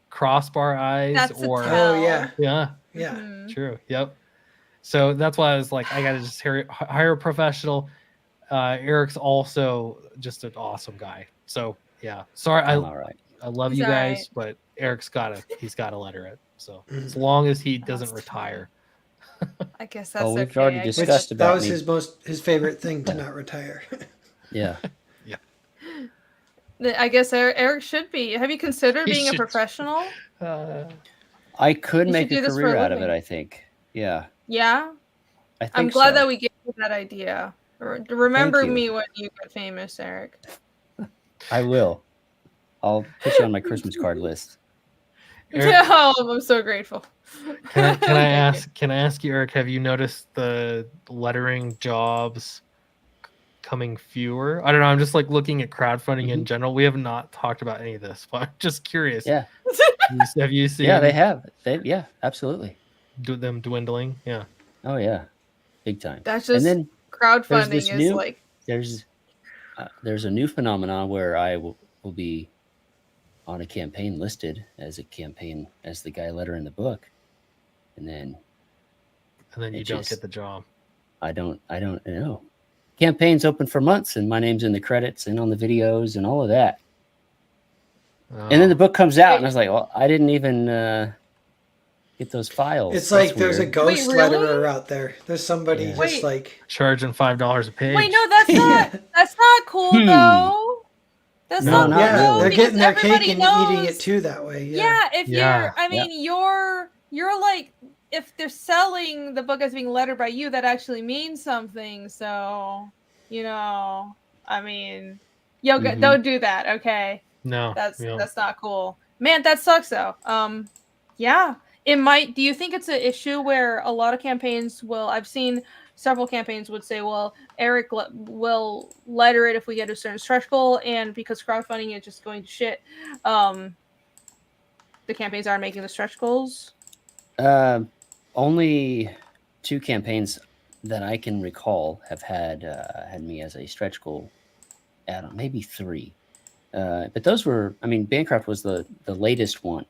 crossbar eyes. That's or yeah. True. Yep. So that's why I was like, I gotta just hire a professional. Eric's also just an awesome guy. So yeah, sorry, I love you guys, but Eric's he's gotta letter it. So as long as he doesn't retire. I guess that's we've already discussed that was his favorite thing to not retire. Yeah. I guess Eric should be. Have you considered being a professional? I could make a career out of it, I think. Yeah. Yeah? I'm glad that we gave you that idea. Remember me when you get famous, Eric. I will. I'll put you on my Christmas card list. Eric, I'm so grateful. Can I ask you, Eric, have you noticed the lettering jobs coming fewer? I don't know. I'm just like looking at crowdfunding in general. We have not talked about any of this, but I'm just curious. Yeah. Have you seen? Yeah, they have. Yeah, absolutely. Them dwindling. Yeah. Oh yeah, big time. That's just. And then crowdfunding is like. There's a new phenomenon where I will be on a campaign listed as the guy letter in the book, and then you don't get the job. I don't know. Campaign's open for months, and my name's in the credits and on the videos and all of that. And then the book comes out, and I was like, well, I didn't even get those files. It's like there's a ghost letterer out there. There's somebody just like charging $5 a page. Wait, no, that's not that's not cool though. That's not cool. They're getting their cake and eating it too that way. Yeah, if you're, I mean, you're like, if they're selling the book as being lettered by you, that actually means something. So, I mean, don't do that, okay? No, That's not cool. Man, that sucks though. Yeah. It might. Do you think it's an issue where a lot of campaigns will? I've seen several campaigns would say, "Well, Eric will letter it if we get a certain stretch goal," and because crowdfunding is just going to shit, the campaigns aren't making the stretch goals. Only 2 campaigns that I can recall have had me as a stretch goal add-on, maybe 3. But those were, I mean, Bancroft was the latest one.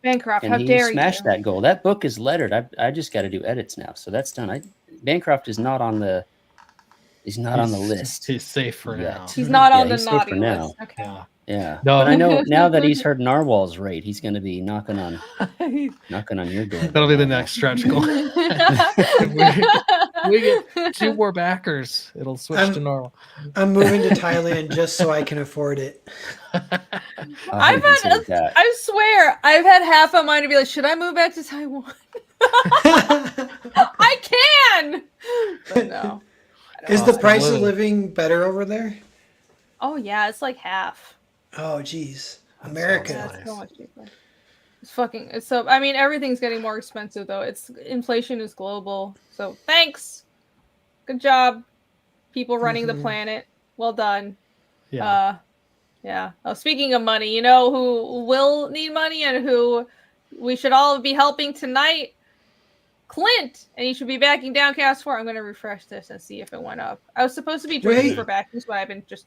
Bancroft, and how he dare smashed you? that goal. That book is lettered. I just got to do edits now, so that's done. Bancroft is not on the. He's not on the list. He's safe for yet. now. He's not on the he's safe naughty for now. list. Okay. Yeah. Yeah. No. But I know now that he's heard Narwhal's rate, he's going to be knocking on your door. That'll be the next stretch goal. we get 2 more backers. It'll switch to normal. I'm moving to Thailand just so I can afford it. I swear, I've had half of mine to be like, should I move back to Taiwan? I can! But no. Is the price of living better over there? Oh, yeah, it's like half. Oh, geez. America. Yeah, it's so much cheaper. It's so, I mean, everything's getting more expensive, though. Inflation is global. So, thanks. Good job, people running the planet. Well done. Yeah. Yeah. Oh, speaking of money, you know who will need money and who we should all be helping tonight? Clint, and you should be backing Downcast for. I'm going to refresh this and see if it went up. I was supposed to be drinking for backings, but I've been just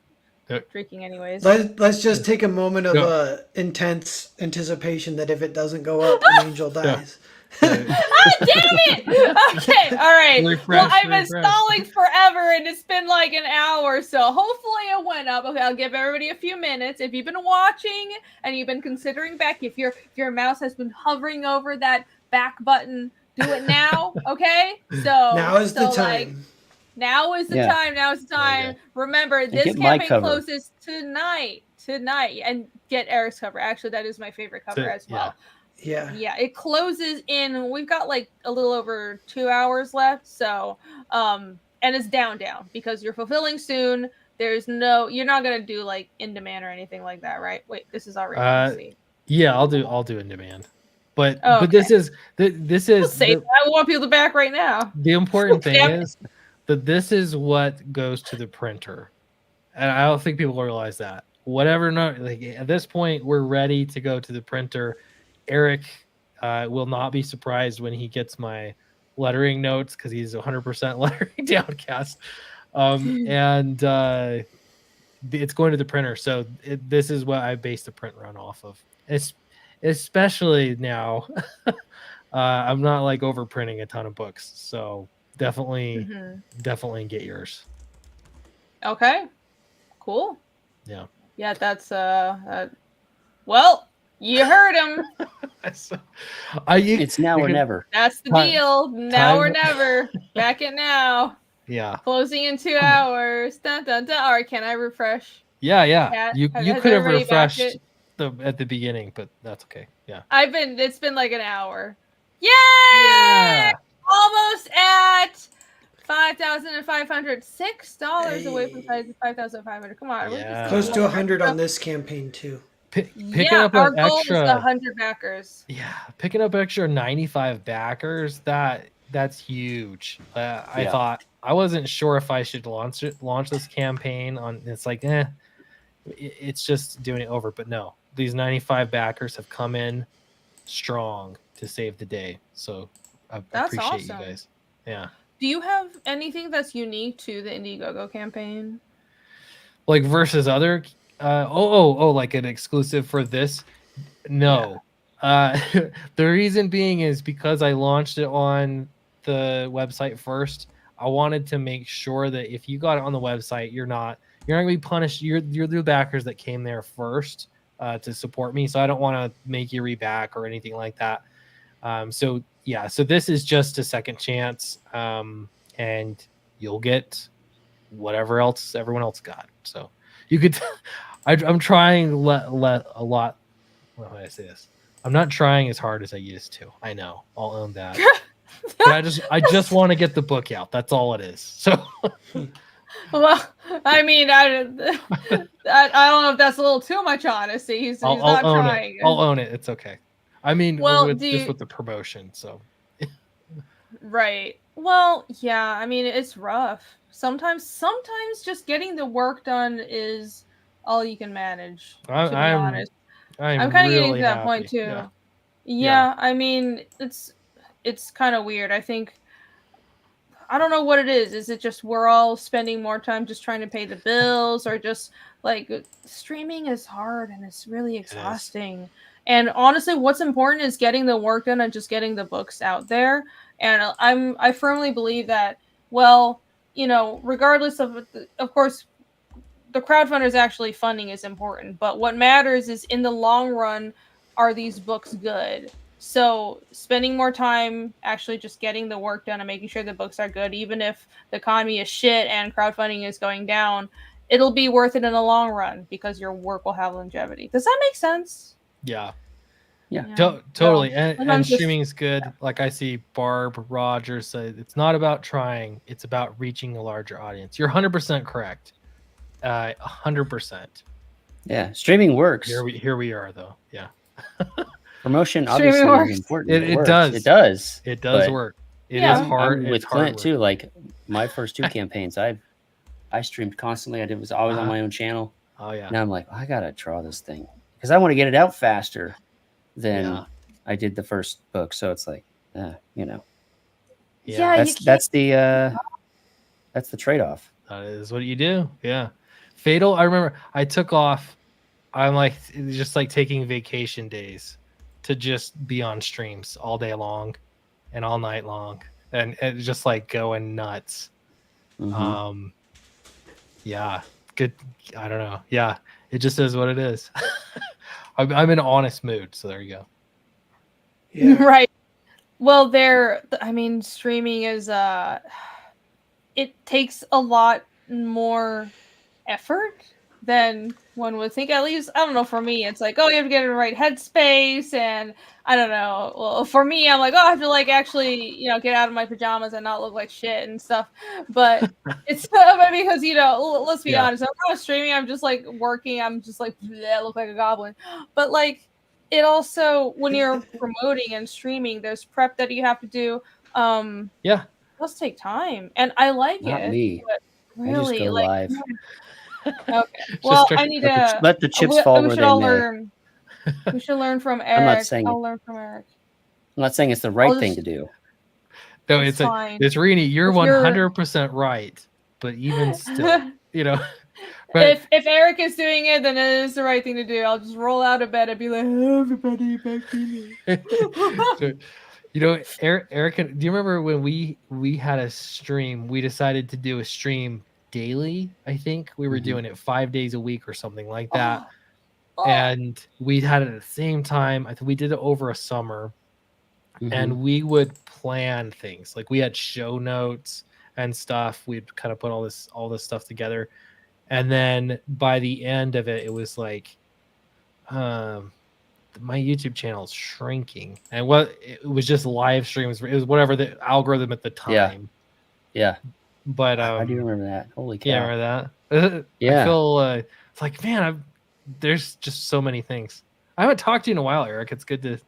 drinking anyways. Let's just take a moment of intense anticipation that if it doesn't go up, an angel dies. Damn it! Okay, all right. I've been stalling forever, and it's been like an hour, so hopefully it went up. Okay, I'll give everybody a few minutes. If you've been watching and you've been considering back, if your mouse has been hovering over that back button, do it now. Okay, so now is the time. Now is the time. Now is the time. Remember, this campaign closes tonight, and get Eric's cover. Actually, that is my favorite cover as well. Yeah, it closes in. We've got like a little over 2 hours left. So, and it's down because you're fulfilling soon. You're not gonna do like in demand or anything like that, right? Wait, this is already. Yeah, I'll do in demand. But this is. I want people to back right now. The important thing is that this is what goes to the printer, and I don't think people realize that. At this point, we're ready to go to the printer. Eric will not be surprised when he gets my lettering notes because he's 100% lettering Downcast, and it's going to the printer. So this is what I base the print run off of. Especially now, I'm not like overprinting a ton of books, so definitely get yours. Okay, cool. Yeah, that's well, you heard him. It's now or never. That's the deal. Now or never. Back it now. Yeah. Closing in 2 hours. Dun, dun, dun. All right, can I refresh? Yeah. You could have refreshed at the beginning, but that's okay. Yeah. It's been like an hour. Yay! Yeah! Almost at $5,500. $6 away from $5,500. Come on. Yeah. Close to 100 on this campaign too. Picking up our an goal extra is 100 backers. Yeah, picking up extra 95 backers. That's huge. I thought I wasn't sure if I should launch this campaign on. It's like, it's just doing it over. But no, these 95 backers have come in strong to save the day. So I appreciate awesome. You guys. Yeah. Do you have anything that's unique to the Indiegogo campaign? Like versus other. Like an exclusive for this? No. Yeah. The reason being is because I launched it on the website first. I wanted to make sure that if you got it on the website, you're not gonna be punished. You're the backers that came there first to support me. So I don't want to make you reback or anything like that. So this is just a second chance, and you'll get whatever else everyone else got. So you could. I'm trying let a lot. How do I say this? I'm not trying as hard as I used to. I know. I'll own that. But I just want to get the book out. That's all it is. So Well, I mean, I don't know if that's a little too much honesty. He's I'll not own trying. it. I'll own it. It's okay. I mean, Well, just with the promotion. So right. Well, yeah. I mean, it's rough. Sometimes just getting the work done is all you can manage. To be honest, I'm kind of getting to that point too. Yeah. I mean, it's kind of weird. I think. I don't know what it is. Is it just we're all spending more time just trying to pay the bills, or just like streaming is hard and it's really exhausting. And honestly, what's important is getting the work done and just getting the books out there. And I firmly believe that, well, you know, regardless of course, the crowdfunders actually funding is important, but what matters is in the long run, are these books good? So spending more time actually just getting the work done and making sure the books are good, even if the economy is shit and crowdfunding is going down, it'll be worth it in the long run because your work will have longevity. Does that make sense? Yeah. So, Totally. And streaming is good. Like I see Barb Rogers say, it's not about trying, it's about reaching a larger audience. You're 100% correct. 100%. Yeah, streaming works. Here we are though. Yeah. Promotion obviously is important. It does. It does. It does work. It is hard. I'm with Clint too. Like my first 2 campaigns, I streamed constantly. I was always on my own channel. Oh yeah. Now I'm like, I gotta draw this thing because I want to get it out faster than I did the first book. So it's like, you know. Yeah. That's the trade-off. That is what you do. Yeah. Fatal. I remember I took off. I'm like just like taking vacation days to just be on streams all day long and all night long and just like going nuts. Yeah, good. I don't know. Yeah, it just is what it is. I'm in an honest mood, so there you go. Yeah. Right. Well, I mean, streaming is it takes a lot more effort than one would think. At least, I don't know, for me, it's like, oh, you have to get in the right headspace, and I don't know. Well, for me, I'm like, oh, I have to like actually, you know, get out of my pajamas and not look like shit and stuff. But it's because, you know, let's be honest, I'm not streaming, I'm just like working, I'm just like, I look like a goblin. But like, it also, when you're promoting and streaming, there's prep that you have to do. It does take time, and I like Not it. me. But really, I just go like, live. Okay. Well, I need to let the chips fall where they may. Learn. We should learn from Eric. I'm not saying I'll learn from Eric. I'm not saying it's the right thing to do. No, it's Rini. You're 100% right. But even still, you know. But if Eric is doing it, then it is the right thing to do. I'll just roll out of bed and be like, oh, everybody back to me. You know, Eric, do you remember when we had a stream? We decided to do a stream daily. I think we were doing it 5 days a week or something like that. And we had it at the same time. I think we did it over a summer, and we would plan things. Like we had show notes and stuff. We'd kind of put all this stuff together. And then by the end of it, it was like, my YouTube channel is shrinking, and it was just live streams. It was whatever the algorithm at the time. Yeah. But I do remember that. Holy cow! Yeah, remember that? I feel it's like, man, there's just so many things. I haven't talked to you in a while, Eric. It's good to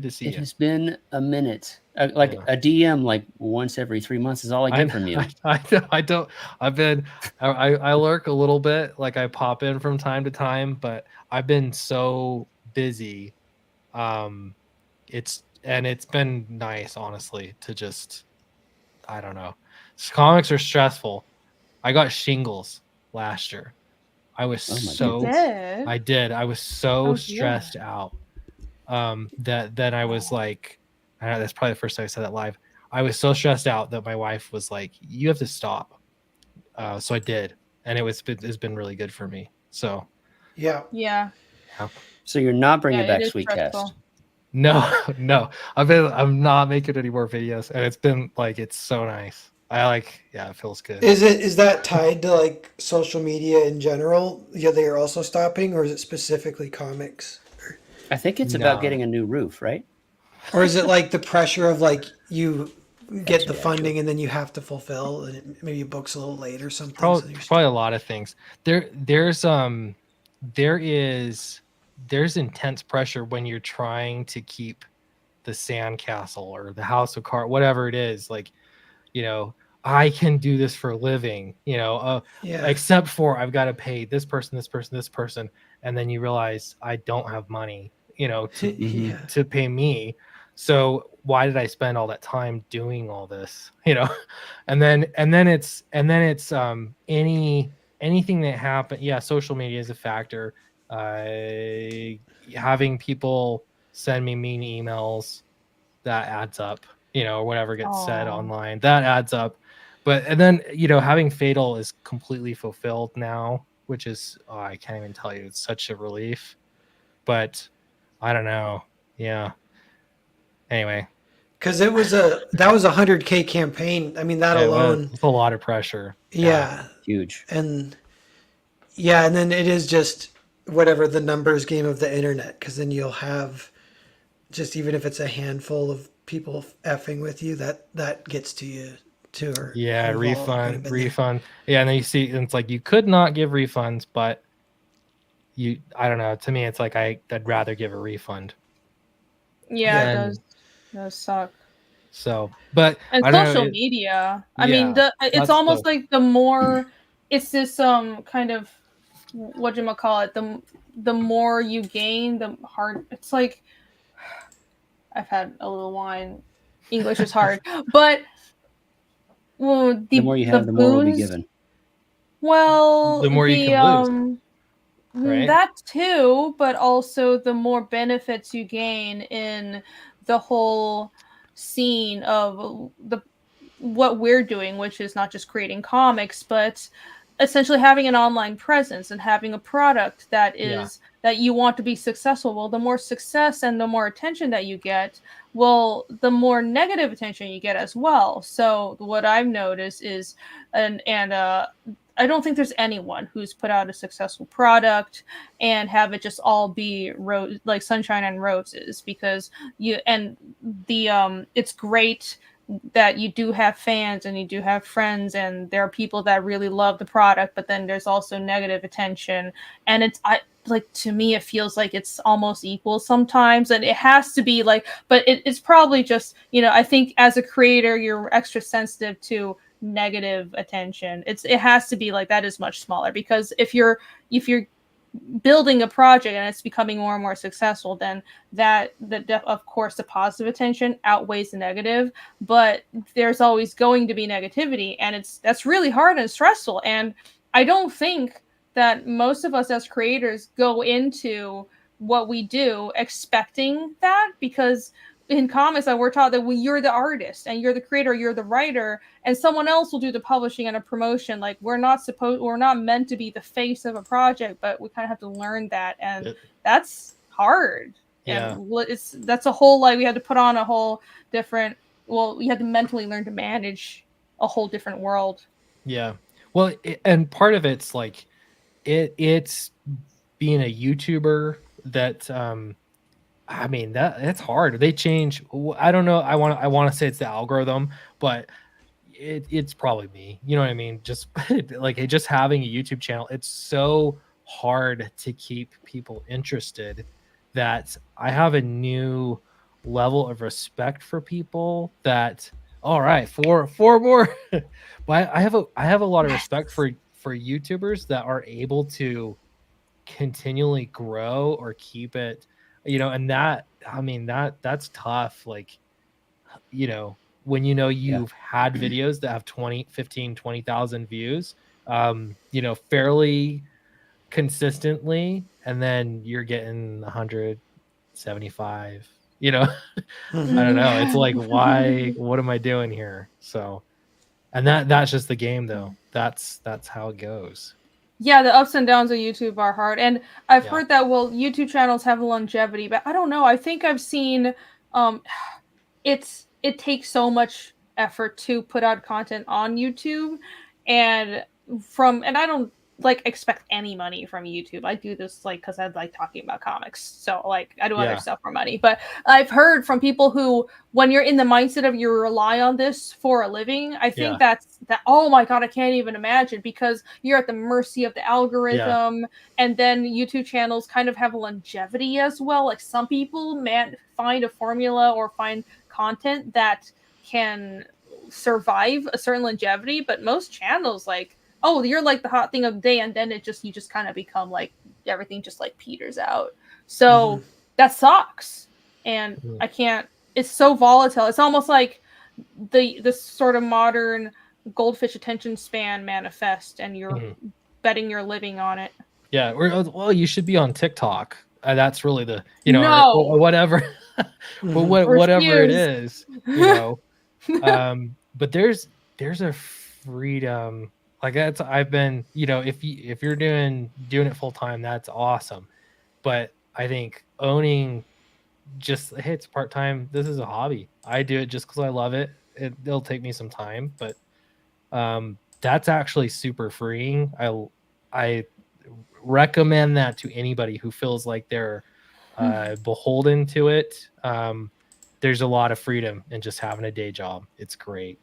see you. It has been a minute. A DM like once every 3 months is all I get from you. I don't. I lurk a little bit. Like I pop in from time to time, but I've been so busy. It's been nice, honestly, to just, I don't know. Comics are stressful. I got shingles last year. I was I did. I was so stressed out. That I was like, I don't know, that's probably the first time I said that live. I was so stressed out that my wife was like, "You have to stop." So I did, and it's been really good for me. So yeah. So you're not bringing back Sweetcast? No. I'm not making any more videos, and it's been like, it's so nice. It feels good. Is that tied to like social media in general? Yeah, they are also stopping, or is it specifically comics? I think it's No. about getting a new roof, right? Or is it like the pressure of like you get the yeah, funding true. and then you have to fulfill, and it maybe books a little late or something? Probably, So you're probably a lot of things. There's intense pressure when you're trying to keep the sandcastle or the house of cards, whatever it is. Like, you know, I can do this for a living, yeah. except for I've got to pay this person, this person, this person, and then you realize I don't have money, Mhm. Yeah. to pay me. So why did I spend all that time doing all this? And then it's anything that happened. Yeah, social media is a factor. Having people send me mean emails, that adds up, or whatever gets said Aw. online, that adds up. But and then having Fatal is completely fulfilled now, which is, I can't even tell you, it's such a relief. But I don't know. Yeah. Anyway, Because that was a 100K campaign. I mean, that it alone. was a lot of pressure. Yeah. Huge. And yeah, and then it is just whatever the numbers game of the internet. Because then you'll have just, even if it's a handful of people effing with you, that gets to you too. Or Yeah, we've all kind of been there. refund. Yeah, and then you see, and it's like you could not give refunds, but I don't know. To me, it's like I'd rather give a refund. Yeah, And it does suck. so, but And I don't social know. media. I Yeah, mean, it's that's almost like the more it's this kind of what you call it, the more you gain, the hard. It's like I've had a little wine. English is hard, but well, The more you have, the the more will be boons. given. Well, the more you can lose, right? that too, but also the more benefits you gain in the whole scene of what we're doing, which is not just creating comics, but essentially having an online presence and having a product that is that you want to be successful. Well, the more success and the more attention that you get, well, the more negative attention you get as well. So what I've noticed is, and I don't think there's anyone who's put out a successful product and have it just all be like sunshine and roses, because it's great that you do have fans and you do have friends and there are people that really love the product, but then there's also negative attention, and to me it feels like it's almost equal sometimes, and it has to be like, but it's probably just, I think as a creator you're extra sensitive to negative attention. It has to be like that is much smaller, because if you're building a project and it's becoming more and more successful, then of course the positive attention outweighs the negative, but there's always going to be negativity, and that's really hard and stressful. And I don't think that most of us as creators go into what we do expecting that, because in comics that we're taught that you're the artist and you're the creator, you're the writer, and someone else will do the publishing and a promotion. Like we're not meant to be the face of a project, but we kind of have to learn that, and that's hard. Yeah. And that's a whole, like, we had to put on a whole different. Well, we had to mentally learn to manage a whole different world. Yeah. Well, and part of it's like it's being a YouTuber that I mean, it's hard. They change. I don't know. I want to say it's the algorithm, but it's probably me. You know what I mean? Just like just having a YouTube channel, it's so hard to keep people interested that I have a new level of respect for people that, all right, four more. But I have a lot of respect for YouTubers that are able to continually grow or keep it, and that, I mean, that's tough. Like, when you've had videos that have 20,000 views, fairly consistently, and then you're getting 175, I don't know. It's like, why, what am I doing here? So, and that's just the game though. That's how it goes. Yeah, the ups and downs of YouTube are hard. And I've Yeah. heard that, well, YouTube channels have longevity, but I don't know. I think I've seen it takes so much effort to put out content on YouTube, and I don't like expect any money from YouTube. I do this like because I like talking about comics. So like I do other stuff for money. But I've heard from people who, when you're in the mindset of you rely on this for a living, I think that oh my god, I can't even imagine, because you're at the mercy of the algorithm, and then YouTube channels kind of have longevity as well. Like some people find a formula or find content that can survive a certain longevity, but most channels, like, oh, you're like the hot thing of the day, and then you just kind of become like everything just like peters out. So that sucks. And I can't, it's so volatile. It's almost like this sort of modern goldfish attention span manifest, and you're betting your living on it. Yeah, well, you should be on TikTok. That's really the, you know, or whatever, whatever it is, you know. But there's a freedom. Like that's, I've been, you know, if you're doing it full time, that's awesome. But I think owning just, hey, it's part time. This is a hobby. I do it just because I love it. It'll take me some time, but that's actually super freeing. I recommend that to anybody who feels like they're beholden to it. There's a lot of freedom in just having a day job. It's great.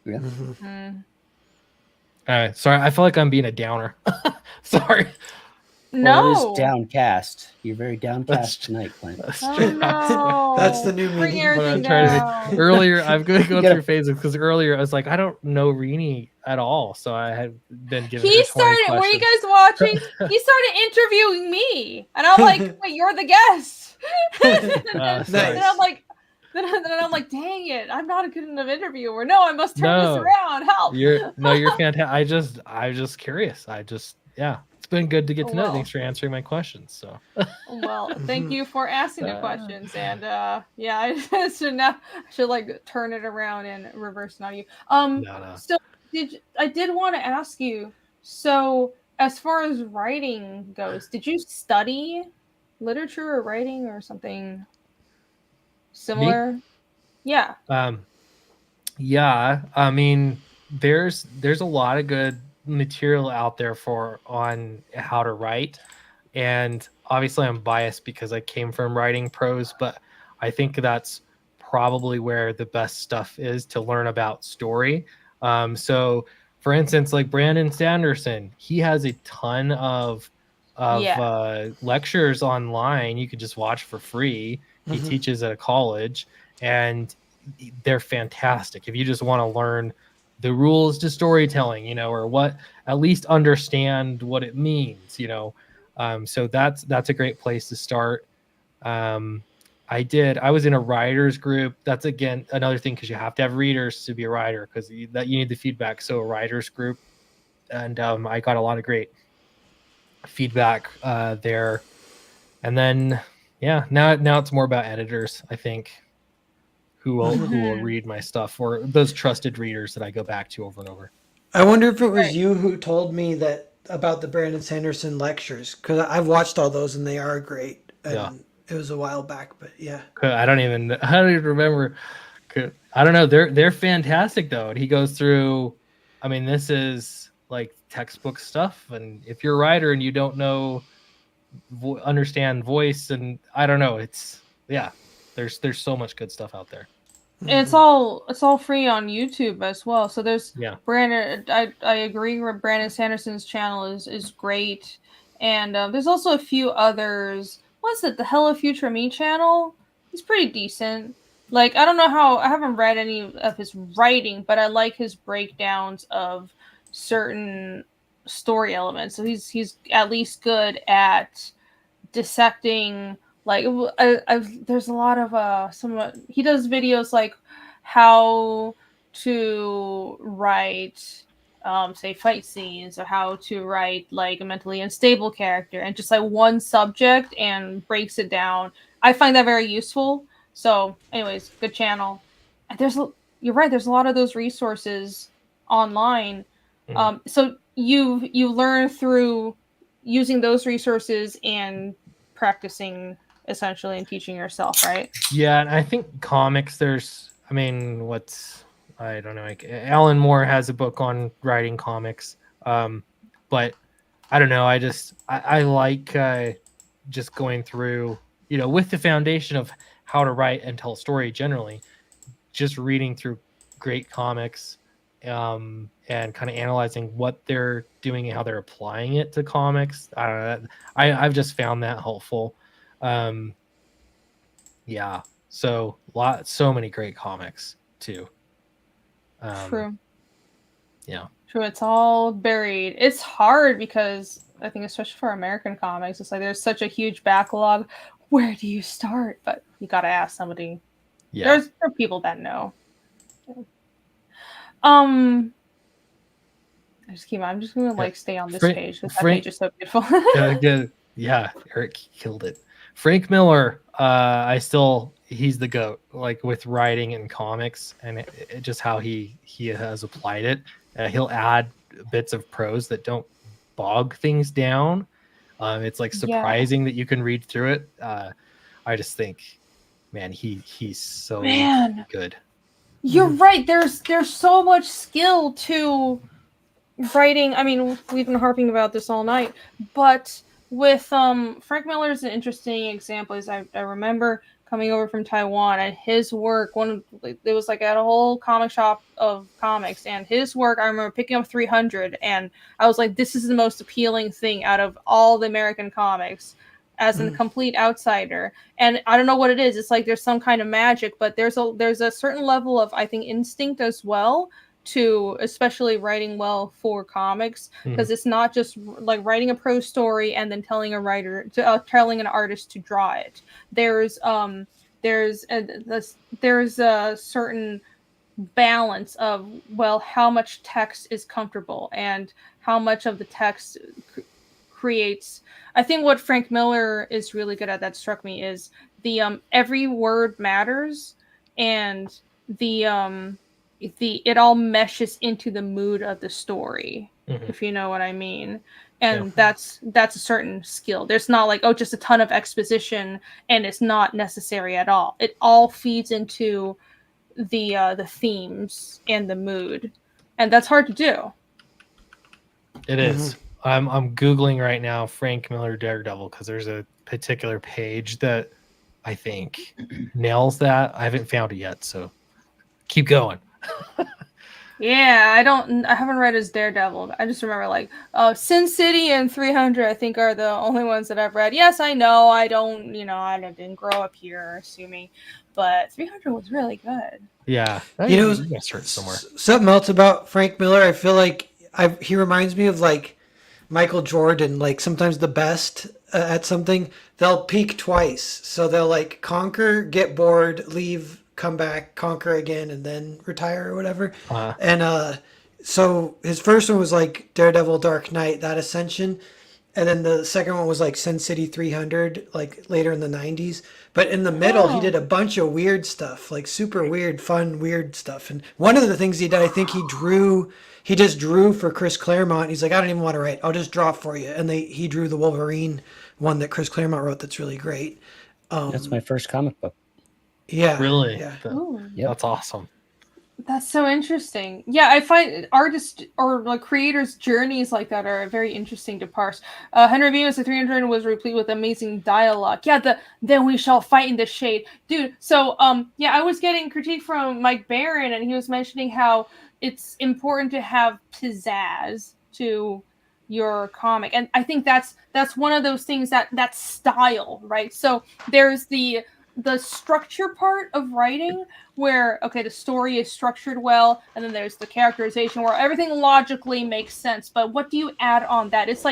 Yeah. Sorry, I feel like I'm being a downer. Sorry. Well, it is downcast. You're very downcast tonight, Clint. No. That's the new meaning. Earlier, I'm going to go through phases, because earlier I was like, I don't know Rini at all, so I had been given. He started. Were you guys watching? He started interviewing me, and I'm like, "Wait, you're the guest." Then I'm like, then I'm like, "Dang it, I'm not a good enough interviewer. No, I must turn this around. Help!" You're fantastic. I'm just curious. It's been good to get to know. Thanks for answering my questions. So, well, thank you for asking the questions, and I should like turn it around and reverse now you. So I did want to ask you. So, as far as writing goes, did you study literature or writing or something similar? Me? Yeah. I mean, there's a lot of good material out there on how to write, and obviously I'm biased because I came from writing prose, but I think that's probably where the best stuff is to learn about story. So for instance, like Brandon Sanderson, he has a ton of lectures online you could just watch for free. He teaches at a college, and they're fantastic if you just want to learn the rules to storytelling, you know, or what, at least understand what it means, you know. So that's a great place to start. I was in a writers group. That's again another thing, because you have to have readers to be a writer, because you need the feedback. So a writers group, and I got a lot of great feedback there. And then now it's more about editors, I think, who will read my stuff, or those trusted readers that I go back to over and over. I wonder if it was you who told me that about the Brandon Sanderson lectures, because I've watched all those and they are great. And it was a while back, but yeah. I don't even remember. I don't know. They're fantastic though. And he goes through, I mean, this is like textbook stuff. And if you're a writer and you don't know, understand voice, and I don't know, there's so much good stuff out there. And it's all free on YouTube as well. So there's Brandon. I agree. Brandon Sanderson's channel is great, and there's also a few others. What's it? The Hello Future Me channel. He's pretty decent. Like, I don't know how, I haven't read any of his writing, but I like his breakdowns of certain story elements. So he's at least good at dissecting. Like, there's a lot of he does videos like how to write, say, fight scenes, or how to write like a mentally unstable character, and just like one subject, and breaks it down. I find that very useful. So, anyways, good channel. And you're right. There's a lot of those resources online. So you learn through using those resources and practicing, essentially, and teaching yourself, right? Yeah, and I think comics, I don't know, like Alan Moore has a book on writing comics. But I don't know. I like just going through, with the foundation of how to write and tell a story generally, just reading through great comics, and kind of analyzing what they're doing and how they're applying it to comics. I don't know. I've just found that helpful. Yeah. So many great comics too. True. Yeah. True. It's all buried. It's hard because I think, especially for American comics, it's like there's such a huge backlog. Where do you start? But you got to ask somebody. Yeah. There are people that know. I'm just gonna stay on this page because that page is so beautiful. Good. Yeah, Eric killed it. Frank Miller, he's the GOAT, like with writing and comics, and it just how he has applied it. He'll add bits of prose that don't bog things down. It's like surprising that you can read through it. I just think, man, he's so good. You're right. There's so much skill to writing. I mean, we've been harping about this all night, but with Frank Miller is an interesting example. Is I remember coming over from Taiwan and his work. It was like at a whole comic shop of comics, and his work. I remember picking up 300, and I was like, "This is the most appealing thing out of all the American comics." As a complete outsider, and I don't know what it is. It's like there's some kind of magic, but there's a certain level of, I think, instinct as well to, especially writing well for comics, because it's not just like writing a prose story and then telling an artist to draw it. There's a certain balance of, well, how much text is comfortable and how much of the text creates. I think what Frank Miller is really good at that struck me is the every word matters, and it all meshes into the mood of the story, if you know what I mean. And that's a certain skill. There's not like, just a ton of exposition and it's not necessary at all. It all feeds into the themes and the mood, and that's hard to do. It is. I'm Googling right now Frank Miller Daredevil because there's a particular page that I think nails that. I haven't found it yet, so keep going. Yeah, I haven't read his Daredevil. I just remember Sin City and 300, I think, are the only ones that I've read. Yes, I know I didn't grow up here, assuming, but 300 was really good. Yeah, something else about Frank Miller. I feel like he reminds me of Michael Jordan. Like sometimes the best at something, they'll peak twice. So they'll conquer, get bored, leave, come back, conquer again, and then retire or whatever. And so his first one was Daredevil, Dark Knight, that Ascension, and then the second one was Sin City 300, later in the 90s. But in the middle, he did a bunch of weird stuff, super weird, fun, weird stuff. And one of the things he did, I think he just drew for Chris Claremont. He's like, I don't even want to write, I'll just draw for you. And he drew the Wolverine one that Chris Claremont wrote that's really great. That's my first comic book. Yeah. Really? Yeah. That's awesome. That's so interesting. Yeah, I find artists or creators' journeys like that are very interesting to parse. Henry Venus, the 300 was replete with amazing dialogue. Yeah, then we shall fight in the shade. Dude, so I was getting critique from Mike Barron, and he was mentioning how it's important to have pizzazz to your comic. And I think that's one of those things that style, right? So there's the structure part of writing where, the story is structured well, and then there's the characterization where everything logically makes sense. But what do you add on that? It's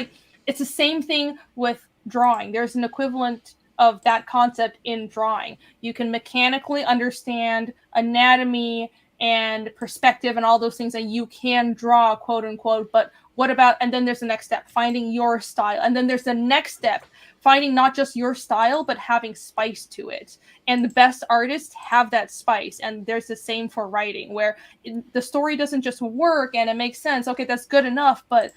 it's the same thing with drawing. There's an equivalent of that concept in drawing. You can mechanically understand anatomy and perspective and all those things, and you can draw, quote unquote, but what about, and then there's the next step, finding your style, and then there's the next step, finding not just your style, but having spice to it. And the best artists have that spice. And there's the same for writing, where the story doesn't just work and it makes sense. Okay, that's good enough, but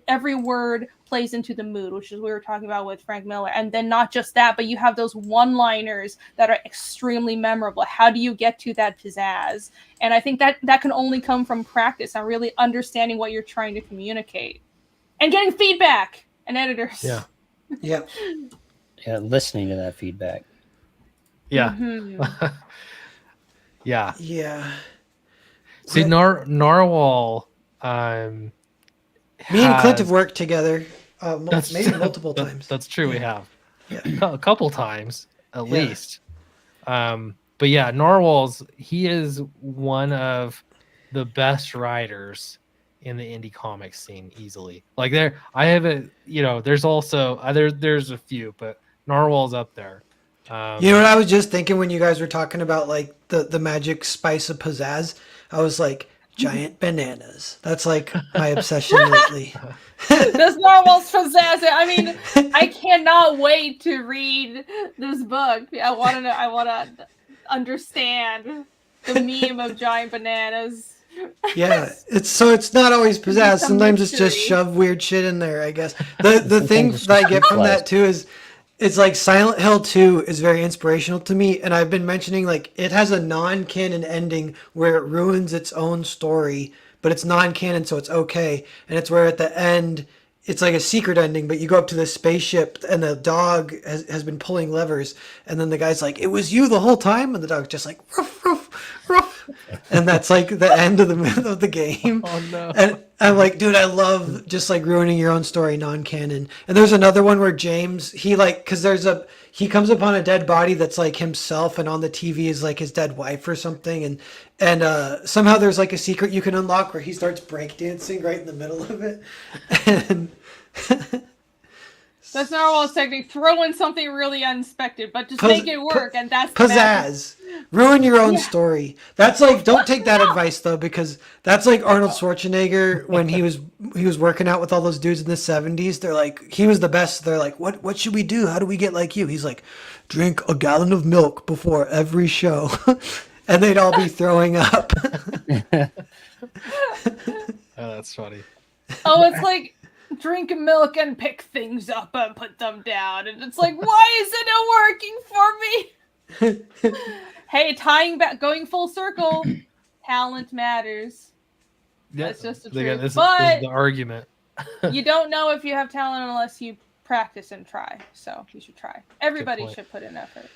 every word plays into the mood, which is what we were talking about with Frank Miller. And then not just that, but you have those one-liners that are extremely memorable. How do you get to that pizzazz? And I think that can only come from practice and really understanding what you're trying to communicate. And getting feedback and editors. Yeah. Yeah. Yeah, listening to that feedback. Yeah. Mm-hmm. Yeah. Yeah. See, Narwhal. Me and Clint have worked together maybe multiple times. That's true. We have Yeah. a couple times at least. But yeah, he is one of the best writers in the indie comics scene easily. Like there's also there's a few, but Narwhal's up there. You know what I was just thinking when you guys were talking about like the magic spice of pizzazz? I was like, giant bananas. That's like my obsession lately. This Narwhal's pizzazz. I mean, I cannot wait to read this book. I want to understand the meme of giant bananas. Yeah, it's not always pizzazz. Sometimes it's just shove weird shit in there, I guess. The thing that I get from that too is it's like Silent Hill 2 is very inspirational to me, and I've been mentioning like it has a non-canon ending where it ruins its own story, but it's non-canon, so it's okay. And it's where at the end it's like a secret ending, but you go up to the spaceship and the dog has been pulling levers, and then the guy's like, "It was you the whole time," and the dog's just like, "Ruff, ruff, ruff." And that's like the end of the game. Oh no! And I'm like, dude, I love just like ruining your own story non-canon. And there's another one where James, he comes upon a dead body that's like himself, and on the TV is like his dead wife or something, and somehow there's like a secret you can unlock where he starts breakdancing right in the middle of it. And that's Narwhal's technique. Throw in something really unexpected, but just make it work, and that's pizzazz. Ruin your own story. That's like, don't take that advice though, because that's like Arnold Schwarzenegger when he was working out with all those dudes in the 70s. They're like, he was the best. They're like, what should we do? How do we get like you? He's like, drink a gallon of milk before every show. And they'd all be throwing up. Oh, that's funny. Oh, it's like drink milk and pick things up and put them down. And it's like, why is it not working for me? Hey, tying back, going full circle, talent matters. Yeah, that's just the truth. This is the argument. You don't know if you have talent unless you practice and try. So you should try. Everybody should put in effort.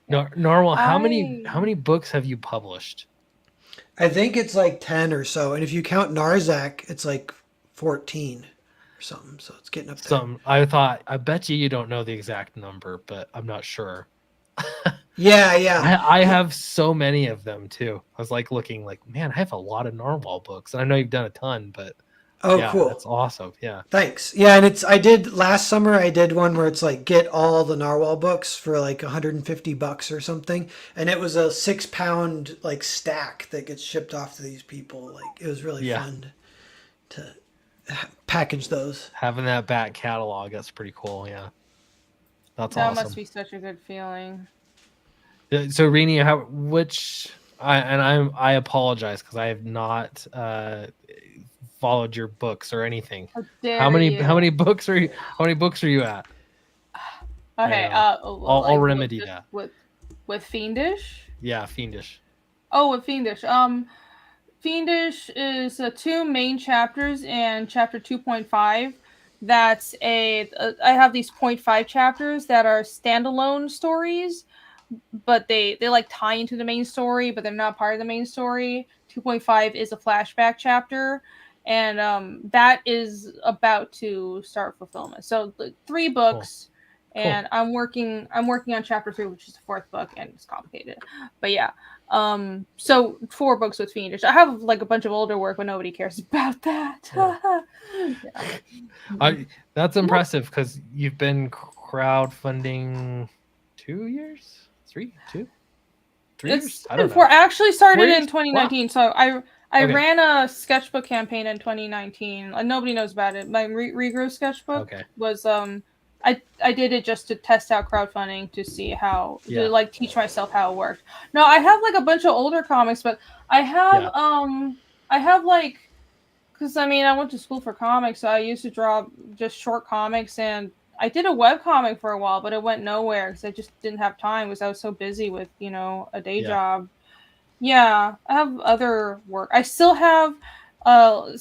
Yeah. Narwhal, how many books have you published? I think it's like 10 or so. And if you count Narzac, it's like 14 or something. So it's getting up there. I bet you don't know the exact number, but I'm not sure. Yeah. I have so many of them too. I was like looking like, man, I have a lot of Narwhal books. And I know you've done a ton, but cool. That's awesome. Yeah. Thanks. Yeah, and last summer I did one where it's like get all the Narwhal books for like $150 or something. And it was a 6-pound like stack that gets shipped off to these people. Like it was really fun to package those. Having that back catalog, that's pretty cool. Yeah. That's that awesome. Must be such a good feeling. So Rini, I apologize because I have not followed your books or anything. How many books are you at? Okay, I'll remedy that. With Fiendish? Yeah, Fiendish. Oh, with Fiendish. Fiendish is 2 main chapters, and chapter 2.5. I have these 0.5 chapters that are standalone stories, but they like tie into the main story, but they're not part of the main story. 2.5 is a flashback chapter, and that is about to start fulfillment. So 3 books, and I'm working on chapter 3, which is the 4th book, and it's complicated. But yeah, so 4 books with Fiendish. I have like a bunch of older work, but nobody cares about that. That's impressive because you've been crowdfunding 2 years. 3 years? I don't know. I actually started in 2019. Wow. So I ran a sketchbook campaign in 2019. Nobody knows about it. My regrow sketchbook was I did it just to test out crowdfunding to see how Yeah. to like teach myself how it worked. No, I have like a bunch of older comics, but I have like, because I mean I went to school for comics, so I used to draw just short comics, and I did a web comic for a while, but it went nowhere because I just didn't have time because I was so busy with a day job. Yeah, I have other work. I still have a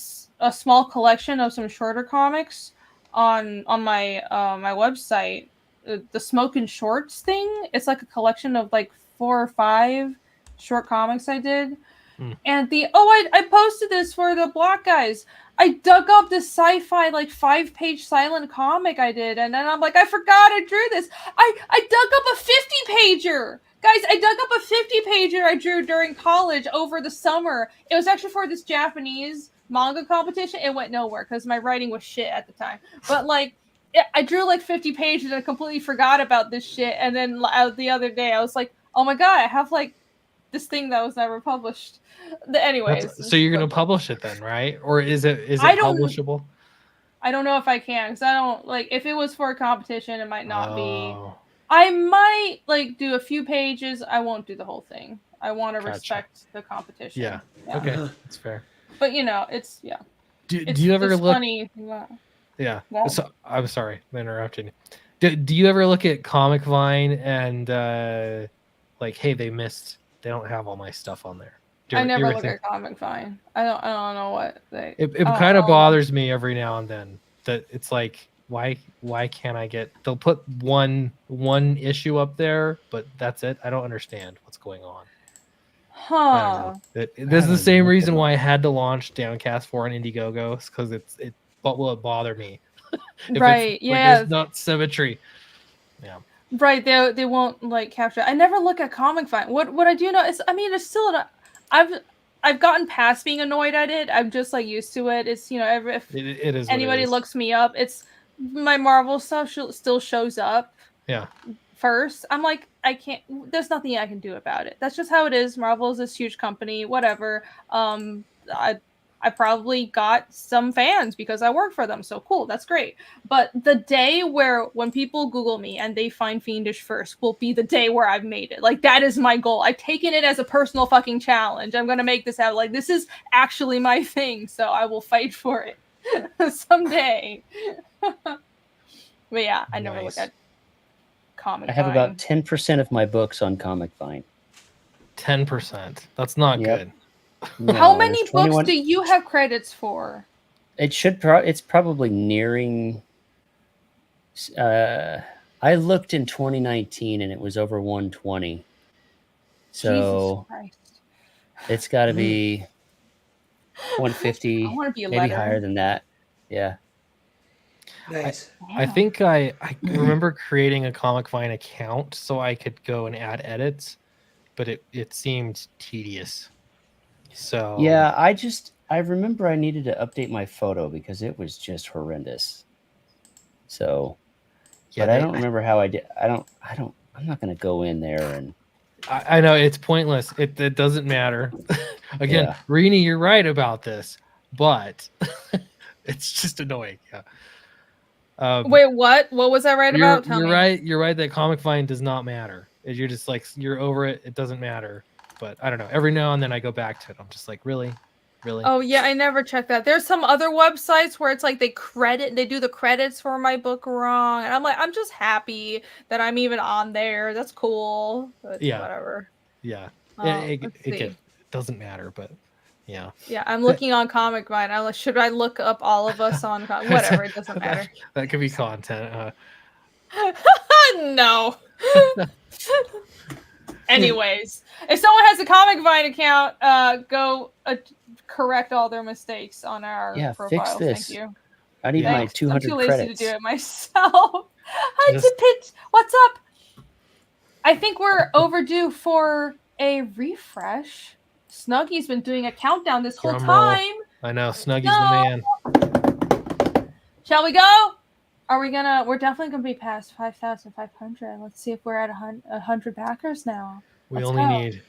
small collection of some shorter comics on my my website. The Smoke and Shorts thing. It's like a collection of like 4 or 5 short comics I did. And I posted this for the Black guys. I dug up this sci-fi like 5-page silent comic I did, and then I'm like, I forgot I drew this. I dug up a 50-pager. Guys, I dug up a 50-pager I drew during college over the summer. It was actually for this Japanese manga competition. It went nowhere because my writing was shit at the time. But like, I drew like 50 pages and I completely forgot about this shit. And then the other day I was like, oh my god, I have like this thing that was never published. Anyways, so you're gonna publish it then, right? Or is it publishable? I don't know if I can, because I don't like, if it was for a competition, it might not be. I might like do a few pages. I won't do the whole thing. I want to respect the competition. Yeah. Okay, that's fair. But it's Do you ever look? Funny. Yeah. So, I'm sorry, I'm interrupting. Do you ever look at Comic Vine and like, hey, they don't have all my stuff on there? I never look at Comic Vine. I don't know what they. It kind of bothers me every now and then that it's like, why can't I get? They'll put one issue up there, but that's it. I don't understand what's going on. Huh. This is the same reason why I had to launch Downcast 4 on Indiegogo, because it bother me. Right. Yeah. There's not symmetry. Yeah. Right. They won't like capture. I never look at Comic Vine. What I do know is, I mean, it's still I've gotten past being annoyed at it. I'm just like used to it. It's if it is anybody looks me up, it's my Marvel stuff still shows up. Yeah. First, I'm like, I can't. There's nothing I can do about it. That's just how it is. Marvel is this huge company. Whatever. I probably got some fans because I work for them. So cool. That's great. But the day when people Google me and they find Fiendish first will be the day where I've made it. Like, that is my goal. I've taken it as a personal fucking challenge. I'm going to make this out. Like, this is actually my thing. So I will fight for it someday. But yeah, I never look at Comic Vine. I have about 10% of my books on Comic Vine. 10%. That's not good. No, how many books do you have credits for? It should. It's probably nearing. I looked in 2019 and it was over 120. So it's got to be 150. I want to be maybe higher than that. Yeah. Nice. I think I remember creating a Comic Vine account so I could go and add edits, but it seemed tedious. So yeah, I remember I needed to update my photo because it was just horrendous. So, yeah, but I don't remember how I did. I'm not going to go in there and. I know it's pointless. It doesn't matter. Again, Rini, you're right about this, but it's just annoying. Yeah. Wait, what? What was I right about? You're right. You're right that Comic Vine does not matter. You're just like, you're over it. It doesn't matter. But I don't know. Every now and then I go back to it. I'm just like, really? Oh yeah, I never checked that. There's some other websites where it's like they do the credits for my book wrong, and I'm like, I'm just happy that I'm even on there. That's cool. But whatever. Yeah. It doesn't matter, but yeah. Yeah, I'm looking on Comic Vine. I'm like, should I look up all of us on whatever? It doesn't matter. That could be content. No. Anyways, if someone has a Comic Vine account, go correct all their mistakes on our profile. Fix this. Thank you. I need my 200 I'm too lazy credits. to do it myself. What's up? I think we're overdue for a refresh. Snuggy's been doing a countdown this whole time. I know, Snuggy's the man. Shall we go? We're definitely gonna be past 5,500. Let's see if we're at 100 backers now. We only need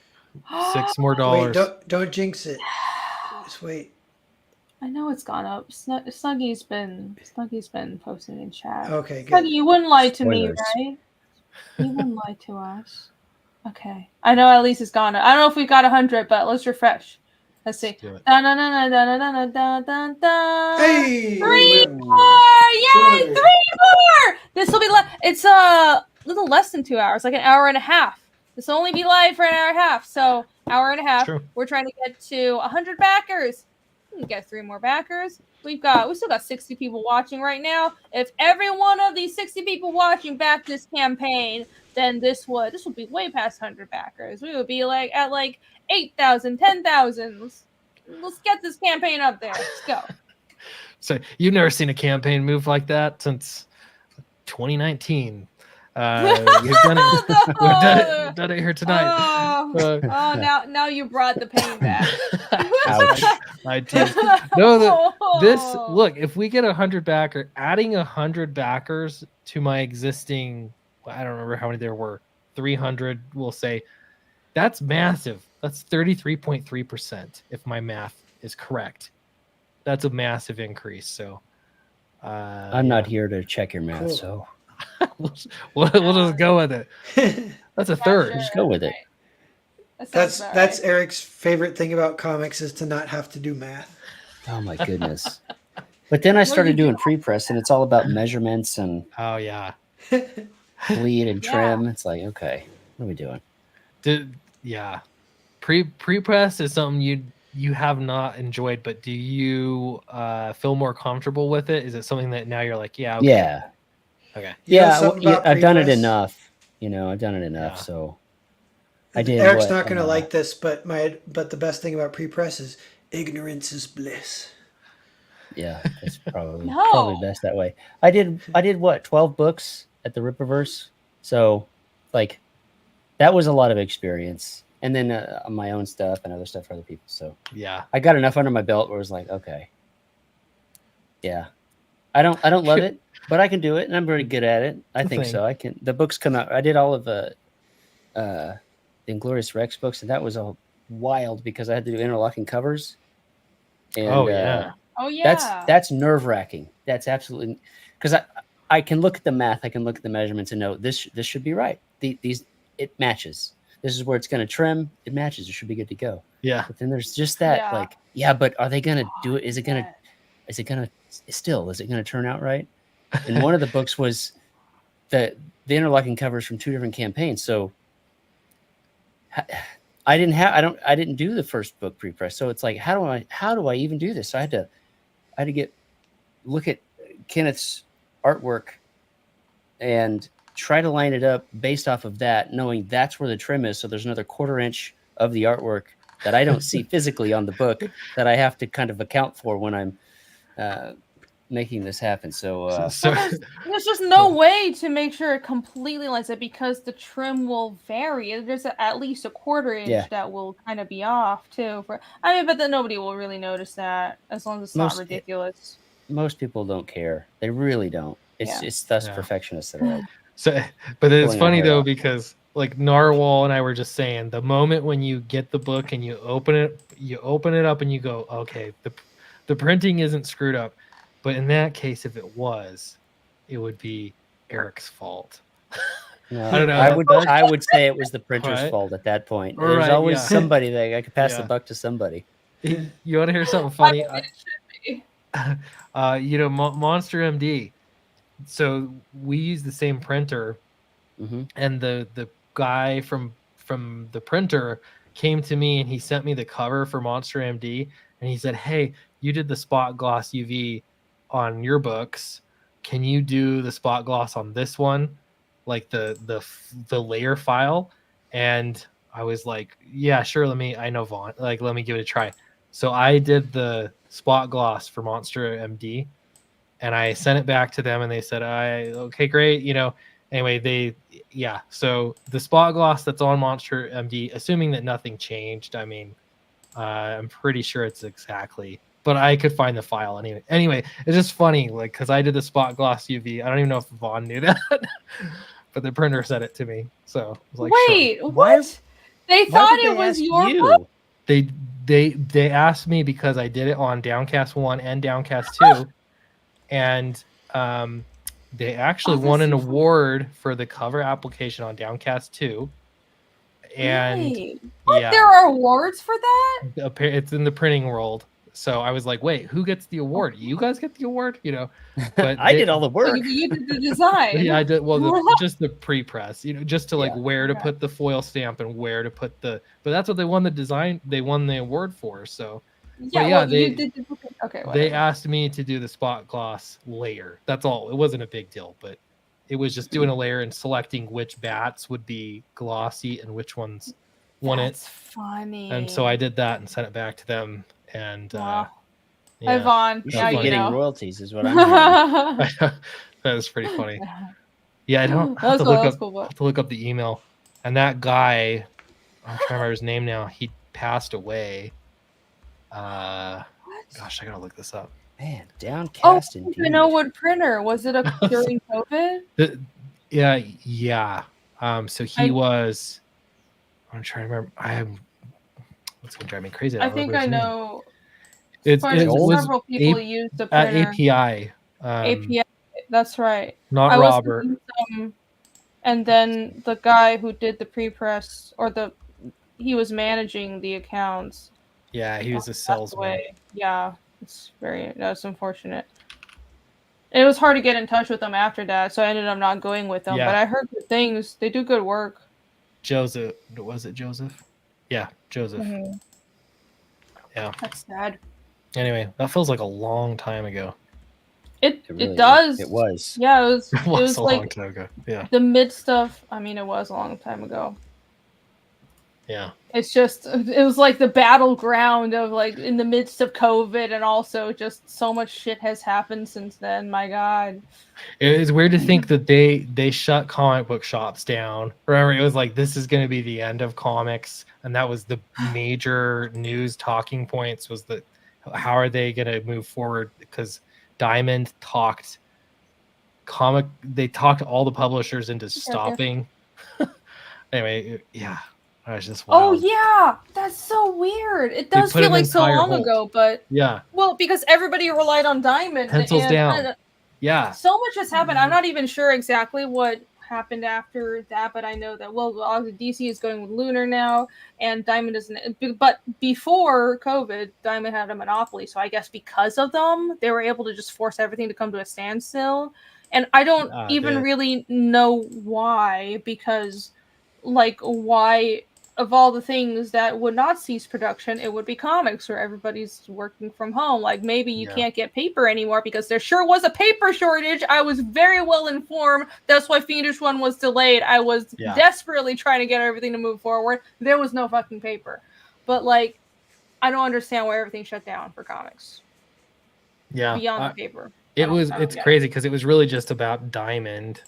$6 more. Wait, don't jinx it. Just wait. I know it's gone up. Snuggy's been posting in chat. Okay, good. Snuggy, you wouldn't lie to me, Spoilers. right? You wouldn't lie to us. Okay. I know at least it's gone. I don't know if we got 100, but let's refresh. Let's see. do it. Hey! 3 more! Yay! 3 more! This will be it's a little less than 2 hours, like an hour and a half. This will only be live for an hour and a half. So hour and a half. True. We're trying to get to 100 backers. We can get 3 more backers. We still got 60 people watching right now. If every one of these 60 people watching back this campaign, then this would be way past 100 backers. We would be at 8,000, 10,000. Let's get this campaign up there. Let's go. So you've never seen a campaign move like that since 2019. We've done it here tonight. Now you brought the pain back. Ouch. I teased. No, look, if we get 100 backers, adding 100 backers to my existing, I don't remember how many there were, 300, we'll say, that's massive. That's 33.3%, if my math is correct. That's a massive increase. So I'm not here to check your math, so we'll just go with it. That's a third. just go with it. That's Eric's favorite thing about comics is to not have to do math. Oh my goodness. But then I started doing pre-press, and it's all about measurements and Oh yeah. bleed and trim. It's like, okay, what are we doing? Pre-press is something you have not enjoyed, but do you feel more comfortable with it? Is it something that now you're like, yeah, okay. Yeah. Okay. I've done it enough. I've done it enough. Yeah. So I did. Eric's not going to like this, but the best thing about pre-press is ignorance is bliss. Yeah, it's probably No. probably best that way. I did what, 12 books at the Rippaverse, so that was a lot of experience, and then my own stuff and other stuff for other people. So Yeah. I got enough under my belt where it was like, okay, yeah, I don't love it, but I can do it, and I'm very good at it. I think so. I can. The books come out. I did all of the Inglorious Rex books, and that was all wild because I had to do interlocking covers. And, Oh yeah. Oh yeah. That's nerve wracking. That's absolutely, because I can look at the math, I can look at the measurements and know this should be right. These it matches. This is where it's going to trim. It matches. It should be good to go. Yeah. But then there's just that but are they going to do it? Is it going to turn out right? And one of the books was the interlocking covers from 2 different campaigns. So I didn't do the first book pre-press. So it's like, how do I even do this? So I had to look at Kenneth's artwork and try to line it up based off of that, knowing that's where the trim is. So there's another 1/4 inch of the artwork that I don't see physically on the book that I have to kind of account for when I'm making this happen. So there's just no way to make sure it completely lines up because the trim will vary. There's at least a 1/4 inch that will kind of be off too. But then nobody will really notice that as long as it's not ridiculous. Most people don't care. They really don't. It's us perfectionists that are like. So, but it's funny though because like Narwhal and I were just saying, the moment when you get the book and you open it up and you go, okay, the printing isn't screwed up. But in that case, if it was, it would be Eric's fault. No, I don't know. I would say it was the printer's fault at that point. There's always somebody that I could pass the buck to somebody. You want to hear something funny? Monster MD. So we use the same printer, and the guy from the printer came to me and he sent me the cover for Monster MD, and he said, "Hey, you did the spot gloss UV on your books. Can you do the spot gloss on this one, like the layer file?" And I was like, "Yeah, sure. I know Vaughn. Let me give it a try." So I did the spot gloss for Monster MD, and I sent it back to them, and they said, "Okay, great." Anyway, so the spot gloss that's on Monster MD, assuming that nothing changed, I'm pretty sure it's exactly, but I could find the file anyway. Anyway, it's just funny, because I did the spot gloss UV. I don't even know if Vaughn knew that, but the printer said it to me. So I was like, wait, sure. what? They thought it was your book? they asked me because I did it on Downcast 1 and Downcast 2, and they actually won an award for the cover application on Downcast 2. And Really? What? yeah, There are awards for that? it's in the printing world. So I was like, wait, who gets the award? You guys get the award, you know? But I did all the work. You did the design. yeah, I did. Well, just the pre-press, you know, just to like where to okay. put the foil stamp and where to put the. But that's what they won the design. They won the award for. So Yeah, but yeah, well, you did. Okay, whatever. they asked me to do the spot gloss layer. That's all. It wasn't a big deal, but it was just doing a layer and selecting which bats would be glossy and which ones won it. That's funny. And so I did that and sent it back to them. And wow. yeah, Yvonne, You now should be you getting know. royalties, is what I'm hearing. that was pretty funny. Yeah, I don't That was have to cool, look that was up. cool, but- Have to look up the email. And that guy, I'm trying to remember his name now. He passed away. What? Gosh, I gotta look this up. Man, Oh, Downcast I indeed. know what printer. Was it during COVID? Yeah. So he was. I'm trying to remember. What's gonna drive me crazy? I think I know. It was several people used the at printer. API. API. That's right. Not I was Robert. thinking and then the guy who did the pre-press he was managing the accounts. Yeah, he was a Passed salesman. away. Yeah, that's unfortunate. It was hard to get in touch with them after that, so I ended up not going with them. Yeah. But I heard good things. They do good work. Joseph, was it Joseph? Yeah, Joseph. Mm-hmm. Yeah. That's sad. Anyway, that feels like a long time ago. It really does. It was. Yeah, it was. It was a long like time ago. Yeah. the midst of. I mean, it was a long time ago. Yeah. It's just, it was like the battleground of like in the midst of COVID, and also just so much shit has happened since then. My God. It's weird to think that they shut comic book shops down. Remember, it was like, this is going to be the end of comics. And that was the major news talking points, was that how are they going to move forward? Because Diamond talked all the publishers into stopping. Anyway, yeah. I was just wild. Oh yeah, that's so weird. It does feel like so long ago, but yeah. Well, because everybody relied on Diamond. Pencils down. Yeah. So much has happened. I'm not even sure exactly what happened after that, but I know that DC is going with Lunar now, and Diamond isn't. But before COVID, Diamond had a monopoly, so I guess because of them, they were able to just force everything to come to a standstill. And I don't even really know why, because why? Of all the things that would not cease production, it would be comics, where everybody's working from home. Like, maybe you can't get paper anymore because there sure was a paper shortage. I was very well informed. That's why Fiendish One was delayed. I was desperately trying to get everything to move forward. There was no fucking paper. But I don't understand why everything shut down for comics. Yeah. Beyond the paper. It's crazy because it was really just about Diamond.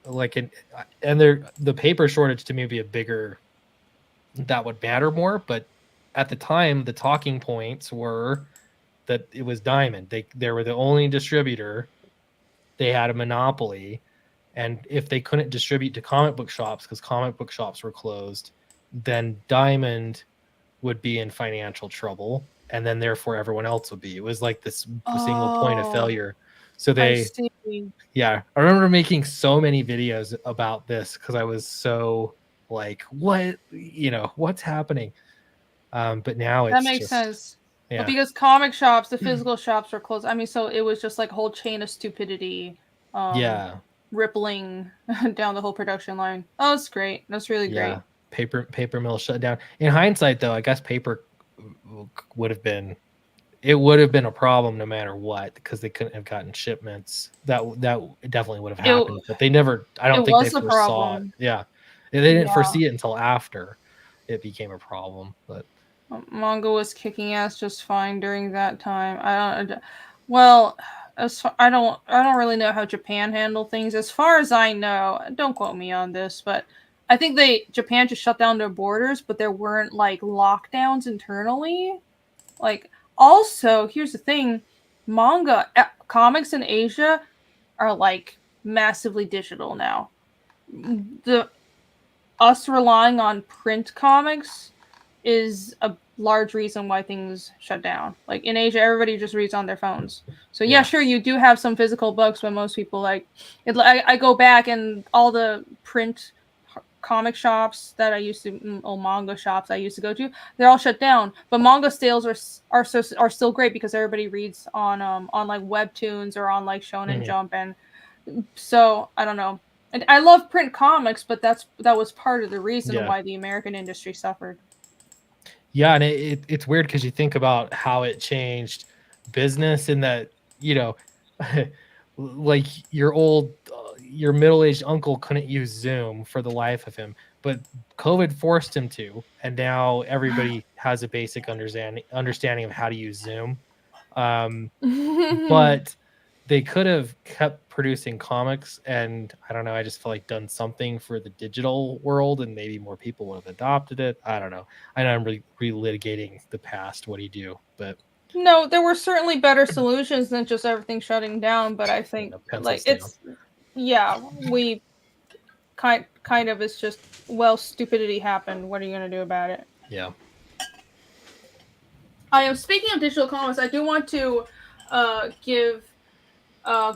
The paper shortage to me would be a bigger, that would matter more, but at the time the talking points were that it was Diamond. They were the only distributor. They had a monopoly, and if they couldn't distribute to comic book shops because comic book shops were closed, then Diamond would be in financial trouble, and then therefore everyone else would be. It was like this single point of failure. So I remember making so many videos about this because I was so like, what's happening? But now that makes sense. Yeah. But because comic shops, the physical shops were closed. I mean, so it was just like a whole chain of stupidity. Rippling down the whole production line. Oh, it's great. That's really great. Paper mill shut down. In hindsight, though, I guess paper would have been a problem no matter what, because they couldn't have gotten shipments. That definitely would have happened, but they never. I don't think they foresaw it. Yeah, they didn't foresee it until after it became a problem. But manga was kicking ass just fine during that time. I don't really know how Japan handled things. As far as I know, don't quote me on this, but I think Japan just shut down their borders, but there weren't lockdowns internally. Also, here's the thing, comics in Asia are massively digital now. Us relying on print comics is a large reason why things shut down. Like in Asia, everybody just reads on their phones. So yeah, sure, you do have some physical books, but most people like it. I go back and all the print comic shops that I used to, manga shops I used to go to, they're all shut down. But manga sales are still great because everybody reads on like webtoons or on like Shonen Jump, and so I don't know. And I love print comics, but that was part of the reason why the American industry suffered. Yeah, and it's weird because you think about how it changed business in that, you know, like your middle-aged uncle couldn't use Zoom for the life of him, but COVID forced him to, and now everybody has a basic understanding of how to use Zoom. But they could have kept producing comics, and I don't know, I just feel like done something for the digital world, and maybe more people would have adopted it. I don't know. I know I'm relitigating the past. What do you do? But no, there were certainly better solutions than just everything shutting down. But I think like we kind of it's just, well, stupidity happened. What are you gonna do about it? Yeah. I am speaking of digital comics. I do want to give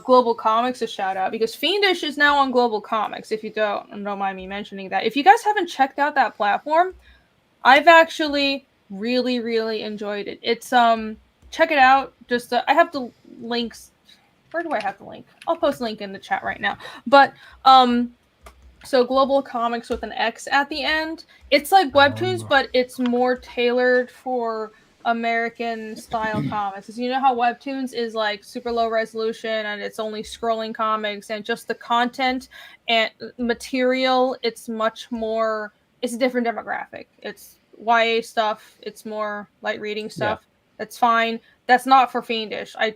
Global Comics a shout out because Fiendish is now on Global Comics. If you don't mind me mentioning that, if you guys haven't checked out that platform, I've actually really enjoyed it. It's check it out. Just I have the links. Where do I have the link? I'll post a link in the chat right now. But so Global Comics with an X at the end. It's like webtoons, but it's more tailored for American style comics. As you know how webtoons is like super low resolution and it's only scrolling comics, and just the content and material, it's much more, it's a different demographic. It's YA stuff, it's more light reading stuff. That's fine. That's not for Fiendish. I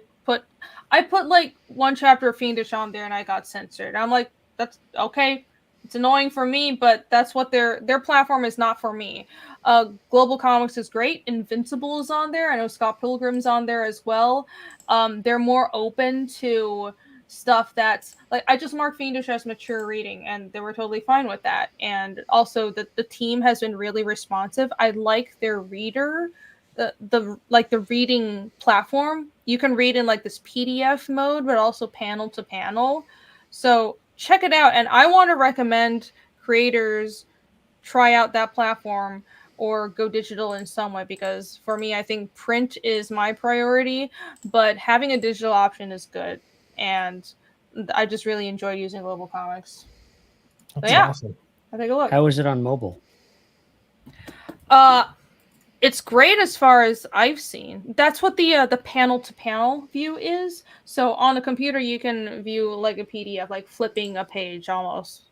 put like one chapter of Fiendish on there and I got censored. I'm like, that's okay. It's annoying for me, but that's what their platform is not for me. Global Comics is great. Invincible is on there. I know Scott Pilgrim's on there as well. They're more open to stuff that's like, I just marked Fiendish as mature reading, and they were totally fine with that. And also the team has been really responsive. I like their reader, the reading platform. You can read in like this PDF mode, but also panel to panel. So check it out. And I want to recommend creators try out that platform or go digital in some way, because for me, I think print is my priority, but having a digital option is good. And I just really enjoy using Global Comics. That's awesome. I'll take a look. How is it on mobile? It's great as far as I've seen. That's what the panel-to-panel view is. So on a computer, you can view like a PDF, like flipping a page almost.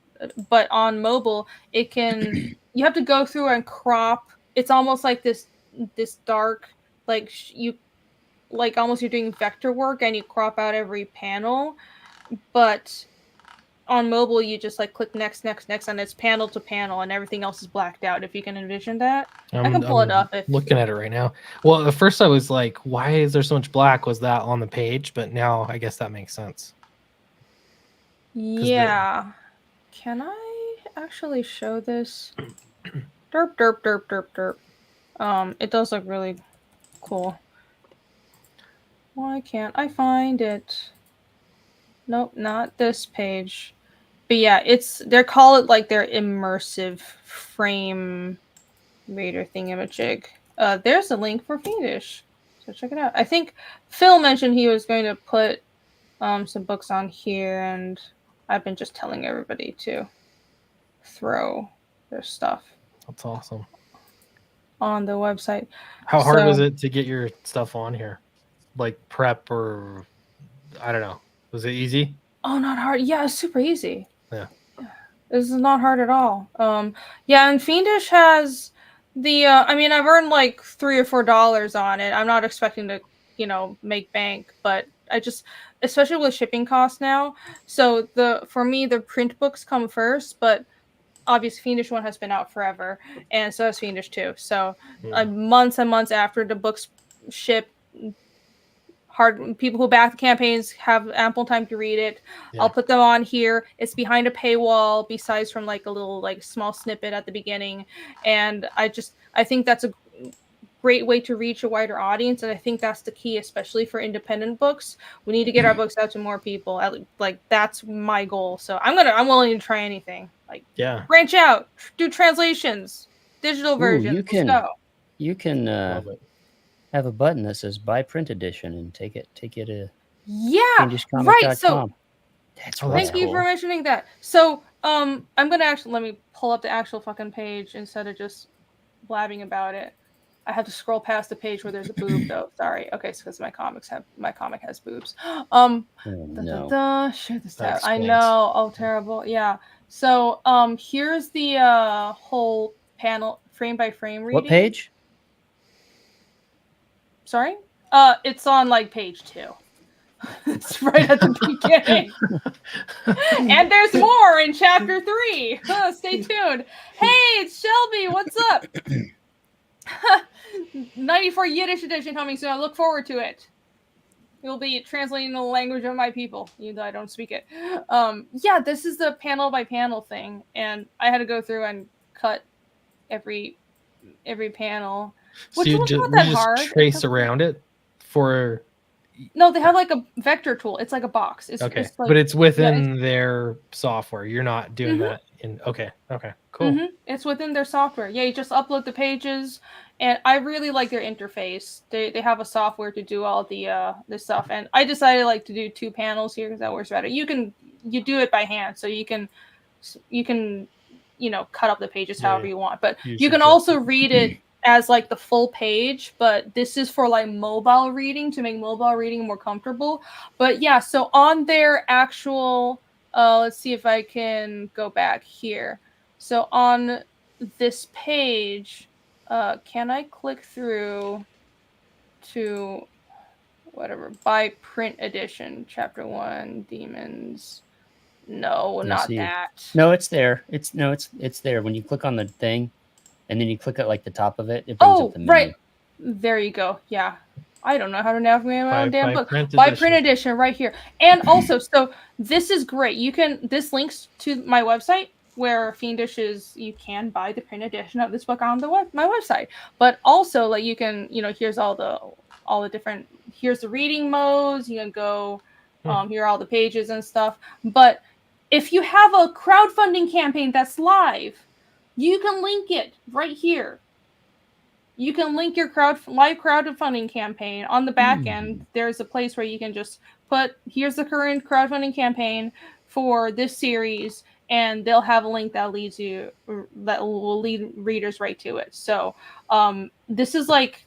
But on mobile, it can. You have to go through and crop. It's almost like this dark, like almost you're doing vector work, and you crop out every panel. But on mobile, you just like click next, and it's panel to panel, and everything else is blacked out. If you can envision that, I can pull it up. Looking at it right now. Well, at first I was like, "Why is there so much black?" Was that on the page? But now I guess that makes sense. Yeah. Can I actually show this? Derp. It does look really cool. Why can't I find it? Nope, not this page. But yeah, they call it like their immersive frame reader thingamajig. There's a link for Fiendish, so check it out. I think Phil mentioned he was going to put some books on here, and I've been just telling everybody to throw their stuff. That's awesome. On the website. How hard was it to get your stuff on here? Like prep, or I don't know. Was it easy? Oh, not hard. Yeah, it's super easy. Yeah. This is not hard at all. Yeah, and Fiendish has the I mean, I've earned like $3 or $4 on it. I'm not expecting to, make bank, but I just, especially with shipping costs now. So for me, the print books come first, but obviously Fiendish one has been out forever, and so has Fiendish 2. So months and months after the books ship, hard people who back the campaigns have ample time to read it. Yeah. I'll put them on here. It's behind a paywall, besides from like a little like small snippet at the beginning. And I think that's a great way to reach a wider audience, and I think that's the key, especially for independent books. We need to get our books out to more people. Like that's my goal. So I'm willing to try anything. Like branch out, do translations, digital versions. You can have a button that says buy print edition and take it to right. So that's thank you for mentioning that. So I'm gonna actually let me pull up the actual fucking page instead of just blabbing about it. I have to scroll past the page where there's a boob though. Sorry. Okay, it's because my comic has boobs. Share this tab. I know. Oh, terrible. Yeah. So here's the whole panel frame by frame reading. What page? Sorry? It's on like page 2. It's right at the beginning. And there's more in chapter 3. Stay tuned. Hey, it's Shelby. What's up? 94 Yiddish edition coming soon. I look forward to it. You'll be translating the language of my people, even though I don't speak it. Yeah, this is the panel by panel thing, and I had to go through and cut every panel. Which so was not that that hard. Trace around it for. No, they have like a vector tool. It's like a box. It's like, but it's within their software. You're not doing that in. Okay, cool. It's within their software. Yeah, you just upload the pages, and I really like their interface. They have a software to do all the this stuff, and I decided like to do 2 panels here because that works better. You do it by hand, so you can cut up the pages however you want, but you can also read it as like the full page, but this is for like mobile reading, to make mobile reading more comfortable. But yeah, so on their actual let's see if I can go back here. So on this page, can I click through to whatever, buy print edition, chapter 1, demons? No, not that. No, it's there. It's there. When you click on the thing, and then you click at like the top of it, it brings up the menu. Right. There you go. Yeah. I don't know how to navigate my own damn book. Buy print edition right here. And also, so this is great. This links to my website where Fiendish is, you can buy the print edition of this book on my website. But also, like, you can, here's all the different, here's the reading modes. You can go, here are all the pages and stuff. But if you have a crowdfunding campaign that's live, you can link it right here. You can link your live crowdfunding campaign on the back end. There's a place where you can just put, here's the current crowdfunding campaign for this series, and they'll have a link that will lead readers right to it. So this is like,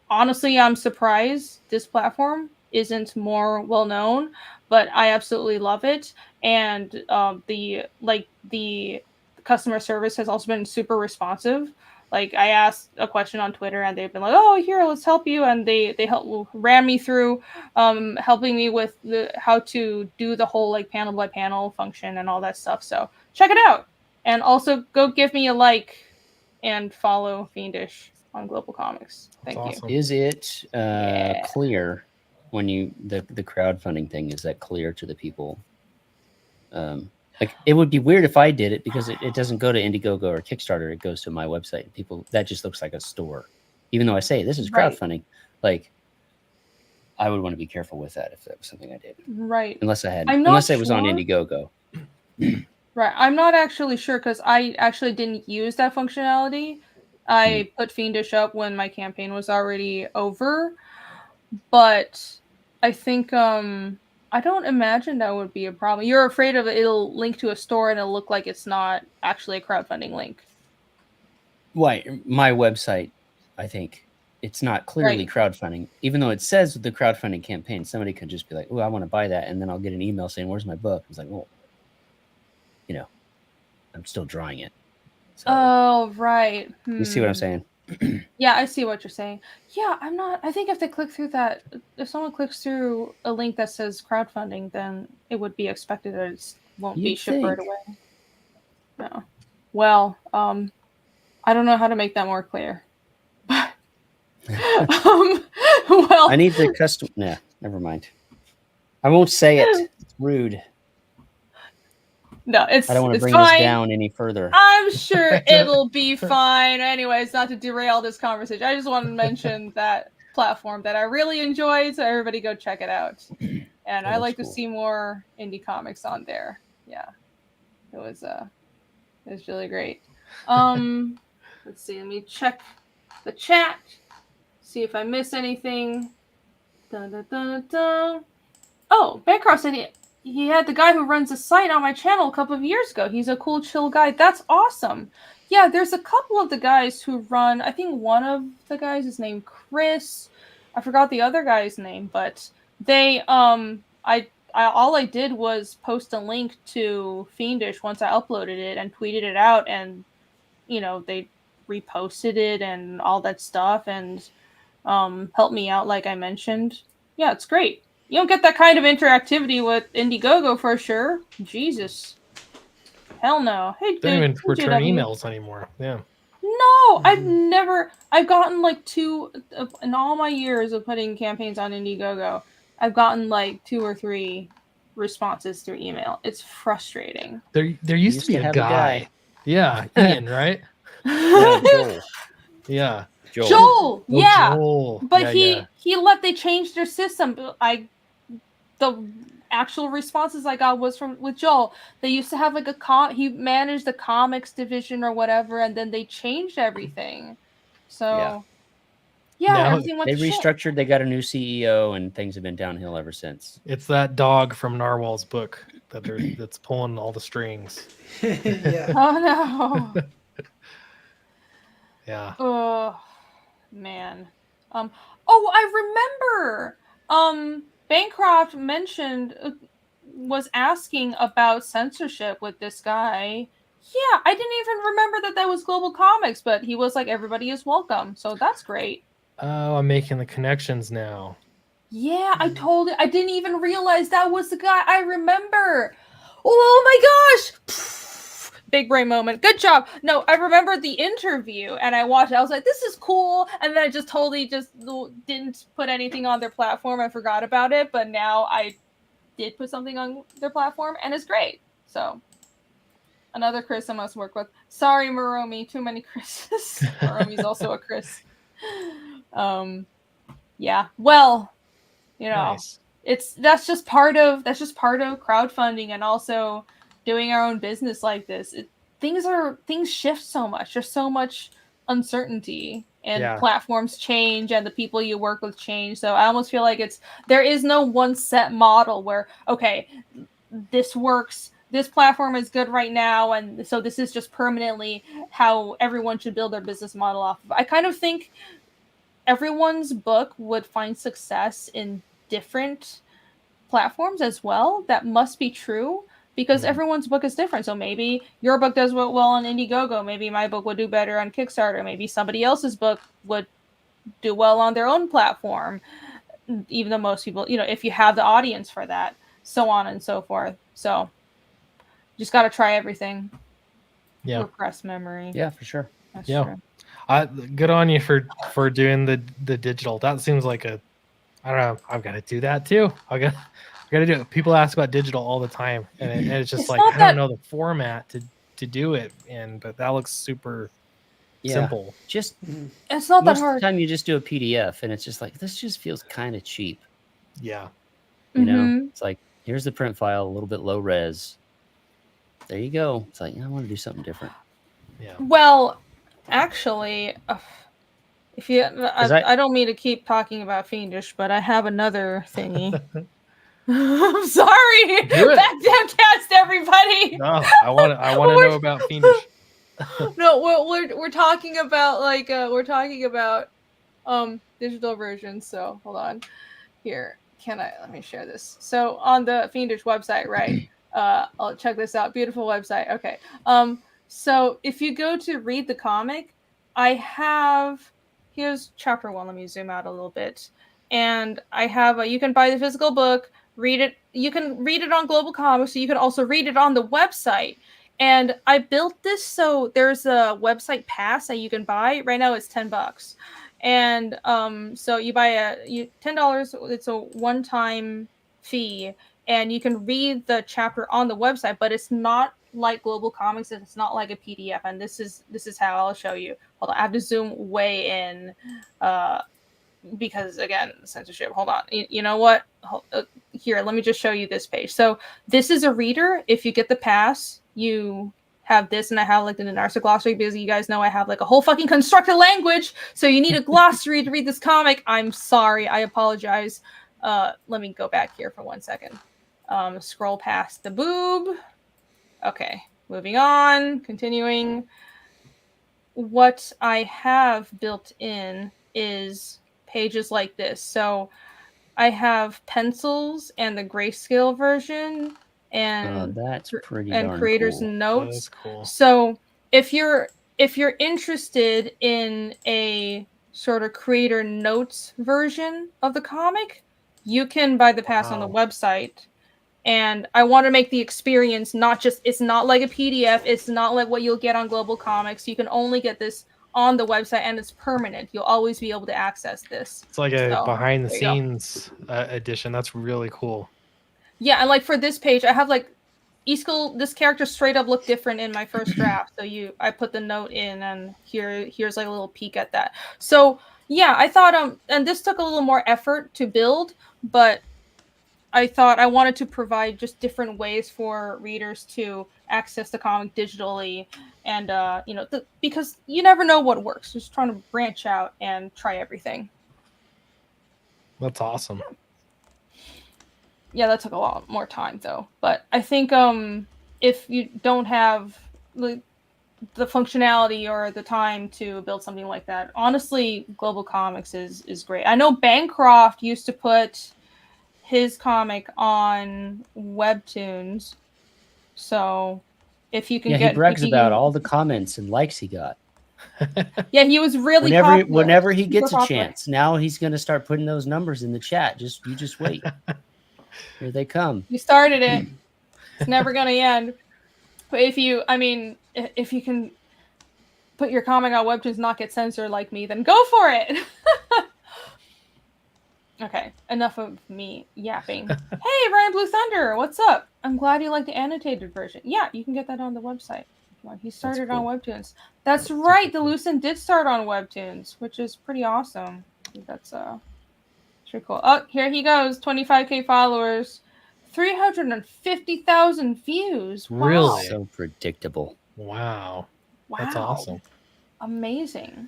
honestly, I'm surprised this platform isn't more well known, but I absolutely love it. And the customer service has also been super responsive. Like, I asked a question on Twitter and they've been like, oh, here, let's help you. And they ran me through helping me with how to do the whole like panel by panel function and all that stuff. So check it out. And also go give me a like and follow Fiendish on Global Comics. Thank you. Is it clear when the crowdfunding thing, is that clear to the people? Like, it would be weird if I did it because it doesn't go to Indiegogo or Kickstarter. It goes to my website. People, that just looks like a store. Even though I say this is crowdfunding, like, I would want to be careful with that if that was something I did. Right. Unless it was on Indiegogo. Right. I'm not actually sure because I actually didn't use that functionality. I put Fiendish up when my campaign was already over. But I think I don't imagine that would be a problem. You're afraid of it'll link to a store and it'll look like it's not actually a crowdfunding link. Why? My website, I think it's not clearly crowdfunding. Even though it says the crowdfunding campaign, somebody could just be like, oh, I want to buy that. And then I'll get an email saying, where's my book? It's like, well, I'm still drawing it. So, oh, right. You see what I'm saying? Yeah, I see what you're saying. Yeah, I think if they click through that, if someone clicks through a link that says crowdfunding, then it would be expected that it won't be shipped right away. No. Well, I don't know how to make that more clear. Well, I need the custom. Nah, Never mind. I won't say it. It's rude. No, I don't want to it's bring fine. this down any further. I'm sure it'll be fine. Anyways, not to derail this conversation, I just wanted to mention that platform that I really enjoyed, so everybody go check it out. And I like to see more indie comics on there. Yeah, it was really great. Let's see. Let me check the chat. See if I miss anything. Dun, dun, dun, dun. Oh, Bancroft said he had the guy who runs the site on my channel a couple of years ago. He's a cool, chill guy. That's awesome. Yeah, there's a couple of the guys who run. I think one of the guys is named Chris. I forgot the other guy's name, but they I all I did was post a link to Fiendish once I uploaded it and tweeted it out, and they reposted it and all that stuff and helped me out like I mentioned. Yeah, it's great. You don't get that kind of interactivity with Indiegogo for sure. Jesus. Hell no. Hey, They don't even return JW. emails anymore. Yeah. No, I've gotten like 2 in all my years of putting campaigns on Indiegogo. I've gotten like 2 or 3 responses through email. It's frustrating. There used to be a guy. Yeah, Ian, right? Yeah, Joel. Yeah. Joel, yeah. Joel. But they changed their system. The actual responses I got was with Joel. They used to have like he managed the comics division or whatever, and then they changed everything. So everything went they to restructured. shit. They got a new CEO, and things have been downhill ever since. It's that dog from Narwhal's book that's pulling all the strings. Yeah. Oh no. Yeah. Oh man. I remember. Bancroft was asking about censorship with this guy. Yeah, I didn't even remember that was Global Comics, but he was like, everybody is welcome. So that's great. Oh, I'm making the connections now. Yeah, I didn't even realize that was the guy. I remember. Oh my gosh. Big brain moment. Good job. No, I remember the interview and I watched it. I was like, this is cool. And then I just totally didn't put anything on their platform. I forgot about it. But now I did put something on their platform and it's great. So another Chris I must work with. Sorry, Moromi. Too many Chris's. Moromi's also a Chris. Yeah. Well, Nice. that's just part of crowdfunding and also doing our own business like this. Things shift so much. There's so much uncertainty and platforms change and the people you work with change. So I almost feel like there is no one set model where, okay, this works. This platform is good right now. And so this is just permanently how everyone should build their business model off of. I kind of think everyone's book would find success in different platforms as well. That must be true. Because everyone's book is different. So maybe your book does well on Indiegogo. Maybe my book would do better on Kickstarter. Maybe somebody else's book would do well on their own platform. Even though most people, if you have the audience for that, so on and so forth. So just got to try everything. Yeah. Repress memory. Yeah, for sure. That's true. Good on you for doing the digital. That seems like I don't know. I've got to do that too. I got to do it. People ask about digital all the time, and it's just I don't know the format to do it in, but that looks super simple. Just it's not that hard. Most of the time, you just do a PDF, and it's just like this. Just feels kind of cheap. Yeah, you know, it's like here's the print file, a little bit low res. There you go. It's like I want to do something different. Yeah. Well, actually, if you, I don't mean to keep talking about Fiendish, but I have another thingy. I'm sorry. Back DOWNCAST, everybody. No, I want to know about Fiendish. No, we're talking about digital versions. So hold on. Here, let me share this. So on the Fiendish website, right? I'll check this out. Beautiful website. Okay. So if you go to read the comic, here's chapter 1. Let me zoom out a little bit. And I have you can buy the physical book, read it. You can read it on Global Comics. So you can also read it on the website. And I built this so there's a website pass that you can buy. Right now it's $10. And so you buy $10. It's a one-time fee, and you can read the chapter on the website, but it's not like Global Comics. It's not like a PDF. And this is how I'll show you. Hold on, I have to zoom way in, because again, censorship. Hold on. You know what? Here, let me just show you this page. So this is a reader. If you get the pass, you have this, and I have like the Narsa glossary, because you guys know I have like a whole fucking constructed language. So you need a glossary to read this comic. I'm sorry. I apologize. Let me go back here for 1 second. Scroll past the boob. Okay, moving on, continuing. What I have built in is pages like this. So I have pencils and the grayscale version, and that's pretty and darn creators cool. notes. That's cool. So if you're interested in a sort of creator notes version of the comic, you can buy the pass on the website. And I want to make the experience not just, it's not like a PDF, it's not like what you'll get on Global Comics. You can only get this on the website, and it's permanent. You'll always be able to access this. It's like a So, behind the there you go. scenes edition. That's really cool. Yeah, and like for this page, I have like this character straight up looked different in my first draft. So I put the note in, and here's like a little peek at that. So yeah, I thought and this took a little more effort to build, but I thought I wanted to provide just different ways for readers to access the comic digitally, and because you never know what works. Just trying to branch out and try everything. That's awesome. Yeah, that took a lot more time though. But I think if you don't have the functionality or the time to build something like that, honestly, Global Comics is great. I know Bancroft used to put his comic on Webtoons, so if you can he get, brags about all the comments and likes he got. Yeah, he was really whenever he gets Super a chance. Now he's going to start putting those numbers in the chat. You just wait. Here they come. You started it. It's never gonna end. But if you can put your comic on Webtoons, not get censored like me, then go for it. Okay, enough of me yapping. Hey, Ryan Blue Thunder, what's up? I'm glad you like the annotated version. Yeah, you can get that on the website. He started on Webtoons. That's right. The Lucent did start on Webtoons, which is pretty awesome. That's pretty cool. Oh, here he goes. 25K followers, 350,000 views. Wow. Really? So predictable. Wow. That's awesome. Amazing.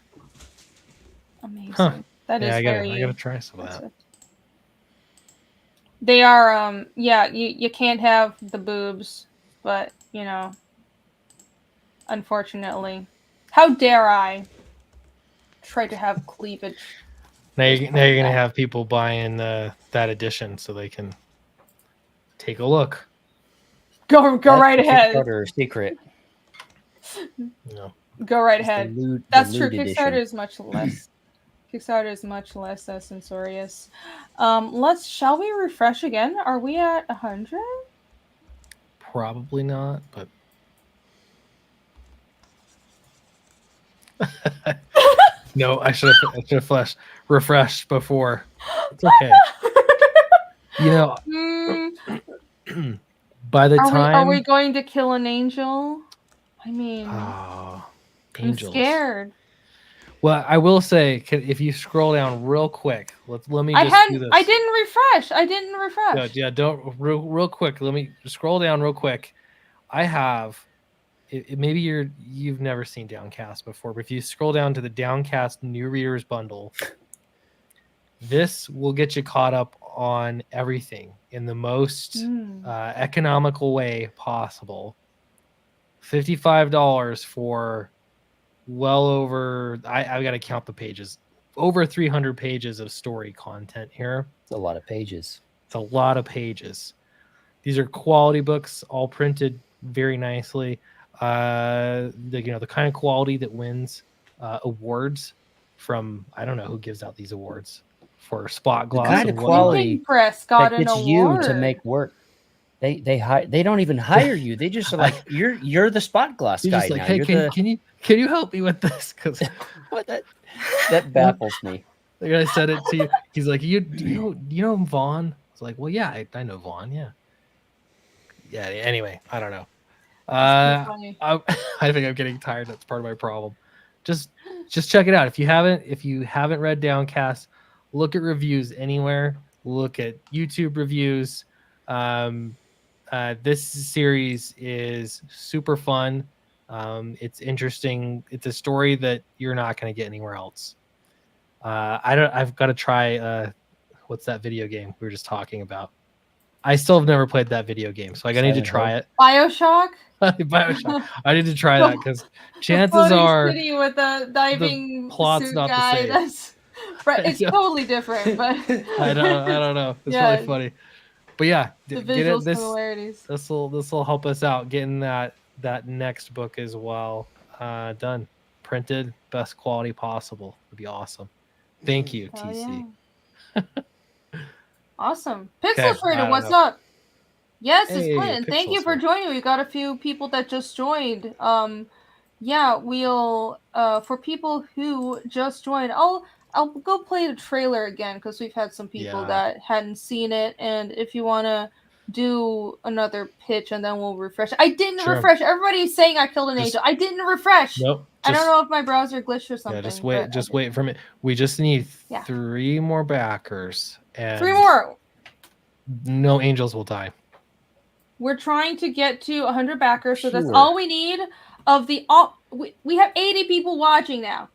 Huh. That is I very. gotta try some of that. They are you can't have the boobs, but unfortunately, how dare I try to have cleavage? Now you're gonna have people buying that edition so they can take a look. Go right ahead. Kickstarter secret. No. Go right ahead. That's true. Kickstarter is much less. Censorious. Shall we refresh again? Are we at 100? Probably not, but no, I should have refreshed before. It's okay. By the time are we going to kill an angel? I mean, angels. I'm scared. Well, I will say, if you scroll down real quick, let me just do this. I didn't refresh. Yeah, don't real quick. Let me scroll down real quick. I have. Maybe you've never seen Downcast before, but if you scroll down to the Downcast New Readers Bundle, this will get you caught up on everything in the most economical way possible. $55 for well over, I've got to count the pages, over 300 pages of story content here. It's a lot of pages. It's a lot of pages. These are quality books, all printed very nicely. The kind of quality that wins awards from, I don't know who gives out these awards for spot gloss. The kind of quality Press got that gets an award. you to make work. They don't even hire you. They just are like, you're the spot gloss He's guy just like, now. hey, You're can you help me with this? Because what that baffles me. the guy said it to you. He's like, you know Vaughn? It's like, well, yeah, I know Vaughn. Yeah. Yeah. Anyway, I don't know. funny. I think I'm getting tired. That's part of my problem. Just check it out. If you haven't read Downcast, look at reviews anywhere. Look at YouTube reviews. This series is super fun. It's interesting. It's a story that you're not going to get anywhere else. I've got to try. What's that video game we were just talking about? I still have never played that video game, so I need to try it. BioShock. BioShock. I need to try that because chances Floating are City with the diving plot's suit not the guy. same. That's right. It's totally different, but I don't know. It's Yeah. really funny. But yeah, the get visual it. This similarities. will help us out getting that next book as well done, printed, best quality possible. Would be awesome. Thank you, Hell TC. yeah. Awesome. Okay, Pixel Trader, I what's don't know. up? Yes, Hey, it's Clint. Thank you Pixel's for here. joining. We got a few people that just joined. Yeah, we'll for people who just joined, I'll go play the trailer again because we've had some people Yeah. that hadn't seen it, and if you want to do another pitch and then we'll refresh. I didn't Sure. refresh. Everybody's saying I killed an Just- angel. I didn't refresh. Nope. I don't know if my browser glitched or something. Yeah, just but wait for me. We just need Yeah. 3 more backers, and 3 more. no angels will die. We're trying to get to 100 backers, so that's Sure. all we need. Of the we have 80 people watching now.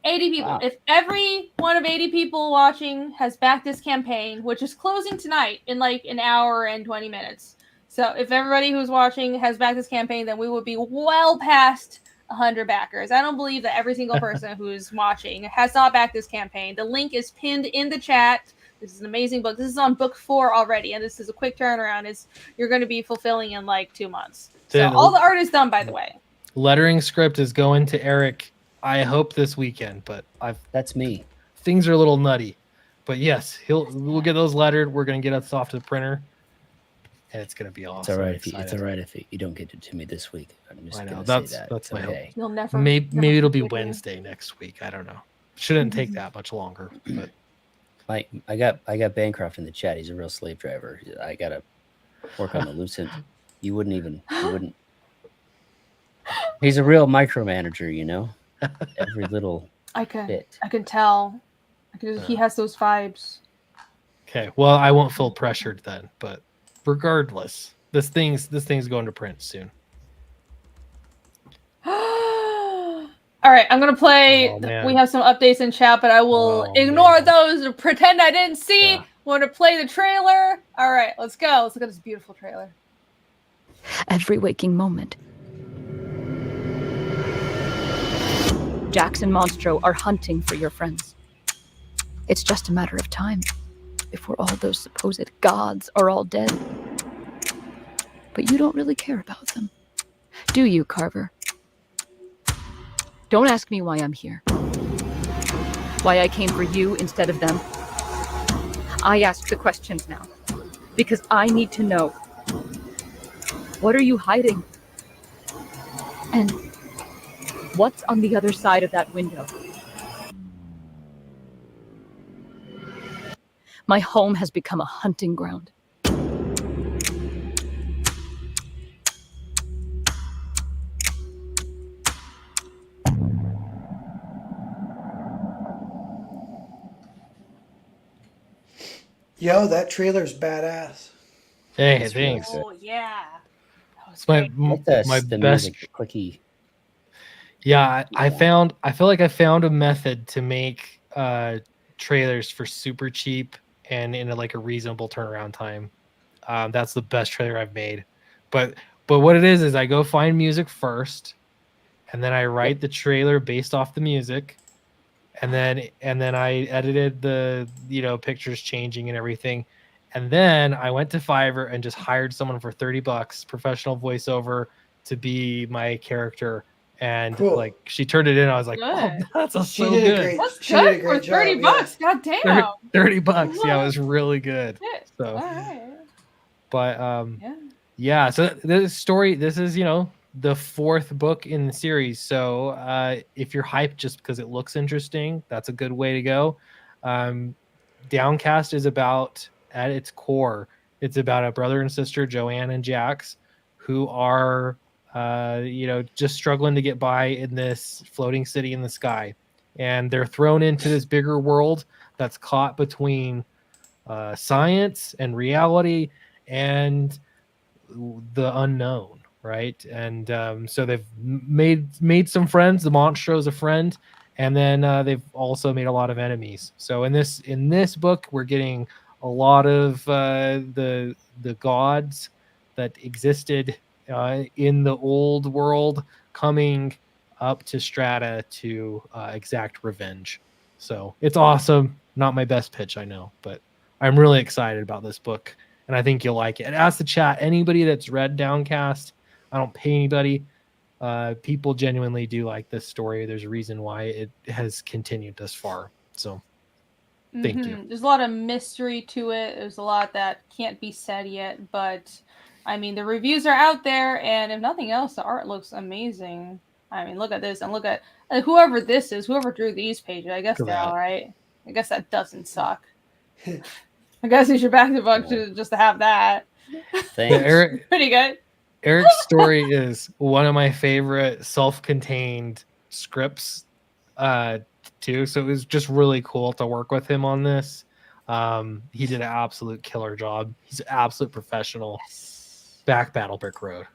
80 people. Wow. If every one of 80 people watching has backed this campaign, which is closing tonight in like an hour and 20 minutes. So if everybody who's watching has backed this campaign, then we will be well past 100 backers. I don't believe that every single person who's watching has not backed this campaign. The link is pinned in the chat. This is an amazing book. This is on book 4 already, and this is a quick turnaround. You're going to be fulfilling in like 2 months. So Then- all the art is done, by the way. Lettering script is going to Eric. I hope this weekend, but That's me. things are a little nutty. But yes, we'll get those lettered. We're gonna get us off to the printer, and it's gonna be awesome. It's all right if you don't get it to me this week. I'm just I know, gonna that's- say that. that's It's my hope. okay. You'll never. Maybe it'll be forget you. Wednesday next week. I don't know. Shouldn't take that much longer. But I got Bancroft in the chat. He's a real slave driver. I gotta work on the loose end. You wouldn't. He's a real micromanager, you know. Every little I can bit. tell. He has those vibes. okay, well, I won't feel pressured then. But regardless, this thing's going to print soon. All right, I'm gonna play. Oh, man. We have some updates in chat, but I will Oh, ignore man. those and pretend I didn't see. Yeah. Want to play the trailer? All right, let's go. Let's look at this beautiful trailer. Every waking moment. Jax and Monstro are hunting for your friends. It's just a matter of time before all those supposed gods are all dead. But you don't really care about them, do you, Carver? Don't ask me why I'm here. Why I came for you instead of them. I ask the questions now, because I need to know. What are you hiding? And what's on the other side of that window? My home has become a hunting ground. Yo, that trailer's badass. Hey, That's really thanks. good. Oh yeah. That was It's my great. my The best. music, the clicky. Yeah, I feel like I found a method to make trailers for super cheap and in a reasonable turnaround time. That's the best trailer I've made. But what it is I go find music first, and then I write the trailer based off the music, and then I edited the pictures changing and everything. And then I went to Fiverr and just hired someone for $30, professional voiceover, to be my character. And Cool. she turned it in. I was like, Good. oh, that's She so did a good. great. That's She did a good for great job, $30. God damn. $30. Yeah, it was really good. Shit. So All right. But Yeah. yeah, so this story, this is, the fourth book in the series. So if you're hyped just because it looks interesting, that's a good way to go. Downcast is about, at its core, it's about a brother and sister, Joanne and Jax, who are, just struggling to get by in this floating city in the sky. And they're thrown into this bigger world that's caught between science and reality and the unknown, right? And so they've made some friends. The Monstro's a friend, and then they've also made a lot of enemies. So in this book, we're getting a lot of the gods that existed in the old world coming up to Strata to exact revenge. So it's awesome. Not my best pitch, I know, but I'm really excited about this book, and I think you'll like it. And ask the chat, anybody that's read Downcast, I don't pay anybody. People genuinely do like this story. There's a reason why it has continued this far. So thank you. There's a lot of mystery to it. There's a lot that can't be said yet, but I mean, the reviews are out there, and if nothing else, the art looks amazing. I mean, look at this, and look at whoever this is, whoever drew these pages. I guess they're all right. I guess that doesn't suck. I guess you should back the book just to have that. Thanks. Pretty good. Eric's story is one of my favorite self-contained scripts too. So it was just really cool to work with him on this. He did an absolute killer job. He's an absolute professional. Yes. Back Battle Brick Road.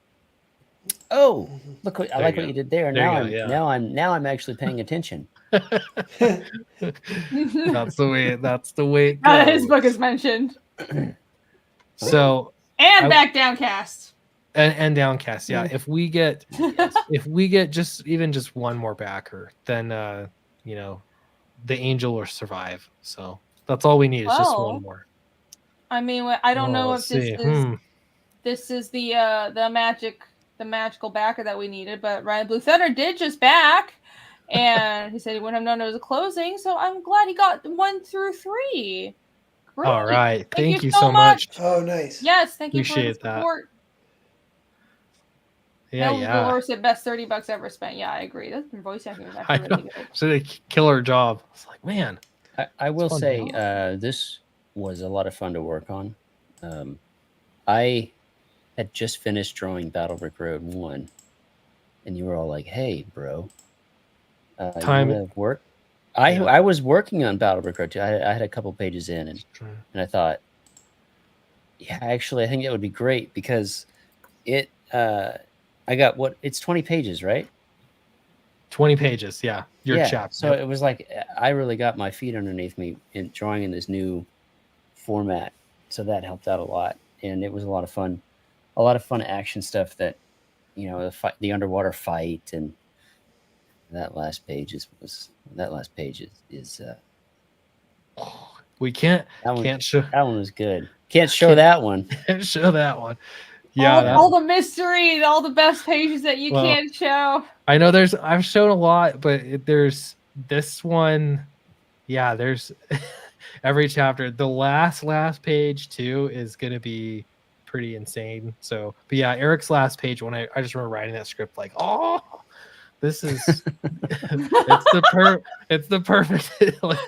Oh, look! I like what you did there. Now I'm actually paying attention. That's the way it goes. His book is mentioned. So Back Downcast. And Downcast, yeah. If we get just one more backer, then the angel will survive. So that's all we need is just one more. I mean, I don't know if this is the magical backer that we needed, but Ryan Blue Thunder did just back, and he said he wouldn't have known it was a closing. So I'm glad he got 1 through 3. Great. All right, thank you so much. Oh, nice. Yes, thank you Appreciate for the support. Yeah. Dolores at best $30 ever spent. Yeah, I agree. That's voice acting was actually really good. So a killer job. It's like, man. I will say this was a lot of fun to work on. I had just finished drawing Battle Brick Road 1, and you were all like, "Hey, bro, time of work." I was working on Battle Brick Road 2. I had a couple pages in, and I thought, yeah, actually, I think it would be great because it. I got it's 20 pages, right? 20 pages, yeah. Your chapter. So it was like I really got my feet underneath me in drawing in this new format. So that helped out a lot, and it was a lot of fun. A lot of fun action stuff that, the underwater fight, and that last page is we can't show that one was good. Can't show that one. Can't show that one. Yeah, all the mystery, all the best pages that you can't show. I know I've shown a lot, but there's this one. Yeah, there's every chapter. The last page too is gonna be pretty insane. So, but yeah, Eric's last page, when I just remember writing that script, like, oh, this is it's the perfect it like,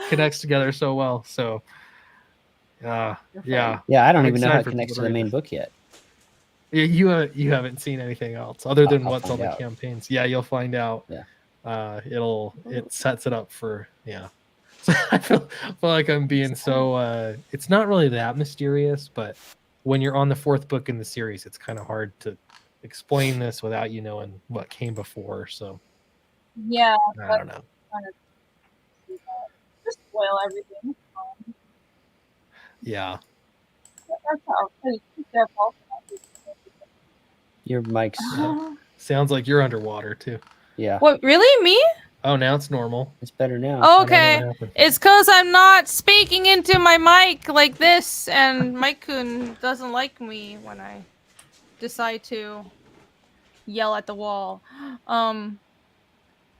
connects together so well. So yeah. I don't even know how it connects to the main book yet. You haven't seen anything else other than what's on the campaigns. Yeah, you'll find out. Yeah. It sets it up for So I feel like I'm being so it's not really that mysterious, but when you're on the fourth book in the series, it's kind of hard to explain this without knowing what came before. So yeah, I don't know. Just spoil everything. Yeah. Your mic's sounds like you're underwater too. Yeah. What, really? Me? Oh, now it's normal. It's better now. Okay. It's because I'm not speaking into my mic like this, and Mike-kun doesn't like me when I decide to yell at the wall.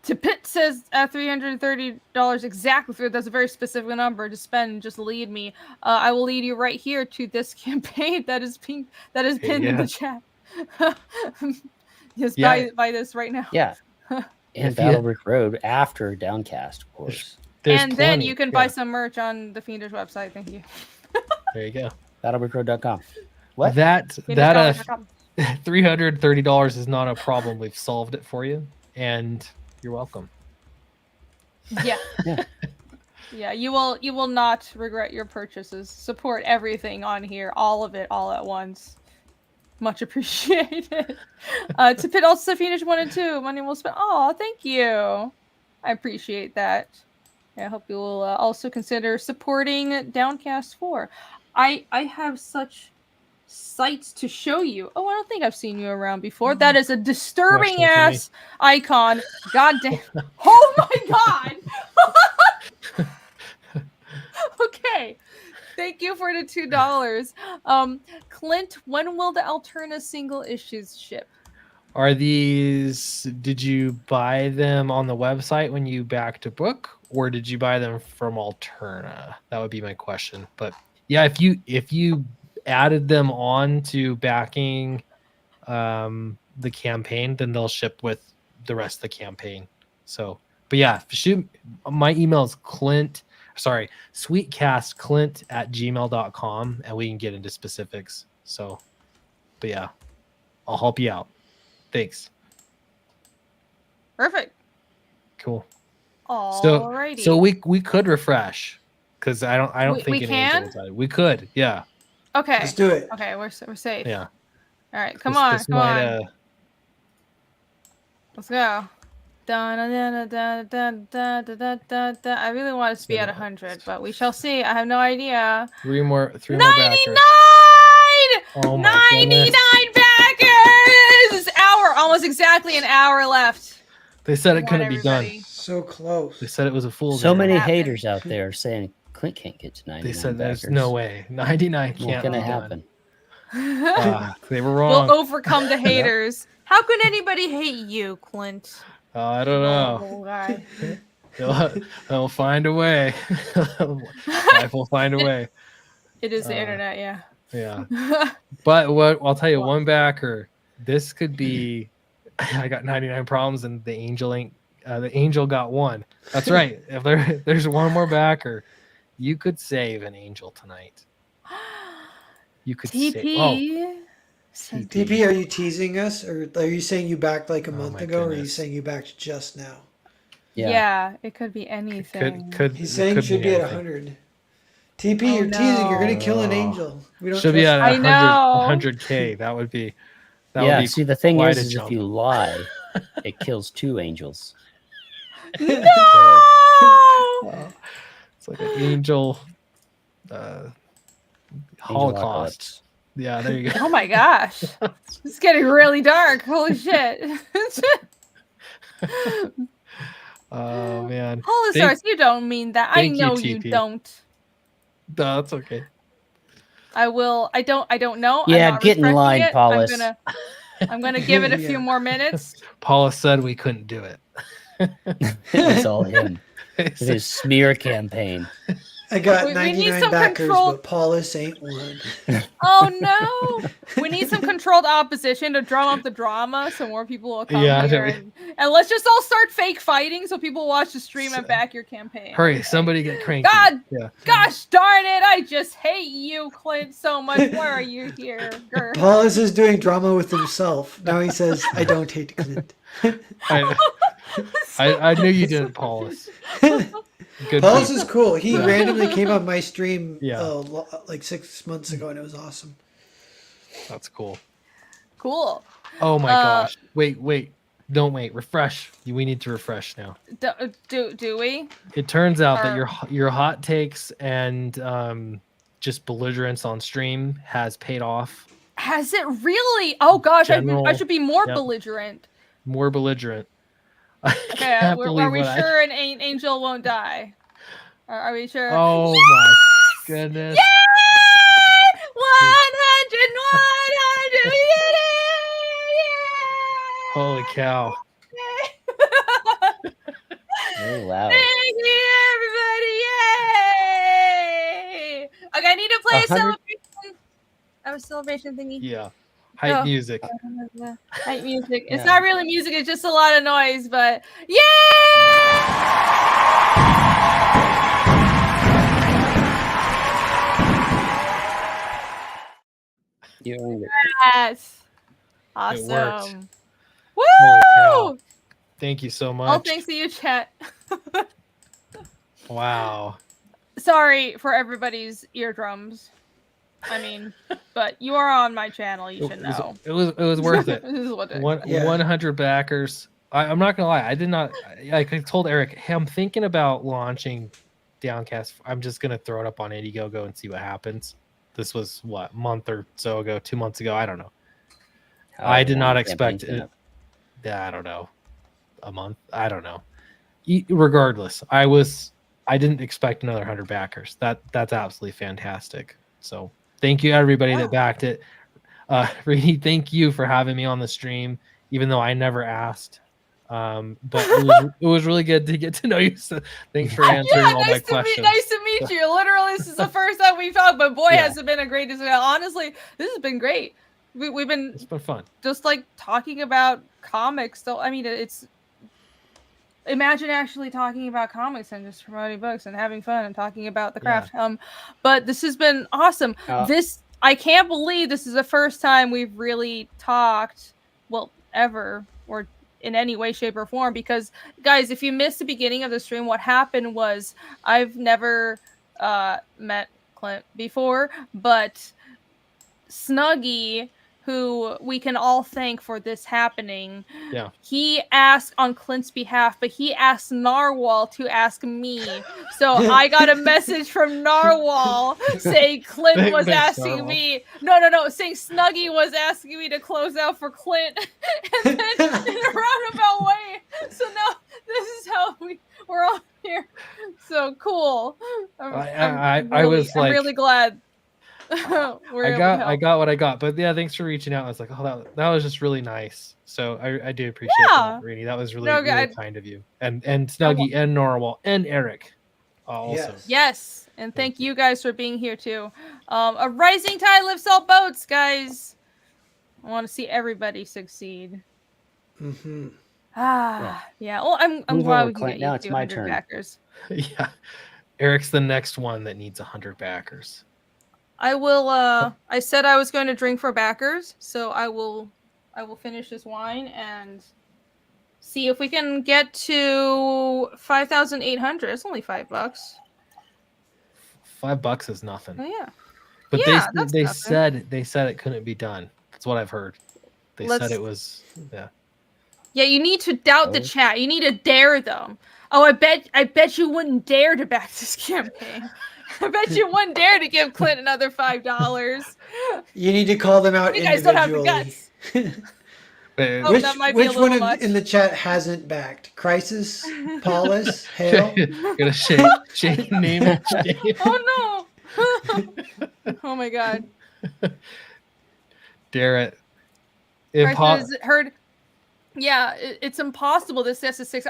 Tipit says $330 exactly. That's a very specific number to spend. Just lead me. I will lead you right here to this campaign that is pinned in the chat. Just buy this right now. Yeah. And Battlebrook Road after Downcast, of course. And then you can buy some merch on the Fiendish website. Thank you. There you go. BattlebrookRoad.com. What? That $330 is not a problem. We've solved it for you, and you're welcome. Yeah. Yeah, you will not regret your purchases. Support everything on here, all of it, all at once. Much appreciated. To pit also Fiendish 1 and 2. Money will spend. Oh, thank you. I appreciate that. I hope you will also consider supporting Downcast 4. I have such sights to show you. Oh, I don't think I've seen you around before. That is a disturbing ass icon. God damn. Oh my god. Okay. Thank you for the $2. Clint, when will the Alterna single issues ship? Are these, did you buy them on the website when you backed a book, or did you buy them from Alterna? That would be my question. But yeah, if you added them on to backing the campaign, then they'll ship with the rest of the campaign. So, but yeah, shoot, my email is sweetcastclint@gmail.com, and we can get into specifics. So, but yeah, I'll help you out. Thanks. Perfect. Cool. Alrighty. So we could refresh, because I don't think we can. Inside. We could, yeah. Okay. Let's do it. Okay, we're safe. Yeah. All right, come on. Let's go. I really want us to be at 100, but we shall see. I have no idea. Three more 99! backers. Oh my 99 backers! Almost exactly an hour left. They said it couldn't be done. So close. They said it was a fool's So many happen. haters out there saying Clint can't get to 99. They said there's backers. no way. 99 can't What's gonna be happen? They were wrong. We'll overcome the haters. How can anybody hate you, Clint? I don't know. Guy. They'll find a way. Life will find a way. It is the internet, yeah. Yeah. But what I'll tell you, one backer, this could be. I got 99 problems, and the angel ain't. The angel got one. That's right. If there's one more backer, you could save an angel tonight. You could TP. TP, are you teasing us, or are you saying you backed like a month ago, or are you saying you backed just now? Yeah, it could be anything. He's saying should be at 100. TP, you're teasing. You're gonna kill an angel. We don't should be at 100K. That would be. See, the thing is if you lie, it kills two angels. No! It's like an angel holocaust. Yeah, there you go. Oh my gosh. It's getting really dark. Holy shit. Oh man. Holosaurus, you don't mean that. I know you TP. don't. No, that's okay. I will. I don't know. Yeah, I'm not get in line, refreshing it. Paulus. I'm gonna give it a few more minutes. Paula said we couldn't do it. It's all him. It's his smear campaign. I got We need 99 some backers, control- but Paulus ain't one. Oh no! We need some controlled opposition to drum up the drama, so more people will come here. And let's just all start fake fighting, so people watch the stream and back your campaign. Hurry! Somebody get cranky. Gosh darn it! I just hate you, Clint, so much. Why are you here? Grr. Paulus is doing drama with himself. Now he says, "I don't hate Clint." I knew you didn't, Paulus. Good Paulus is cool. He randomly came on my stream like 6 months ago, and it was awesome. That's cool. Cool. Oh my gosh! Wait! Don't wait. Refresh. We need to refresh now. Do we? It turns out that your hot takes and just belligerence on stream has paid off. Has it really? Oh gosh, I should be more belligerent. More belligerent. Okay, are we sure an angel won't die? Are we sure? Oh my goodness. Yeah! 100, Holy cow. Very loud. Thank you, everybody! Yay! Okay, I need to play a 100 celebration. A celebration thingy. Yeah. Hype Oh. music. Hype music. It's Yeah. not really music, it's just a lot of noise, but yay! You earned it. Yes. worked. Awesome. Holy cow. Woo! Thank you so All much. thanks to you, chat. Wow. Sorry for everybody's eardrums. I mean, but you are on my channel. You should know. It was worth it. This is what it is. 100 backers. I'm not gonna lie. I did not. I told Eric, hey, I'm thinking about launching Downcast. I'm just gonna throw it up on Indiegogo and see what happens. This was what, month or so ago, 2 months ago. I don't know. I did not expect it. Yeah, I don't know. A month. I don't know. Regardless, I didn't expect another 100 backers. That's absolutely fantastic. So thank you everybody that backed it. Reedy, thank you for having me on the stream, even though I never asked. But it was really good to get to know you. So thanks for answering all my questions. Nice to meet you. Literally, this is the first time we've talked, but boy, has it been a great discussion. Honestly, this has been great. It's been fun. Just like talking about comics. So I mean, it's imagine actually talking about comics and just promoting books and having fun and talking about the craft. But this has been awesome. I can't believe this is the first time we've really talked, well, ever, or in any way, shape, or form. Because guys, if you missed the beginning of the stream, what happened was I've never met Clint before, but Snuggie, who we can all thank for this happening. Yeah. He asked on Clint's behalf, but he asked Narwhal to ask me. So I got a message from Narwhal saying Clint was asking Narwhal. me. No, saying Snuggie was asking me to close out for Clint. And then in a roundabout way. So now this is how we're all here. So cool. I'm really glad. I got what I got, but yeah, thanks for reaching out. I was like, oh, that was just really nice. So I do appreciate that, Reedy. That was really kind of you, and Snuggie and Norwal and Eric also. Yes, and thank you guys for being here too. A rising tide lifts all boats, guys. I want to see everybody succeed. Mm-hmm. Yeah. Well, I'm glad we can get now you it's my 200 turn. backers. Yeah, Eric's the next one that needs 100 backers. I will. I said I was going to drink for backers, so I will finish this wine and see if we can get to 5,800. It's only $5. $5 is nothing. Oh yeah. But they nothing. said it couldn't be done. That's what I've heard. They said it was Yeah, you need to doubt the chat. You need to dare them. Oh, I bet you wouldn't dare to back this campaign. I bet you wouldn't dare to give Clint another $5. You need to call them out You guys don't have the individually. guts. That might be Which a one little much. in the chat hasn't backed? Crisis, Paulus, Hale. Gonna shake name it. Oh no! Oh my god. Dare it. Heard. Yeah, it's impossible. This is a 6.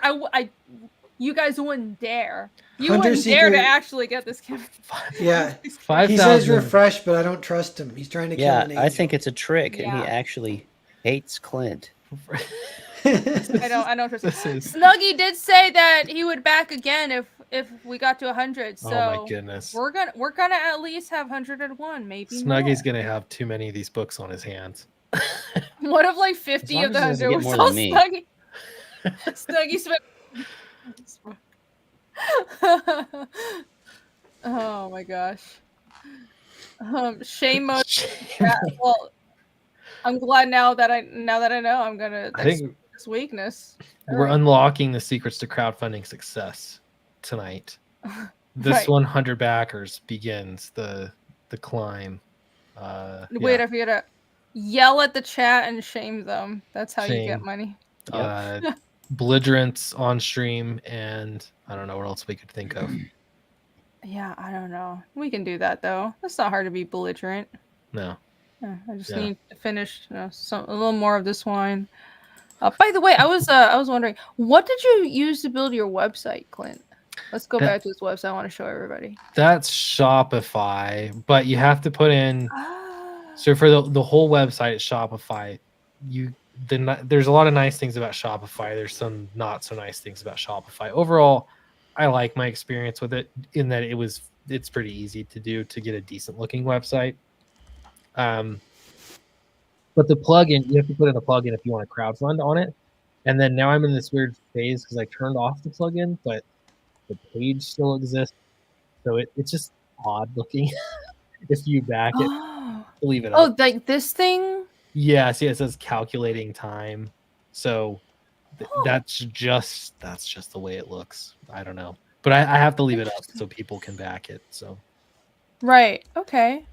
You guys wouldn't dare. You Hunter wouldn't dare to Seeker- actually get this campaign. Yeah. 5,000. He says refresh, but I don't trust him. He's trying to kill an angel. I think it's a trick, and Yeah. he actually hates Clint. I don't trust him. Snuggie did say that he would back again if we got to 100. So oh my goodness. we're gonna at least have 101, maybe. Snuggie's more. gonna have too many of these books on his hands. What if like 50 of the 100 was all Snuggie? Snuggie spent. Oh my gosh. Shame mode. Well, I'm glad now that I know I'm gonna. I think this weakness. We're unlocking the secrets to crowdfunding success tonight. This 100 backers begins the climb. Wait, I forget to yell at the chat and shame them. That's how you get money. Belligerents on stream, and I don't know what else we could think of. Yeah, I don't know. We can do that though. It's not hard to be belligerent. No. I just need to finish a little more of this wine. By the way, I was wondering, what did you use to build your website, Clint? Let's go back to this website. I want to show everybody. That's Shopify, but you have to put in. Ah. So for the whole website, it's Shopify. There's a lot of nice things about Shopify. There's some not so nice things about Shopify. Overall, I like my experience with it in that it's pretty easy to do to get a decent looking website. But the plugin, you have to put in a plugin if you want to crowdfund on it. And then now I'm in this weird phase because I turned off the plugin, but the page still exists. So it's just odd looking if you back it. Leave it up. Oh, like this thing? Yeah, see, it says calculating time. So that's just the way it looks. I don't know. But I have to leave it up so people can back it. So right. Okay.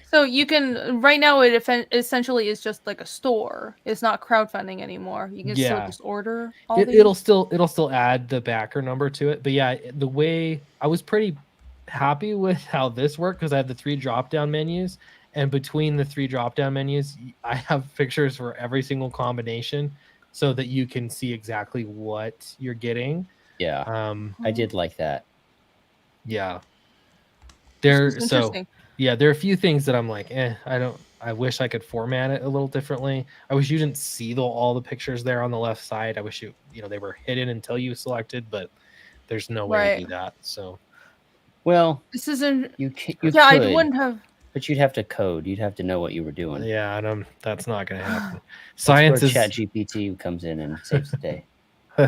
So you can right now it essentially is just like a store. It's not crowdfunding anymore. You can still just order all these. It'll still add the backer number to it. But yeah, the way I was pretty happy with how this worked because I had the 3 drop-down menus, and between the 3 drop-down menus, I have pictures for every single combination so that you can see exactly what you're getting. Yeah. I did like that. Yeah. This is interesting. Yeah, there are a few things that I'm like, I wish I could format it a little differently. I wish you didn't see all the pictures there on the left side. I wish they were hidden until you selected, but there's no way to do that. So, well, this isn't. You could, I wouldn't have. But you'd have to code. You'd have to know what you were doing. Yeah, and that's not going to happen. Science is ChatGPT comes in and saves the day. Or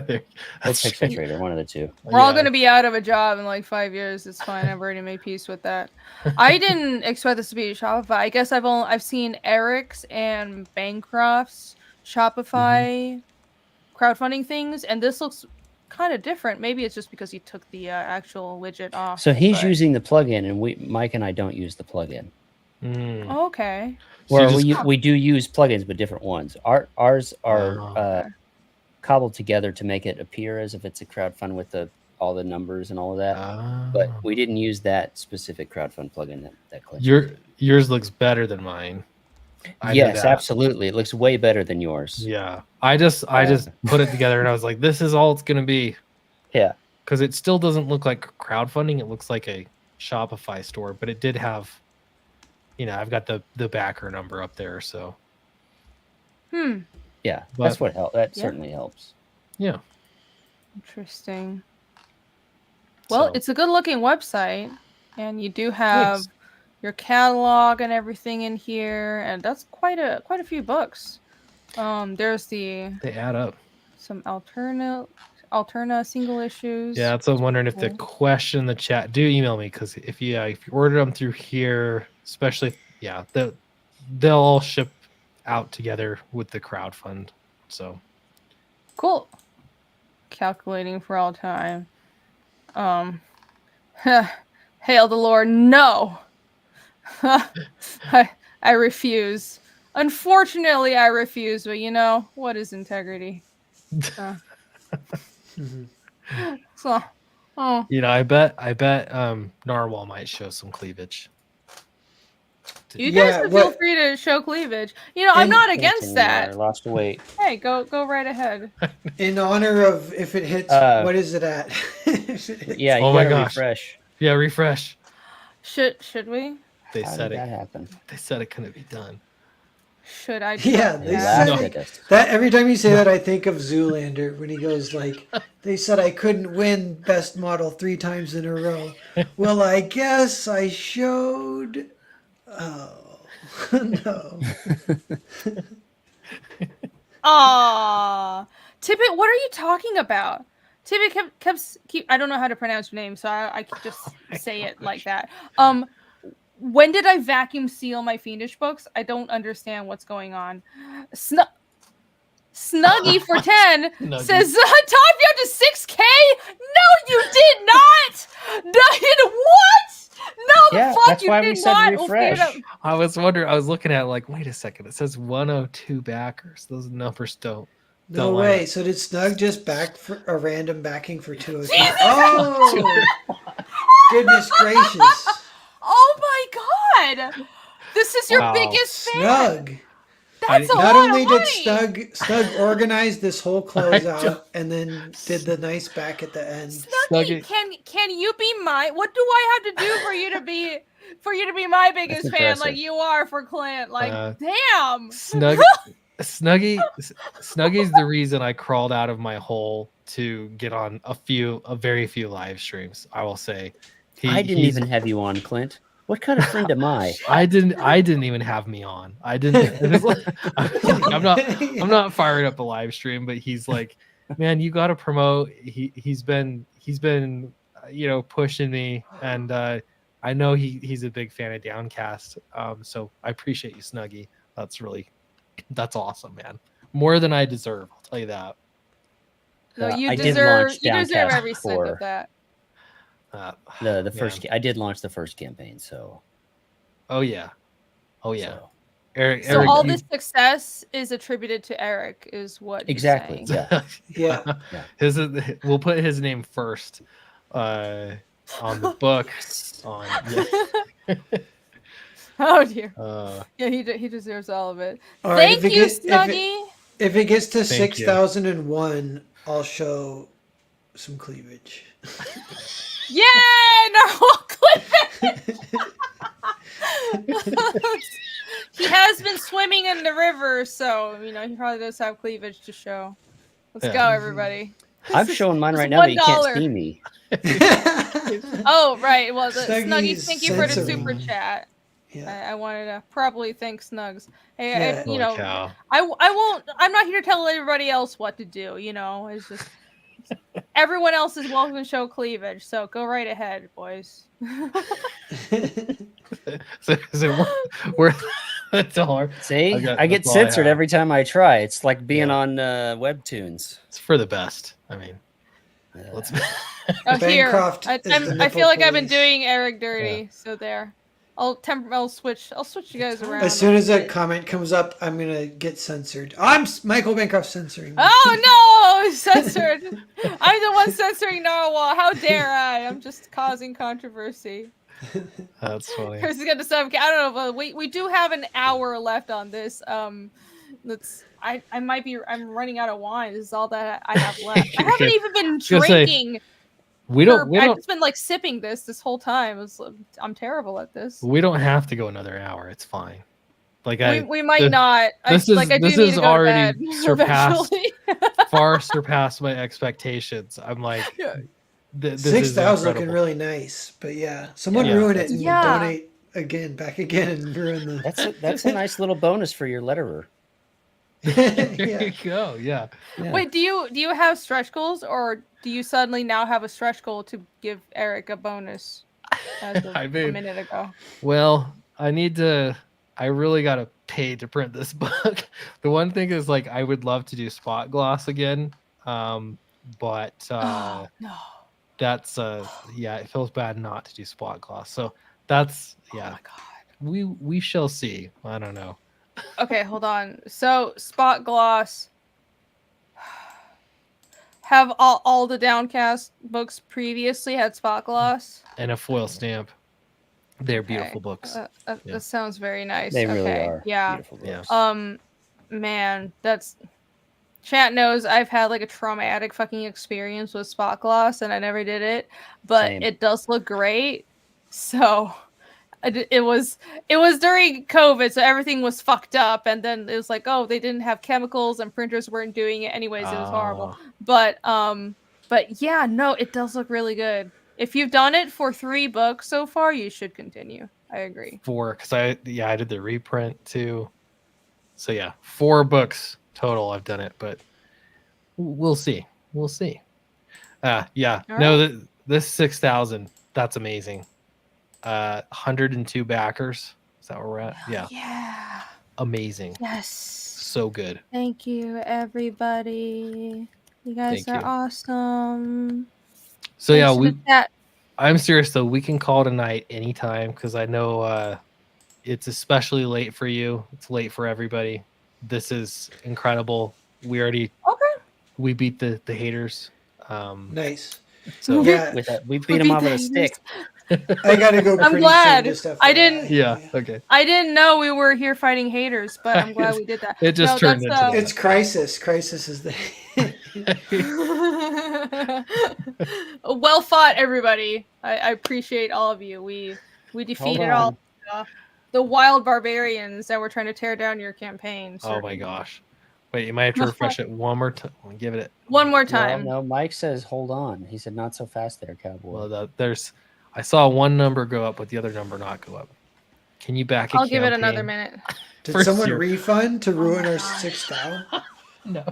Pixel Trader, one of the two. We're all going to be out of a job in like 5 years. It's fine. I've already made peace with that. I didn't expect this to be Shopify. I guess I've seen Eric's and Bancroft's Shopify crowdfunding things, and this looks kind of different. Maybe it's just because he took the actual widget off. So he's using the plugin, and Mike and I don't use the plugin. Oh, okay. Well, we do use plugins, but different ones. Ours are cobbled together to make it appear as if it's a crowdfund with all the numbers and all of that. But we didn't use that specific crowdfund plugin that Clint. Yours looks better than mine. Yes, absolutely. It looks way better than yours. Yeah. I just put it together and I was like, this is all it's going to be. Yeah. Because it still doesn't look like crowdfunding. It looks like a Shopify store, but it did have, I've got the backer number up there. So. Yeah, that's what helps. That certainly helps. Yeah. Interesting. Well, it's a good-looking website, and you do have your catalog and everything in here, and that's quite a few books. There's they add up. Some Alterna single issues. Yeah, so I'm wondering if the question in the chat, do email me, because if you order them through here, especially they'll all ship out together with the crowdfund. So cool. Calculating for all time. Hail the Lord. No. I refuse. Unfortunately, I refuse, but what is integrity? So I bet Narwhal might show some cleavage. You guys can feel free to show cleavage. I'm not against that. Lost weight. Hey, go right ahead. In honor of if it hits, what is it at? Yeah, you gotta refresh. Yeah, refresh. Should we? They How said did that happen? They said it couldn't be done. Should I? Yeah, they said that. Every time you say that, I think of Zoolander when he goes like, "They said I couldn't win best model 3 times in a row." Well, I guess I showed. Oh no. Aw, Tippett, what are you talking about? Tippett keep I don't know how to pronounce your name, so I could just say it like that. When did I vacuum seal my Fiendish books? I don't understand what's going on. Snuggie for 10 says, top you up to 6K? No, you did not! What? No, the fuck, that's you why did we said not. refresh. I was wondering, I was looking at wait a second, it says 102 backers. Those numbers don't. No way. So did Snug just back for a random backing for 202? Oh, goodness gracious. Oh my god. This is your biggest fan. Snug. That's a Not lot only of did money. Snug organize this whole closeout don't- and then did the nice back at the end. Snuggie, can you be my? What do I have to do for you to be my biggest fan like impressive. you are for Clint? Like, damn. Snuggie's the reason I crawled out of my hole to get on a very few live streams. I will say, I didn't even have you on, Clint. What kind of friend am I? I didn't even have me on. I didn't. I'm not firing up a live stream, but he's like, man, you got to promote. He's been pushing me, and I know he's a big fan of Downcast. So I appreciate you, Snuggie. That's awesome, man. More than I deserve. I'll tell you that. No, you I did deserve launch every Downcast cent of that. the first. I did launch the first campaign, so. Oh yeah. So. Eric. So all this success is attributed to Eric, is what Exactly. He's saying. Yeah. Yeah. We'll put his name first on the book. Oh dear. Yeah, he deserves all of it. All right, Thank you, Snuggie. If it gets to Thank you. 6,001, I'll show some cleavage. Yay! Narwhal cleavage. He has been swimming in the river, so he probably does have cleavage to show. Let's go, everybody. I'm showing mine right now, but you can't see me. Oh, right. Well, Snuggie's Snuggie, thank you for the censoring. super chat. Yeah. I wanted to probably thank Snugs. Hey, Yeah. Holy cow. I won't. I'm not here to tell everybody else what to do. It's just everyone else is welcome to show cleavage. So go right ahead, boys. So is it worth that's all right. See, I get that's all I censored have. every time I try. It's like being Yeah. on Webtoons. It's for the best. I mean, let's Oh, here. Bancroft is the I nipple feel like I've been police. doing Eric dirty. So there. I'll switch you guys around. As soon as a a comment comes up, I'm gonna get censored. I'm Michael Bancroft censoring. me. Oh no, censored! I'm the one censoring Narwhal. How dare I? I'm just causing controversy. That's funny. Chris is gonna I don't know, but we do have an hour left on this. Let's. I'm running out of wine. This is all that I have left. I haven't even been gonna say, drinking. I've I've just been like sipping this whole time. I'm terrible at this. We don't have to go another hour. It's fine. Like We might not. This I do is need to go already to bed surpassed eventually. far surpassed my expectations. I'm like, this is 6,000 looking incredible. really nice, but yeah, someone Yeah. ruin it and Yeah. donate again, back again, and ruin the. That's a nice little bonus for your letterer. There Yeah. you go. Yeah. Yeah. Wait, do you have stretch goals, or do you suddenly now have a stretch goal to give Eric a bonus as of I a mean, minute ago? well, I really got to pay to print this book. The one thing is, like, I would love to do spot gloss again. But No. that's it feels bad not to do spot gloss. So that's Oh my god. we shall see. I don't know. Okay, hold on. So spot gloss. Have all the Downcast books previously had spot gloss? And a foil stamp. They're Okay. beautiful books. Yeah. That sounds very nice. They okay. really are. Yeah. Beautiful Yeah. books. Man, that's chat knows I've had like a traumatic fucking experience with spot gloss and I never did it, but Same. it does look great. So it was during COVID, so everything was fucked up, and then it was like, oh, they didn't have chemicals and printers weren't doing it anyways. It was horrible. But yeah, no, it does look really good. If you've done it for 3 books so far, you should continue. I agree. 4, because I did the reprint too. So yeah, 4 books total. I've done it, but we'll see. Yeah. All No, this 6,000. That's amazing. 102 backers. Is that where we're at? Yeah. Yeah. Amazing. Yes. So good. Thank you, everybody. You guys Thank are you. awesome. So yeah, Thanks for the chat. I'm serious though. We can call tonight anytime because I know it's especially late for you. It's late for everybody. This is incredible. We beat the haters. Nice. So Yeah. We beat him off with a stick. I gotta go. I'm pretty glad. Soon, just I FYI. didn't- Yeah. Okay. I didn't know we were here fighting haters, but I'm glad we did that. It just turned into that. It's Crisis. Crisis is the. Well fought, everybody. I appreciate all of you. We defeated all the wild barbarians that were trying to tear down your campaign. Oh my gosh. Wait, you might have to refresh it one more time. Give it one more time. No, Mike says hold on. He said not so fast there, cowboy. Well, I saw one number go up, but the other number not go up. Can you back? I'll give it another minute. Did someone refund to ruin our 6,000? No.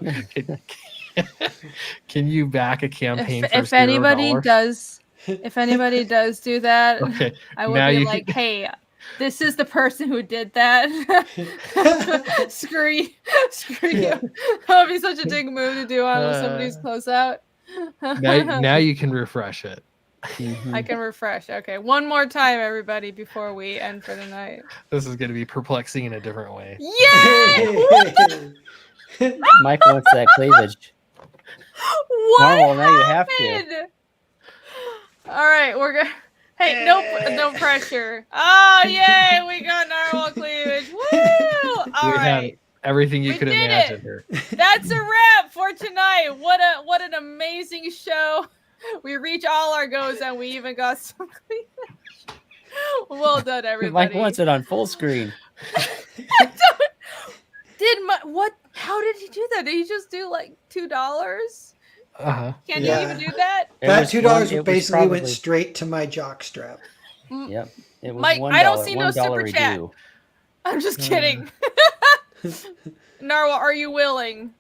Can you back a campaign? If anybody does, do that, okay. I would be like, hey. This is the person who did that. Screw you. That would be such a dick move to do on somebody's closeout. now you can refresh it. I can refresh. Okay, one more time, everybody, before we end for the night. This is going to be perplexing in a different way. Yay! Mike wants that cleavage. What Normal, now you have to. All right, we're going to... Hey, no pressure. Oh, yay, we got narwhal cleavage. Woo! All right. Everything you could imagine here. That's a wrap for tonight. What an amazing show. We reach all our goals and we even got some cleavage. Well done, everybody. Mike wants it on full screen. How did he do that? Did he just do like $2? Uh-huh. Can't you even do that? That $2 basically went straight to my jock strap. Yep. It was Mike, $1, I don't see no $1 super chat. due. I'm just kidding. Narwhal, are you willing?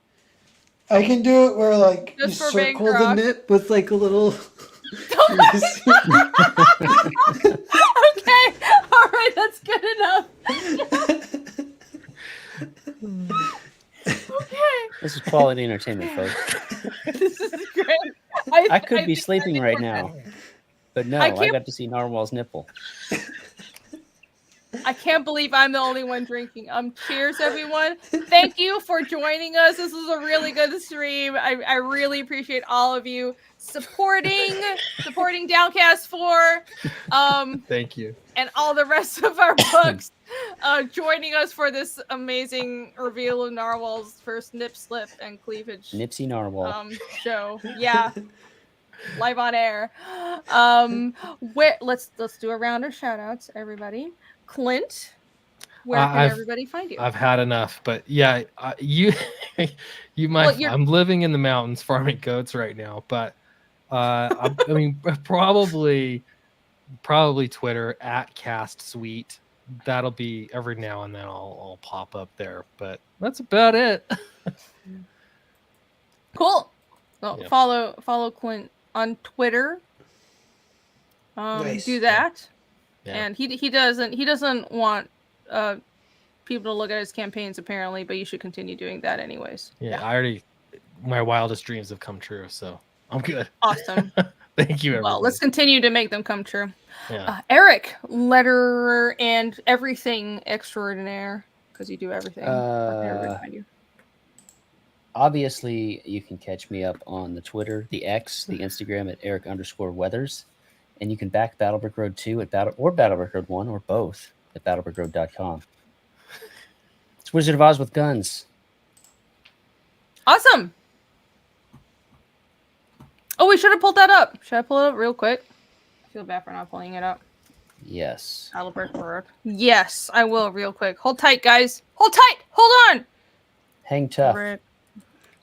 I can do it where like just you circle the nip with like a little. Okay, all right, that's good enough. Okay. This is quality entertainment, folks. This is great. I could be sleeping right now, but no, I got to see Narwhal's nipple. I can't believe I'm the only one drinking. Cheers, everyone. Thank you for joining us. This was a really good stream. I really appreciate all of you supporting Downcast 4. Thank you. And all the rest of our books joining us for this amazing reveal of Narwhal's first nip slip and cleavage. Nipsey Narwhal. Show. Yeah. Live on air. Let's do a round of shout outs, everybody. Clint, where can everybody find you? I've had enough, but yeah, you might. Well, I'm living in the mountains farming goats right now, but I mean, probably Twitter @CastSweet. That'll be every now and then I'll pop up there, but that's about it. Cool. So yeah. Follow Clint on Twitter. Nice. Do that. Yeah. And he doesn't want people to look at his campaigns apparently, but you should continue doing that anyways. Yeah. My wildest dreams have come true, so I'm good. Awesome. Thank you, everybody. Well, let's continue to make them come true. Yeah. Eric, letterer and everything extraordinaire, because you do everything. Obviously, you can catch me up on the Twitter, the X, the Instagram at Eric_Weathers. And you can back Battlebrick Road 2 at Battlebrick Road 1 or both at battlebrickroad.com. It's Wizard of Oz with guns. Awesome. Oh, we should have pulled that up. Should I pull it up real quick? I feel bad for not pulling it up. Yes. Battlebrick Road. Yes, I will real quick. Hold tight, guys. Hold tight. Hold on. Hang tough.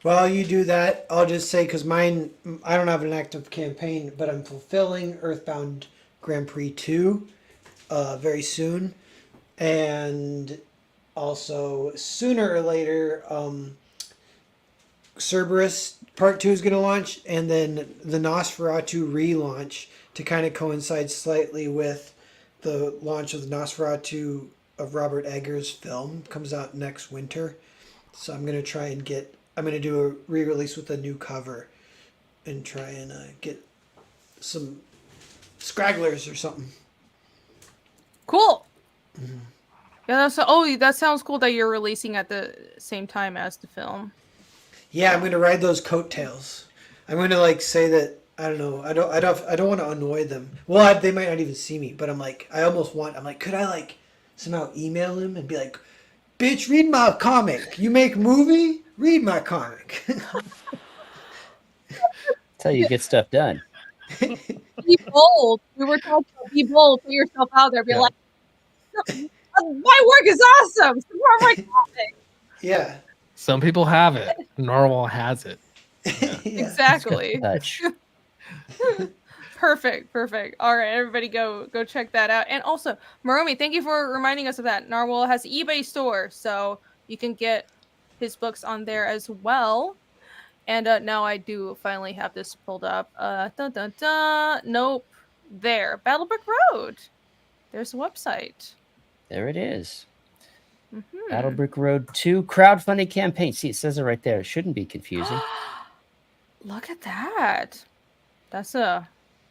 While you do that, I'll just say, because mine, I don't have an active campaign, but I'm fulfilling Earthbound Grand Prix 2 very soon. And also, sooner or later, Cerberus Part 2 is going to launch, and then the Nosferatu relaunch to kind of coincide slightly with the launch of the Nosferatu of Robert Eggers film comes out next winter. So I'm going to try and I'm going to do a re-release with a new cover and try and get some scragglers or something. Cool. Mm-hmm. Yeah, that sounds cool that you're releasing at the same time as the film. Yeah, I'm going to ride those coattails. I'm going to say that I don't know. I don't want to annoy them. Well, they might not even see me, but I'm like, I'm like, could I like somehow email him and be like, bitch, read my comic. You make movie? Read my comic. That's how you get stuff done. Be bold. We were talking about be bold. Put yourself out there. Be Yeah. like, my work is awesome. Support my comic. Yeah. Some people have it. Narwhal has it. Yeah. Exactly. Touch. Perfect. All right, everybody go check that out. And also, Maromi, thank you for reminding us of that. Narwhal has an eBay store, so you can get his books on there as well. And now I do finally have this pulled up. Nope. There. Battlebrick Road. There's a website. There it is. Mhm. Battlebrick Road 2 crowdfunding campaign. See, it says it right there. It shouldn't be confusing. Look at that. That's a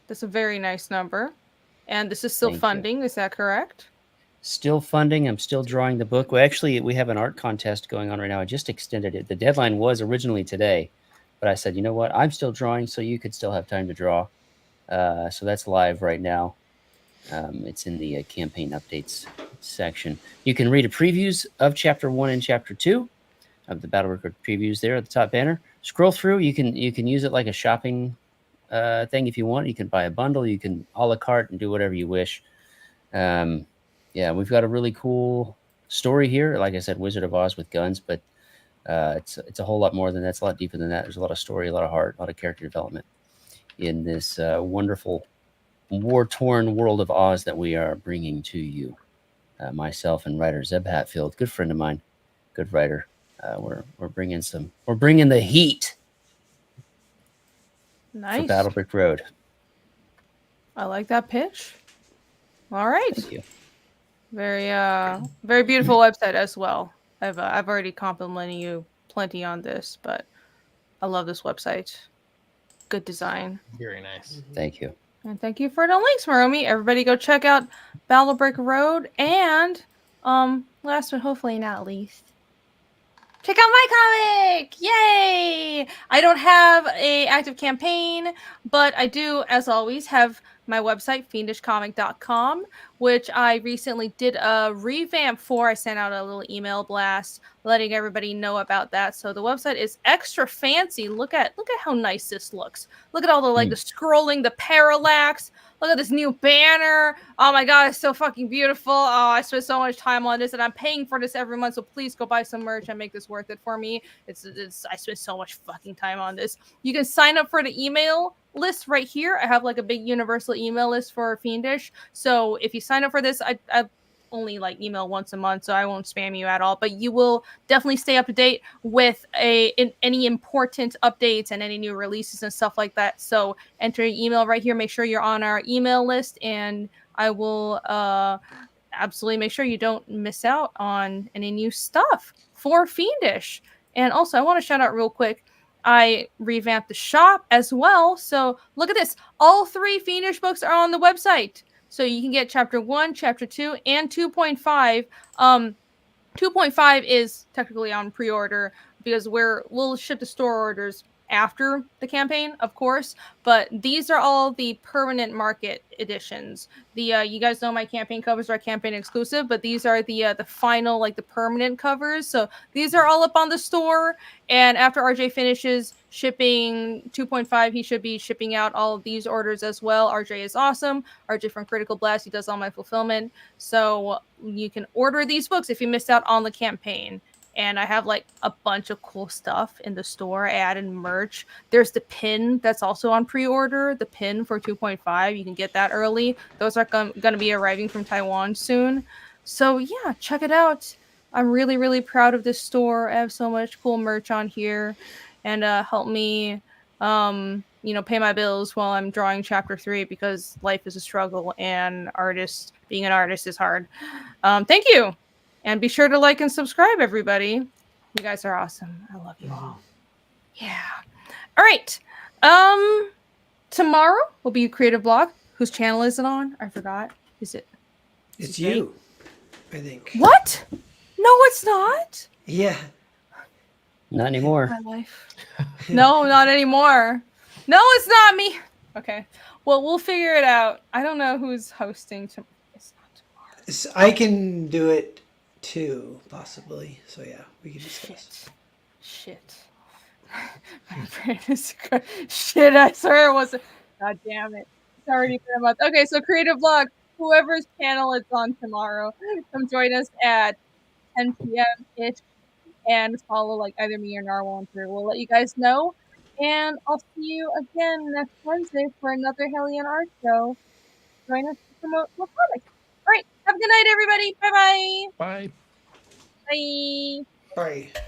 very nice number. And this is still Thank you. funding, is that correct? Still funding. I'm still drawing the book. Well, actually, we have an art contest going on right now. I just extended it. The deadline was originally today, but I said, you know what? I'm still drawing, so you could still have time to draw. So that's live right now. It's in the campaign updates section. You can read previews of Chapter 1 and Chapter 2 of the Battlebrick Road previews there at the top banner. Scroll through. You can use it like a shopping thing if you want. You can buy a bundle. You can a la carte and do whatever you wish. Yeah, we've got a really cool story here. Like I said, Wizard of Oz with guns, but it's a whole lot more than that. It's a lot deeper than that. There's a lot of story, a lot of heart, a lot of character development in this wonderful war-torn world of Oz that we are bringing to you. Myself and writer Zeb Hatfield, good friend of mine, good writer. We're bringing the heat Nice. for Battlebrick Road. I like that pitch. All right. Thank you. Very beautiful website as well. I've already complimented you plenty on this, but I love this website. Good design. Very nice. Thank you. And thank you for the links, Maromi. Everybody go check out Battlebrick Road. And last but hopefully not least, check out my comic! Yay! I don't have a active campaign, but I do, as always, have my website, fiendishcomic.com, which I recently did a revamp for. I sent out a little email blast letting everybody know about that. So the website is extra fancy. Look at how nice this looks. Look at all the the scrolling, the parallax. Look at this new banner. Oh my god, it's so fucking beautiful. Oh, I spent so much time on this, and I'm paying for this every month. So please go buy some merch and make this worth it for me. I spent so much fucking time on this. You can sign up for the email list right here. I have like a big universal email list for Fiendish. So if you sign up for this, I only like email once a month, so I won't spam you at all. But you will definitely stay up to date with any important updates and any new releases and stuff like that. So enter your email right here. Make sure you're on our email list, and I will absolutely make sure you don't miss out on any new stuff for Fiendish. And also, I want to shout out real quick. I revamped the shop as well. So look at this. All 3 Fiendish books are on the website. So you can get Chapter 1, Chapter 2, and 2.5. 2.5 is technically on pre-order because we'll ship the store orders after the campaign, of course, but these are all the permanent market editions. You guys know my campaign covers are campaign exclusive, but these are the final, like the permanent covers. So these are all up on the store, and after RJ finishes shipping 2.5, he should be shipping out all of these orders as well. RJ is awesome. RJ from Critical Blast, he does all my fulfillment. So you can order these books if you missed out on the campaign. And I have like a bunch of cool stuff in the store. I added merch. There's the pin that's also on pre-order. The pin for 2.5. You can get that early. Those are going to be arriving from Taiwan soon. So yeah, check it out. I'm really, really proud of this store. I have so much cool merch on here. And help me, pay my bills while I'm drawing Chapter 3 because life is a struggle and being an artist is hard. Thank you. And be sure to like and subscribe, everybody. You guys are awesome. I love you all. Yeah. All right. Tomorrow will be a creative blog. Whose channel is it on? I forgot. Is it? It's you, I think. What? No, it's not. Yeah. Not anymore. My life. No, not anymore. No, it's not me. Okay. Well, we'll figure it out. I don't know who's hosting it's not tomorrow. I can do it too, possibly. So yeah, we can discuss. Shit. My brain is shit. I swear it wasn't. God damn it. It's already been a month. Okay, so creative vlog. Whoever's channel it's on tomorrow, come join us at 10 p.m. ish and follow like either me or Narwhal on Twitter. We'll let you guys know. And I'll see you again next Wednesday for another Hellion Art Show. Join us to promote more products. All right. Have a good night, everybody. Bye-bye. Bye. Bye. Bye.